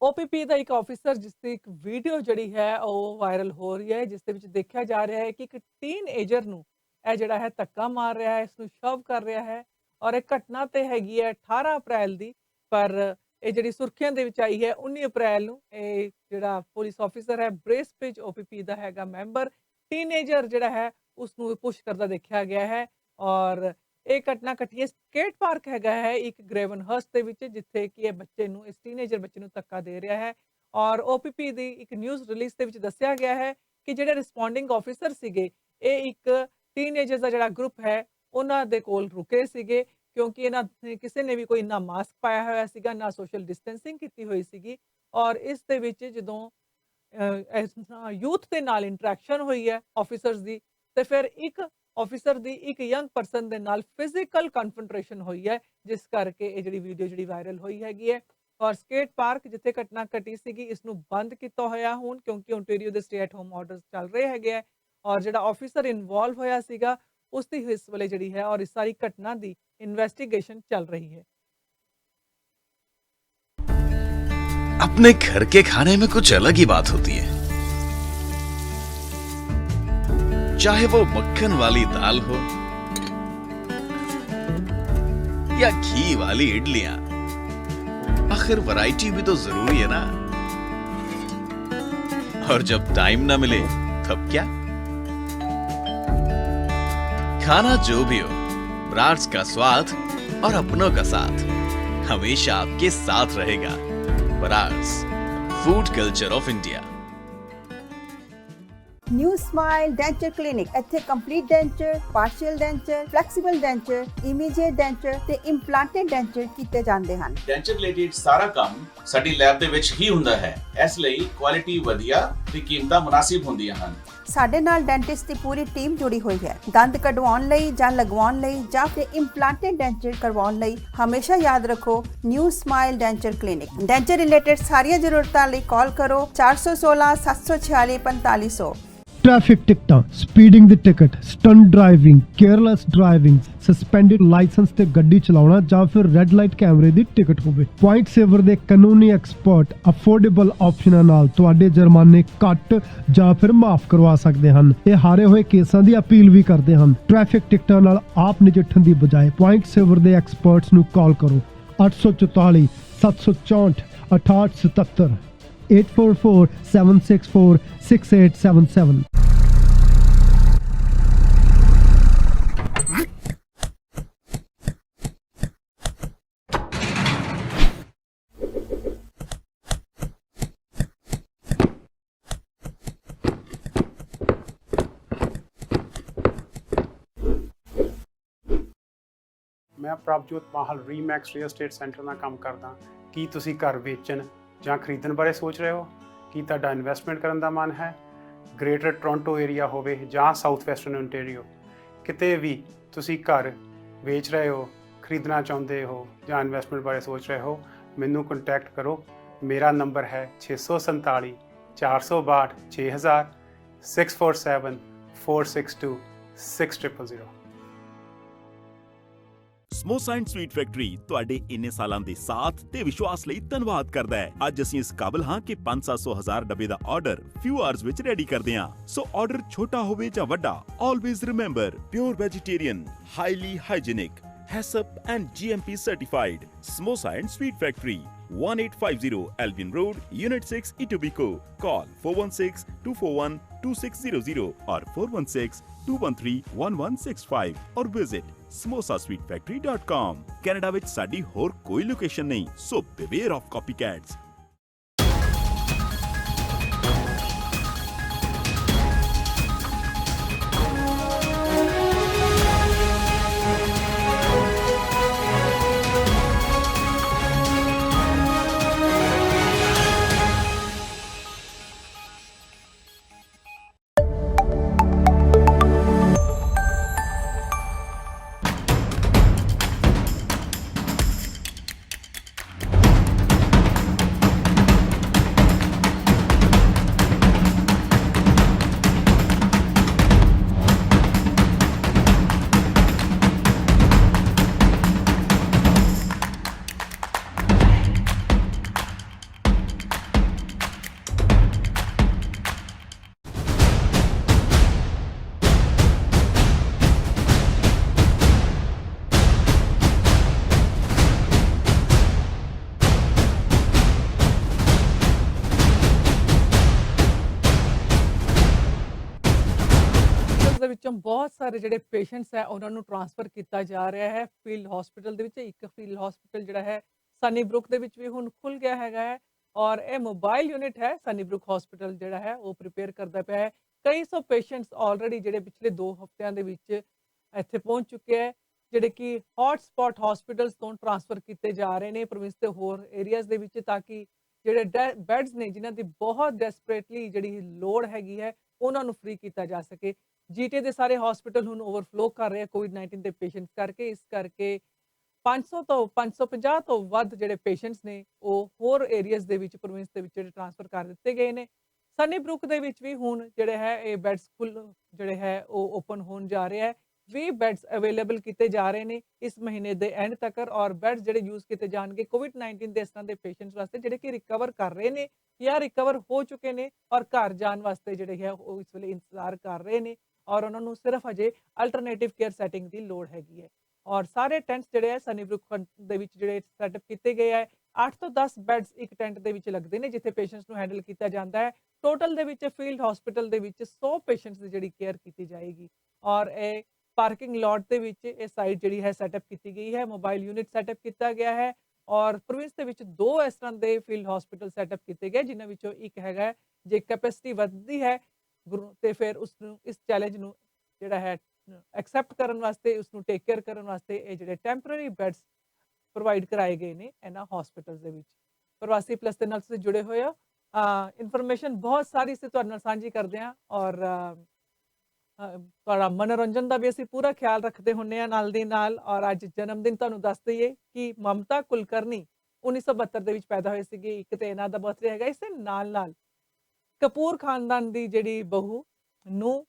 OPP ਦਾ ਇੱਕ ਆਫੀਸਰ ਜਿਸ ਦੀ ਇੱਕ ਵੀਡੀਓ ਜਿਹੜੀ ਹੈ ਉਹ ਵਾਇਰਲ ਹੋ ਰਹੀ ਹੈ, ਜਿਸ ਦੇ ਵਿੱਚ ਦੇਖਿਆ ਜਾ ਰਿਹਾ ਹੈ ਕਿ ਇੱਕ ਟੀਨਏਜਰ ਨੂੰ ਇਹ ਜਿਹੜਾ ਹੈ ਧੱਕਾ ਮਾਰ ਰਿਹਾ ਹੈ, ਇਸ ਨੂੰ ਸ਼ਵ ਕਰ ਰਿਹਾ ਹੈ। ਔਰ ਇਹ ਘਟਨਾ ਤੇ ਹੈਗੀ ਹੈ 18 ਅਪ੍ਰੈਲ ਦੀ, ਪਰ ਇਹ ਜਿਹੜੀ ਸੁਰਖੀਆਂ ਦੇ ਵਿੱਚ ਆਈ ਹੈ 19 ਅਪ੍ਰੈਲ ਨੂੰ। ਇਹ ਜਿਹੜਾ ਪੁਲਿਸ ਆਫੀਸਰ ਹੈ ਬ੍ਰੇਸਬ੍ਰਿਜ OPP ਦਾ ਹੈਗਾ ਮੈਂਬਰ, ਟੀਨੇਜਰ ਜਿਹੜਾ ਹੈ ਉਸ ਨੂੰ ਪੁਸ਼ ਕਰਦਾ ਦੇਖਿਆ ਗਿਆ ਹੈ। ਔਰ ਇਹ ਘਟਨਾ ਘਟੀ ਹੈ ਸਕੇਟ ਪਾਰਕ ਹੈਗਾ ਹੈ ਇੱਕ ਗ੍ਰੇਵਨਹਰਸਟ ਦੇ ਵਿੱਚ, ਜਿੱਥੇ ਕਿ ਇਹ ਬੱਚੇ ਨੂੰ, ਇਸ ਟੀਨੇਜਰ ਬੱਚੇ ਨੂੰ ਧੱਕਾ ਦੇ ਰਿਹਾ ਹੈ। ਔਰ OPP ਦੀ ਇੱਕ ਨਿਊਜ਼ ਰਿਲੀਜ਼ ਦੇ ਵਿੱਚ ਦੱਸਿਆ ਗਿਆ ਹੈ ਕਿ ਜਿਹੜੇ ਰਿਸਪੌਂਡਿੰਗ ਆਫੀਸਰ ਸੀਗੇ ਇਹ ਇੱਕ ਟੀਨੇਜਰ ਦਾ ਜਿਹੜਾ ਗਰੁੱਪ ਹੈ ਉਹਨਾਂ ਦੇ ਕੋਲ ਰੁਕੇ ਸੀਗੇ, ਕਿਉਂਕਿ ਇਹਨਾਂ ਕਿਸੇ ਨੇ ਵੀ ਕੋਈ ਨਾ ਮਾਸਕ ਪਾਇਆ ਹੋਇਆ ਸੀਗਾ, ਨਾ ਸੋਸ਼ਲ ਡਿਸਟੈਂਸਿੰਗ ਕੀਤੀ ਹੋਈ ਸੀਗੀ। ਔਰ ਇਸ ਦੇ ਵਿੱਚ ਜਦੋਂ ਯੂਥ ਦੇ ਨਾਲ ਇੰਟਰੈਕਸ਼ਨ ਹੋਈ ਹੈ ਆਫੀਸਰਸ ਦੀ, ਤੇ ਫਿਰ ਇੱਕ ਆਫੀਸਰ ਦੀ ਇੱਕ ਯੰਗ ਪਰਸਨ ਦੇ ਨਾਲ ਫਿਜ਼ੀਕਲ ਕਨਫਰੰਟੇਸ਼ਨ ਹੋਈ ਹੈ, ਜਿਸ ਕਰਕੇ ਇਹ ਜਿਹੜੀ ਵੀਡੀਓ ਜਿਹੜੀ ਵਾਇਰਲ ਹੋਈ ਹੈਗੀ ਹੈ। ਔਰ ਸਕੇਟ ਪਾਰਕ ਜਿੱਥੇ ਘਟਨਾ ਘਟੀ ਸੀਗੀ ਇਸ ਨੂੰ ਬੰਦ ਕੀਤਾ ਹੋਇਆ ਹੁਣ, ਕਿਉਂਕਿ ਓਨਟਾਰੀਓ ਦੇ ਸਟੇ ਐਟ ਹੋਮ ਆਰਡਰਸ ਚੱਲ ਰਹੇ ਹੈਗੇ ਹੈ। ਔਰ ਜਿਹੜਾ ਆਫੀਸਰ ਇਨਵੋਲਵ ਹੋਇਆ ਸੀਗਾ ਉਸ ਦੀ ਇਸ ਵੇਲੇ ਜਿਹੜੀ ਹੈ ਔਰ ਇਸ ਸਾਰੀ ਘਟਨਾ ਦੀ ਇਨਵੈਸਟੀਗੇਸ਼ਨ ਚੱਲ ਰਹੀ ਹੈ। अपने घर के खाने में कुछ अलग ही बात होती है, चाहे वो मक्खन वाली दाल हो या घी वाली इडलियां, आखिर वैरायटी भी तो जरूरी है ना। और जब टाइम ना मिले तब क्या, खाना जो भी हो, ब्राड्स का स्वाद और अपनों का साथ हमेशा आपके साथ रहेगा। ब्राड्स, food culture of India. New smile denture clinic ਇੱਥੇ complete denture, partial denture, flexible denture, immediate denture ਤੇ ਇੰਪਲਾਂਟਡ ਡੈਂਚਰ ਕੀਤੇ ਜਾਂਦੇ ਹਨ। ਡੈਂਚਰ ਰਿਲੇਟਡ ਸਾਰਾ ਕੰਮ ਸਾਡੀ ਲੈਬ ਦੇ ਵਿੱਚ ਹੀ ਹੁੰਦਾ ਹੈ। ਇਸ ਲਈ ਕੁਆਲਿਟੀ ਵਧੀਆ ਤੇ ਕੀਮਤਾਂ ਮੁਨਾਸਿਬ ਹੁੰਦੀਆਂ ਹਨ। ਸਾਡੇ ਨਾਲ ਡੈਂਟਿਸਟ ਦੀ ਪੂਰੀ ਟੀਮ ਜੁੜੀ ਹੋਈ ਹੈ। ਦੰਦ ਕਢਵਾਉਣ ਲਈ ਜਾਂ ਲਗਵਾਉਣ ਲਈ ਜਾਂ ਫਿਰ ਇੰਪਲਾਂਟਡ ਡੈਂਚਰ ਕਰਵਾਉਣ ਲਈ ਹਮੇਸ਼ਾ ਯਾਦ ਰੱਖੋ new smile denture clinic. Denture related ਸਾਰੀਆਂ ਜ਼ਰੂਰਤਾਂ ਲਈ ਕਾਲ ਕਰੋ 416 746 4500। ਟ੍ਰੈਫਿਕ ਟਿਕਟਾਂ, ਸਪੀਡਿੰਗ ਦੀ ticket, stunt driving, careless driving, suspended licence ਤੇ ਗੱਡੀ ਚਲਾਉਣਾ ਜਾਂ ਫਿਰ ਰੈੱਡ ਲਾਈਟ ਕੈਮਰੇ ਦੀ ਟਿਕਟ ਹੋਵੇ। ਪੁਆਇੰਟ ਸੇਵਰ ਦੇ ਕਾਨੂੰਨੀ ਐਕਸਪਰਟ ਅਫੋਰਡੇਬਲ ਆਪਸ਼ਨਾਂ ਨਾਲ ਤੁਹਾਡੇ ਜੁਰਮਾਨੇ ਘੱਟ ਜਾਂ ਫਿਰ ਮਾਫ ਕਰਵਾ ਸਕਦੇ ਹਨ। ਇਹ ਹਾਰੇ ਹੋਏ ਕੇਸਾਂ ਦੀ ਅਪੀਲ ਵੀ ਕਰਦੇ ਹਨ। ਟ੍ਰੈਫਿਕ ਟਿਕਟਾਂ ਨਾਲ ਆਪ ਨਜਿੱਠਣ ਦੀ ਬਜਾਏ ਪੁਆਇੰਟ ਸੇਵਰ ਦੇ ਐਕਸਪਰਟਸ ਨੂੰ ਕਾਲ ਕਰੋ 844 764 6877 844 764 6877। ਮੈਂ ਪ੍ਰਭਜੋਤ ਮਾਹਲ ਰੀਮੈਕਸ ਰੀਅਲ ਏਸਟੇਟ ਸੈਂਟਰ ਨਾਲ ਕੰਮ ਕਰਦਾ। ਕੀ ਤੁਸੀਂ ਘਰ ਵੇਚਣ ਜਾਂ ਖਰੀਦਣ ਬਾਰੇ ਸੋਚ ਰਹੇ ਹੋ? ਕੀ ਤੁਹਾਡਾ ਇਨਵੈਸਟਮੈਂਟ ਕਰਨ ਦਾ ਮਨ ਹੈ? ਗ੍ਰੇਟਰ ਟੋਰਾਂਟੋ ਏਰੀਆ ਹੋਵੇ ਜਾਂ ਸਾਊਥ ਵੈਸਟਰਨ ਓਨਟਾਰੀਓ, ਕਿਤੇ ਵੀ ਤੁਸੀਂ ਘਰ ਵੇਚ ਰਹੇ ਹੋ, ਖਰੀਦਣਾ ਚਾਹੁੰਦੇ ਹੋ ਜਾਂ ਇਨਵੈਸਟਮੈਂਟ ਬਾਰੇ ਸੋਚ ਰਹੇ ਹੋ, ਮੈਨੂੰ ਕੰਟੈਕਟ ਕਰੋ। ਮੇਰਾ ਨੰਬਰ ਹੈ 647 462 6000 647 462 6000। ਸਮੋਸਾ ਐਂਡ ਸਵੀਟ ਫੈਕਟਰੀ ਤੁਹਾਡੇ ਇੰਨੇ ਸਾਲਾਂ ਦੇ ਸਾਥ ਤੇ ਵਿਸ਼ਵਾਸ ਲਈ ਧੰਨਵਾਦ ਕਰਦਾ ਹੈ। ਅੱਜ ਅਸੀਂ ਇਸ ਕਾਬਲ ਹਾਂ ਕਿ 500-1000 ਡੱਬੇ ਦਾ ਆਰਡਰ ਫਿਊ ਆਵਰਸ ਵਿੱਚ ਰੈਡੀ ਕਰਦੇ ਹਾਂ। ਸੋ ਆਰਡਰ ਛੋਟਾ ਹੋਵੇ ਜਾਂ ਵੱਡਾ, always remember pure vegetarian, highly hygienic, HACCP and GMP certified. Samosa and Sweet Factory, 1850 Albion Road, Unit 6, Etobicoke. Call 416-241-2600 or 416-213-1165 or visit samosasweetfactory.com. Canada ਵਿੱਚ ਸਾਡੀ ਹੋਰ ਕੋਈ ਲੋਕੇਸ਼ਨ ਨਹੀਂ, so beware of copycats. ਦੇ ਵਿੱਚੋਂ ਬਹੁਤ ਸਾਰੇ ਜਿਹੜੇ ਪੇਸ਼ੈਂਟਸ ਹੈ ਉਹਨਾਂ ਨੂੰ ਟ੍ਰਾਂਸਫਰ ਕੀਤਾ ਜਾ ਰਿਹਾ ਹੈ ਫੀਲਡ ਹਸਪੀਟਲ ਦੇ ਵਿੱਚ। ਇੱਕ ਫੀਲਡ ਹਸਪੀਟਲ ਜਿਹੜਾ ਹੈ ਸਨੀਬਰੁਕ ਦੇ ਵਿੱਚ ਵੀ ਹੁਣ ਖੁੱਲ ਗਿਆ ਹੈਗਾ ਹੈ ਔਰ ਇਹ ਮੋਬਾਈਲ ਯੂਨਿਟ ਹੈ ਸਨੀਬਰੁਕ ਹਸਪੀਟਲ ਜਿਹੜਾ ਹੈ ਉਹ ਪ੍ਰੀਪੇਅਰ ਕਰਦਾ ਪਿਆ ਹੈ। ਕਈ ਸੌ ਪੇਸ਼ੈਂਟਸ ਆਲਰੇਡੀ ਜਿਹੜੇ ਪਿਛਲੇ 2 ਹਫ਼ਤਿਆਂ ਦੇ ਵਿੱਚ ਇੱਥੇ ਪਹੁੰਚ ਚੁੱਕੇ ਹੈ, ਜਿਹੜੇ ਕਿ ਹੌਟ ਸਪੌਟ ਹਸਪੀਟਲਸ ਤੋਂ ਟ੍ਰਾਂਸਫਰ ਕੀਤੇ ਜਾ ਰਹੇ ਨੇ ਪ੍ਰੋਵਿੰਸ ਦੇ ਹੋਰ ਏਰੀਆਜ਼ ਦੇ ਵਿੱਚ, ਤਾਂ ਕਿ ਜਿਹੜੇ ਬੈਡਸ ਨੇ ਜਿਨ੍ਹਾਂ ਦੀ ਬਹੁਤ ਡੈਸਪਰੇਟਲੀ ਜਿਹੜੀ ਲੋੜ ਹੈਗੀ ਹੈ ਉਹਨਾਂ ਨੂੰ ਫ੍ਰੀ ਕੀਤਾ ਜਾ ਸਕੇ। ਜੀਟੀ ਦੇ ਸਾਰੇ ਹਸਪੀਟਲ ਹੁਣ ਓਵਰਫਲੋ ਕਰ ਰਹੇ ਆ ਕੋਵਿਡ-19 ਦੇ ਪੇਸ਼ੈਂਟਸ ਕਰਕੇ। ਇਸ ਕਰਕੇ 500 ਤੋਂ 550 ਤੋਂ ਵੱਧ ਜਿਹੜੇ ਪੇਸ਼ੈਂਟਸ ਨੇ ਉਹ ਹੋਰ ਏਰੀਆਜ਼ ਦੇ ਵਿੱਚ ਪ੍ਰੋਵਿੰਸ ਦੇ ਵਿੱਚ ਜਿਹੜੇ ਟ੍ਰਾਂਸਫਰ ਕਰ ਦਿੱਤੇ ਗਏ ਨੇ। ਸਨੀਬਰੁਕ ਦੇ ਵਿੱਚ ਵੀ ਹੁਣ ਜਿਹੜੇ ਹੈ ਇਹ ਬੈਡਸ ਜਿਹੜੇ ਹੈ ਉਹ ਓਪਨ ਹੋਣ ਜਾ ਰਹੇ ਹੈ। 20 ਬੈਡਸ ਅਵੇਲੇਬਲ ਕੀਤੇ ਜਾ ਰਹੇ ਨੇ ਇਸ ਮਹੀਨੇ ਦੇ ਐਂਡ ਤੱਕ ਔਰ ਬੈਡਸ ਜਿਹੜੇ ਯੂਜ਼ ਕੀਤੇ ਜਾਣਗੇ ਕੋਵਿਡ-19 ਦੇ ਇਸ ਤਰ੍ਹਾਂ ਦੇ ਪੇਸ਼ੈਂਟਸ ਵਾਸਤੇ ਜਿਹੜੇ ਕਿ ਰਿਕਵਰ ਕਰ ਰਹੇ ਨੇ ਜਾਂ ਰਿਕਵਰ ਹੋ ਚੁੱਕੇ ਨੇ ਔਰ ਘਰ ਜਾਣ ਵਾਸਤੇ ਜਿਹੜੇ ਹੈ ਉਹ ਇਸ ਵੇਲੇ ਇੰਤਜ਼ਾਰ ਕਰ ਰਹੇ ਨੇ ਔਰ ਉਹਨਾਂ ਨੂੰ ਸਿਰਫ ਅਜੇ ਅਲਟਰਨੇਟਿਵ ਕੇਅਰ ਸੈਟਿੰਗ ਦੀ ਲੋੜ ਹੈਗੀ ਹੈ। ਔਰ ਸਾਰੇ ਟੈਂਟਸ ਜਿਹੜੇ ਹੈ ਸਨੀਬਰੁਕ ਦੇ ਵਿੱਚ ਜਿਹੜੇ ਸੈਟਅਪ ਕੀਤੇ ਗਏ ਹੈ 8 ਤੋਂ 10 ਬੈਡਸ ਇੱਕ ਟੈਂਟ ਦੇ ਵਿੱਚ ਲੱਗਦੇ ਨੇ ਜਿੱਥੇ ਪੇਸ਼ੈਂਟਸ ਨੂੰ ਹੈਂਡਲ ਕੀਤਾ ਜਾਂਦਾ ਹੈ। ਟੋਟਲ ਦੇ ਵਿੱਚ ਫੀਲਡ ਹਸਪੀਟਲ ਦੇ ਵਿੱਚ 100 ਪੇਸ਼ੈਂਟਸ ਦੀ ਜਿਹੜੀ ਕੇਅਰ ਕੀਤੀ ਜਾਏਗੀ ਔਰ ਇਹ ਪਾਰਕਿੰਗ ਲਾਟ ਦੇ ਵਿੱਚ ਇਹ ਸਾਈਟ ਜਿਹੜੀ ਹੈ ਸੈਟਅਪ ਕੀਤੀ ਗਈ ਹੈ। ਮੋਬਾਈਲ ਯੂਨਿਟ ਸੈਟਅਪ ਕੀਤਾ ਗਿਆ ਹੈ ਔਰ ਪ੍ਰੋਵਿੰਸ ਦੇ ਵਿੱਚ 2 ਇਸ ਤਰ੍ਹਾਂ ਦੇ ਫੀਲਡ ਹਸਪੀਟਲ ਸੈਟਅਪ ਕੀਤੇ ਗਏ ਜਿਨ੍ਹਾਂ ਵਿੱਚੋਂ ਇੱਕ ਹੈਗਾ ਜੇ ਕੈਪੈਸਿਟੀ ਵੱਧਦੀ ਹੈ ਗੁਰੂ ਤੇ ਫਿਰ ਉਸ ਨੂੰ ਇਸ ਚੈਲੰਜ ਨੂੰ ਜਿਹੜਾ ਹੈ ਐਕਸੈਪਟ ਕਰਨ ਵਾਸਤੇ, ਉਸ ਨੂੰ ਟੇਕ ਕੇਅਰ ਕਰਨ ਵਾਸਤੇ ਇਹ ਜਿਹੜੇ ਟੈਂਪਰੇਰੀ ਬੈਡਸ ਪ੍ਰੋਵਾਈਡ ਕਰਾਏ ਗਏ ਨੇ ਇਹਨਾਂ ਹਸਪੀਟਲਸ ਦੇ ਵਿੱਚ। ਪ੍ਰਵਾਸੀ ਪਲੱਸ ਦੇ ਨਾਲ ਤੁਸੀਂ ਜੁੜੇ ਹੋਏ ਹੋ। ਇਨਫੋਰਮੇਸ਼ਨ ਬਹੁਤ ਸਾਰੀ ਸੀ ਤੁਹਾਡੇ ਨਾਲ ਸਾਂਝੀ ਕਰਦੇ ਹਾਂ ਔਰ ਤੁਹਾਡਾ ਮਨੋਰੰਜਨ ਦਾ ਵੀ ਅਸੀਂ ਪੂਰਾ ਖਿਆਲ ਰੱਖਦੇ ਹੁੰਦੇ ਹਾਂ ਨਾਲ ਦੀ ਨਾਲ। ਔਰ ਅੱਜ ਜਨਮ ਦਿਨ ਤੁਹਾਨੂੰ ਦੱਸ ਦਈਏ ਕਿ ਮਮਤਾ ਕੁਲਕਰਨੀ 1972 ਦੇ ਵਿੱਚ ਪੈਦਾ ਹੋਏ ਸੀਗੇ। ਇੱਕ ਤੇ ਇਹਨਾਂ ਦਾ ਬਰਥਡੇ ਹੈਗਾ। ਇਸੇ ਨਾਲ ਨਾਲ ਕਪੂਰ ਖਾਨਦਾਨ ਦੀ ਜਿਹੜੀ ਬਹੂ ਨੂੰ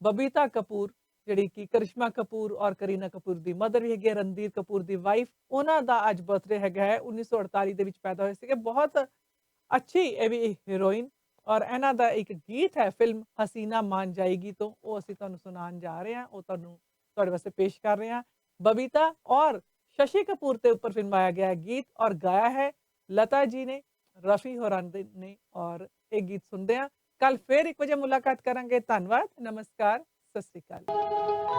ਬਬੀਤਾ ਕਪੂਰ, ਜਿਹੜੀ ਕਿ ਕਰਿਸ਼ਮਾ ਕਪੂਰ ਔਰ ਕਰੀਨਾ ਕਪੂਰ ਦੀ ਮਦਰ ਵੀ ਹੈਗੀ ਹੈ, ਰਣਧੀਰ ਕਪੂਰ ਦੀ ਵਾਈਫ, ਉਹਨਾਂ ਦਾ ਅੱਜ ਬਰਥਡੇ ਹੈਗਾ ਹੈ। 1948 ਦੇ ਵਿੱਚ ਪੈਦਾ ਹੋਏ ਸੀਗੇ। ਬਹੁਤ ਅੱਛੀ ਇਹ ਵੀ ਹੀਰੋਇਨ। ਔਰ ਇਹਨਾਂ ਦਾ ਇੱਕ ਗੀਤ ਹੈ ਫਿਲਮ ਹਸੀਨਾ ਮਾਨ ਜਾਏਗੀ ਤੋਂ, ਉਹ ਅਸੀਂ ਤੁਹਾਨੂੰ ਸੁਣਾਉਣ ਜਾ ਰਹੇ ਹਾਂ, ਉਹ ਤੁਹਾਨੂੰ ਤੁਹਾਡੇ ਵਾਸਤੇ ਪੇਸ਼ ਕਰ ਰਹੇ ਹਾਂ। ਬਬੀਤਾ ਔਰ शशि कपूर के ऊपर फिल्माया गया है गीत और गाया है लता जी ने, रफी होरां ने। और एक गीत सुनते हैं। कल फिर 1 बजे मुलाकात करेंगे। धन्यवाद, नमस्कार, सत श्री अकाल।